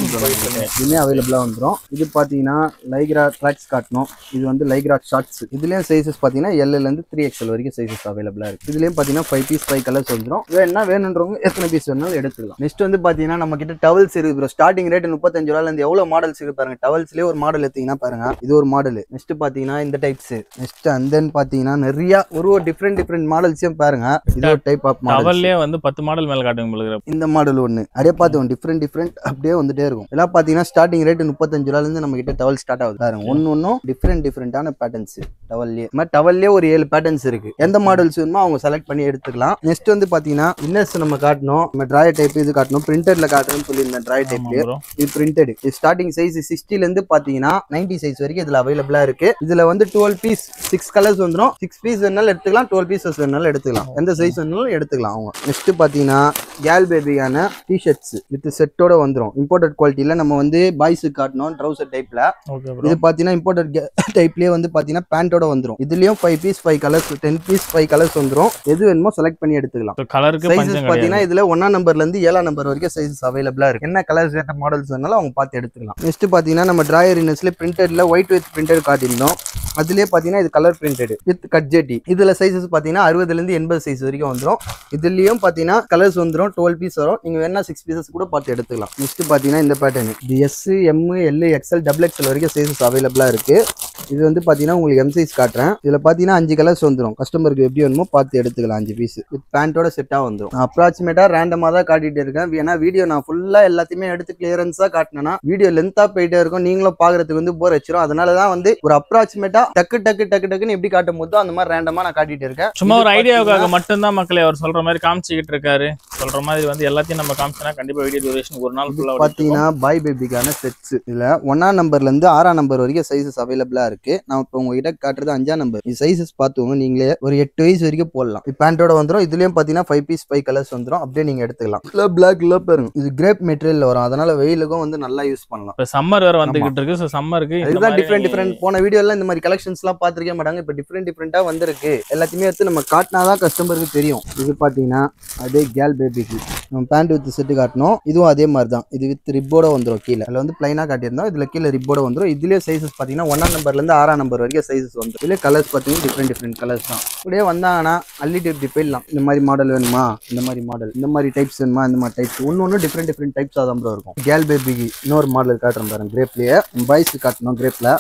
இதுமே அவைலபிளா வந்துரும். இது பாத்தீங்கன்னா லைக்ரா ட்ராக்ஸ் காட்டணும். இது வந்து லைக்ரா ஷார்ட்ஸ். இதுலயும் சைஸஸ் பாத்தீங்கன்னா L ல இருந்து 3XL வரைக்கும் சைஸஸ் அவைலபிளா இருக்கு. இதுலயும் பாத்தீங்கன்னா 5 பீஸ் 5 கலர்ஸ் வந்துரும். வேணுன்றவங்க எத்தனை பீஸ் வேணாலும் எடுத்துக்கலாம். நெக்ஸ்ட் வந்து பாத்தீங்கன்னா நம்ம கிட்ட டவல்ஸ் இருக்கு ப்ரோ. ஸ்டார்டிங் ரேட் 35 ரூபாயில இருந்து எவ்வளவு மாடல்ஸ் இருக்கு பாருங்க. டவல்ஸ்லயே ஒரு மாடல் எடுத்தீங்கன்னா பாருங்க, இது ஒரு மாடல். நெக்ஸ்ட் பாத்தீங்கன்னா இந்த டைப்ஸ். நெக்ஸ்ட் அண்ட் தென் பாத்தீங்கன்னா நிறைய ஒரு டிஃபரெண்ட் மாடல்ஸையும் பாருங்க. இது ஒரு டைப் ஆஃப் மாடல். டவல்லே வந்து 10 மாடல் மேல காட்டுங்க உங்களுக்கு. இந்த மாடல் ஒன்னு அப்படியே பாத்துவோம். டிஃபரெண்ட் அப்படியே வந்துட்டே இருக்கும். எல்லாம் பாத்தீங்கன்னா ஸ்டார்டிங் ரேட் 35 ரூபாயில இருந்து நம்ம கிட்ட டவல் ஸ்டார்ட் ஆகுது பாருங்க. ஒன்னும் டிஃபரெண்டான பேட்டர்ன்ஸ். டவல்லே ஒரு 7 பேட்டர்ன்ஸ் இருக்கு. எந்த மாடல்ஸ் வேணுமோ அவங்க செலக்ட் பண்ணி எடுத்துக்கலாம். நெக்ஸ்ட் வந்து பாத்தீங்கன்னா இன்னர்ஸ் நம்ம காட்டணும். நம்ம டிராயர் டைப் இது காட்டணும். பிரிண்டட்ல காட்டுறேன்னு சொல்லி இந்த டிராயர் டைப்ல இது பிரிண்டட். ஸ்டார்டிங் சைஸ் 60ல இருந்து பாத்தீங்கன்னா 90 சைஸ் வரைக்கும் இதுல அவைலபிளா இருக்கு. இதுல வந்து 12 பீஸ் 6 கலர்ஸ் வந்துரும். 6 பீஸ் வேணாலும் எடுத்துக்கலாம், 12 பீசஸ் வேணாலும் எடுத்துக்கலாம். எந்த சைஸ் வேணாலும் எடுத்துக்கலாம் அவங்க. நெக்ஸ்ட் பாத்தீங்கன்னா கேர்ள் பேபியான டி-ஷர்ட்ஸ் வித் செட்டோட வந்துரும். இம்போர்ட்டட் குவாலிட்டில நம்ம வந்து பாய்ஸ் காட்டணும் ட்ரவுசர் டைப்ல. இது பாத்தீங்கன்னா இம்போர்ட்டட் டைப்லயே வந்து பாத்தீங்கன்னா பேண்டோட வந்துரும். இதுலயும் 5 பீஸ் 5 கலர்ஸ் 10 பீஸ் 5 கலர்ஸ் வந்துரும். எது வேணுமோ செலக்ட் பண்ணி எடுத்துக்கலாம். கலருக்கு சைஸஸ் பாத்தீங்கன்னா இதுல 1ஆம் நம்பர்ல இருந்து 7ஆம் நம்பர் வரைக்கும் சைஸஸ் அவைலபிளா இருக்கு. என்ன கலர்ஸ் என்ன மாடல்ஸ் வேணாலும் அவங்க பார்த்து எடுத்துக்கலாம். நெக்ஸ்ட் பாத்தீங்கன்னா நம்ம டிராயர் இன்னர்ஸ்ல பிரிண்டட்ல ஒயிட் வித் பிரிண்டட் காட்டியிருந்தோம். அதுலயே பாத்தீங்கன்னா இது கலர் பிரிண்டட் வித் கட் ஜெட்டி. இதுல சைஸஸ் பாத்தீங்கன்னா 60ல இருந்து 80 சைஸ் வரைக்கும் வந்துரும். இதுலயும் பாத்தீங்கன்னா கலர்ஸ் வந்துரும். 12 பீஸ் வரும். நீங்க வேணா 6 பீசஸ் கூட பார்த்து எடுத்துக்கலாம். நெக்ஸ்ட் பாத்தீங்கன்னா இந்த பேட்டர்ன் இது S M L XL XXL வரைக்கும் சைஸஸ் அவைலபிளா இருக்கு. இது வந்து பாத்தீங்கன்னா உங்களுக்கு M சைஸ் காட்டுறேன். இதுல பாத்தீங்கன்னா 5 கலர்ஸ் வந்துரும். கஸ்டமருக்கு எப்படி வேணுமோ பார்த்து எடுத்துக்கலாம். 5 பீஸ் வித் பேண்டோட செட்டா வந்துரும். அப்ராக்சிமேட்டா ரேண்டமா தான் காட்டிட்டு இருக்கேன். ஏன்னா வீடியோ நான் ஃபுல்லா எல்லாத்தையுமே எடுத்து கிளியரன்ஸா காட்டினேன்னா வீடியோ லென்த்தா போயிட்டே இருக்கும். நீங்களும் பாக்குறதுக்கு வந்து போர் வச்சிரும். அதனாலதான் வந்து ஒரு அப்ராக்சிமேட்டா டக்குன்னு எப்படி காட்டும் போதோ அந்த மாதிரி ரேண்டமா நான் காட்டிட்டு இருக்கேன். சும்மா ஒரு ஐடியாவுக்காக மட்டும்தான் மக்களே அவர் சொல்ற மாதிரி காமிச்சிக்கிட்டு இருக்காரு. சொல்ற மாதிரி வந்து எல்லாத்தையும் நம்ம காமிச்சனா கண்டிப்பா வீடியோ டியூரேஷன் ஒரு நாள் ஃபுல்லா பாத்தீங்கன்னா பாய் பேபிக்கான செட்ஸ். இதுல 1ஆம் நம்பர்ல இருந்து 6ஆம் நம்பர் வரைக்கும் சைஸஸ் அவைலபிளா அவைலபிளா இருக்கு. நான் இப்போ உங்ககிட்ட காட்டுறது 5ஆம் நம்பர். இது சைஸஸ் பார்த்துக்கோங்க, நீங்களே ஒரு 8 வயசு வரைக்கும் போடலாம். இது பேண்டோட வந்துடும். இதுலயும் பாத்தீங்கன்னா 5 பீஸ் 5 கலர்ஸ் வந்துடும். அப்படியே நீங்க எடுத்துக்கலாம். பிளாக் பாருங்க, இது கிரேப் மெட்டீரியல் வரும், அதனால வெயிலுக்கும் வந்து நல்லா யூஸ் பண்ணலாம். இப்போ சம்மர் வேற வந்துகிட்டு இருக்கு. ஸோ சம்மருக்கு இதுதான் டிஃப்ரெண்ட் போன வீடியோல இந்த மாதிரி கலெக்ஷன்ஸ் எல்லாம் பாத்திருக்க மாட்டாங்க. இப்போ டிஃப்ரெண்டா வந்திருக்கு. எல்லாத்தையுமே எடுத்து நம்ம காட்டினாதான் கஸ்டமருக்கு தெரியும். இது பாத்தீங்கன்னா அதே கேர்ள் பேபிக்கு நம்ம பேண்ட் வித் செட்டு காட்டணும். இதுவும் அதே மாதிரி தான். இது வித் ரிப்போட வந்துடும். கீழே அதில் வந்து பிளைனா காட்டியிருந்தோம், இதுல கீழே ரிப்போட வந்துடும். இதுலயே சைஸஸ் பாத்தீங்கன்னா 1ஆம் நம்பர்ல இருந்து 6ஆம் நம்பர் வரைக்கும் சைஸஸ் வந்துடும். இதுல கலர்ஸ் பாத்தீங்கன்னா டிஃப்ரெண்ட் கலர்ஸ் தான். இப்படியே வந்தாங்கன்னா அள்ளிட்டு இப்படி போயிடலாம். இந்த மாதிரி மாடல் வேணுமா, இந்த மாதிரி மாடல், இந்த மாதிரி டைப்ஸ் வேணுமா, இந்த மாதிரி டைப்ஸ் ஒன்னு டிஃப்ரெண்ட் டைப்ஸ் தான் ப்ரோ இருக்கும். கேர்ள் பேபிக்கு இன்னொரு மாடல் காட்டுறேன் பாருங்க. கிரேப்லயே பாய்ஸ்க்கு காட்டணும். கிரேப்ல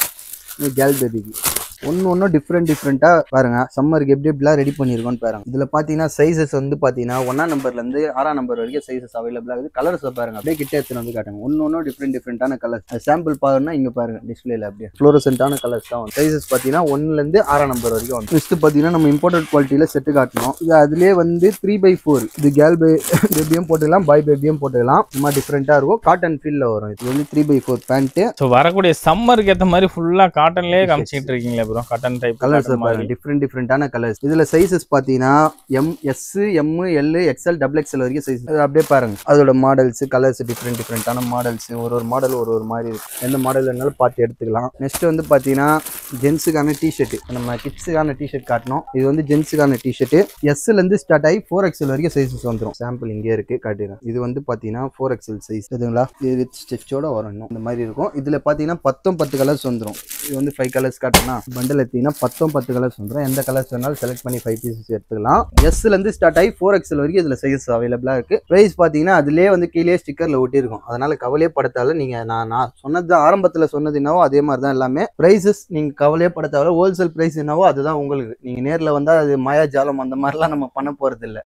கேர்ள் பேபிக்கு ஒன்னும் டிஃப்ரெண்டா பாருங்க. சம்மருக்கு எப்படி எப்படிலாம் ரெடி பண்ணிருக்கோம்னு பாருங்க. இதுல பாத்தீங்கன்னா சைஸஸ் வந்து பாத்தீங்கன்னா 1ஆம் நம்பர்ல இருந்து 6ஆம் நம்பர் வரைக்கும் சைஸஸ் அவைலபிளா இருக்குது. கலர்ஸ் பாருங்க, அப்படியே கிட்ட எடுத்துன்னு வந்து காட்டுங்க. ஒன்னும் டிஃப்ரெண்டான கலர்ஸ். சாம்பிள் பாருன்னா இங்க பாருங்க டிஸ்பிளேல அப்படியே ஃப்ளோரசென்ட்டான கலர்ஸ் தான். சைஸஸ் பாத்தீங்கன்னா 1ல இருந்து 6ஆம் நம்பர் வரைக்கும் வந்து. நெக்ஸ்ட் பாத்தீங்கன்னா நம்ம இம்போர்ட்டட் குவாலிட்டியில செட்டு காட்டணும். இது அதுலயே வந்து 3x4. இது கேர்ள் பேபியும் போட்டுக்கலாம், பாய் பேபியும் போட்டுக்கலாம். சும்மா டிஃப்ரெண்டா இருக்கும். காட்டன் ஃபீல்ல வரும். இது வந்து 3x4 பேண்ட். ஸோ வரக்கூடிய சம்மருக்கு ஏற்ற மாதிரி ஃபுல்லா காட்டன்லயே காமிச்சிட்டு இருக்கீங்களா ப்ரோ? காட்டன் டைப் கலர்ஸ் பாருங்க, டிஃப்ரெண்டான கலர்ஸ். இதுல சைஸஸ் பாத்தீங்கன்னா M, S, M, L, XL, XXL வரைக்கும் சைஸ். அப்படியே பாருங்க அதோட மாடல்ஸ், கலர்ஸ் டிஃப்ரெண்டான மாடல்ஸ். ஒரு மாடல் ஒரு மாதிரி இருக்கு. எந்த மாடல் வேணாலும் பார்த்து எடுத்துக்கலாம். நெக்ஸ்ட் வந்து பாத்தீங்கன்னா ஜென்ஸுக்கான டிஷர்ட். நம்ம கிட்ஸுக்கான டிஷர்ட் காட்டணும். இது வந்து ஜென்ஸுக்கான டிஷர்ட். Sல இருந்து ஸ்டார்ட் ஆகி 4XL வரைக்கும் சைஸஸ் வந்துடும். சாம்பிள் இங்கே இருக்கு காட்டிடுறேன். இது வந்து பாத்தீங்கன்னா 4XL சைஸ். இதுங்களா, இது வித் ஸ்டிச்சோட வரும். இந்த மாதிரி இருக்கும். இதுல பாத்தீங்கன்னா 10 கலர்ஸ் வந்துடும். இது வந்து 5 கலர்ஸ் காட்டணும். பண்டல் எடுத்தீங்கன்னா 10 கலர்ஸ் வந்துடும். எந்த கலர்ஸ் வேணாலும் செலக்ட் பண்ணி 5 பீசஸ் எடுத்துக்கலாம். Sல இருந்து ஸ்டார்ட் ஆகி 4XL வரைக்கும் இதுல சைஸ் அவைலபிளா இருக்கு. பிரைஸ் பாத்தீங்கன்னா அதுலயே வந்து கீழே ஸ்டிக்கர்ல ஒட்டி இருக்கும். அதனால கவலையே படுத்தால. நீங்க நான் சொன்னது ஆரம்பத்துல சொன்னது என்னவோ அதே மாதிரி தான் எல்லாமே. பிரைசஸ் நீங்க கவலையே படுத்தால. ஹோல்சேல் பிரைஸ் என்னவோ அதுதான் உங்களுக்கு. நீங்க நேர்ல வந்தா அது மாயாஜாலம் அந்த மாதிரிலாம் நம்ம பண்ண போறது இல்லை.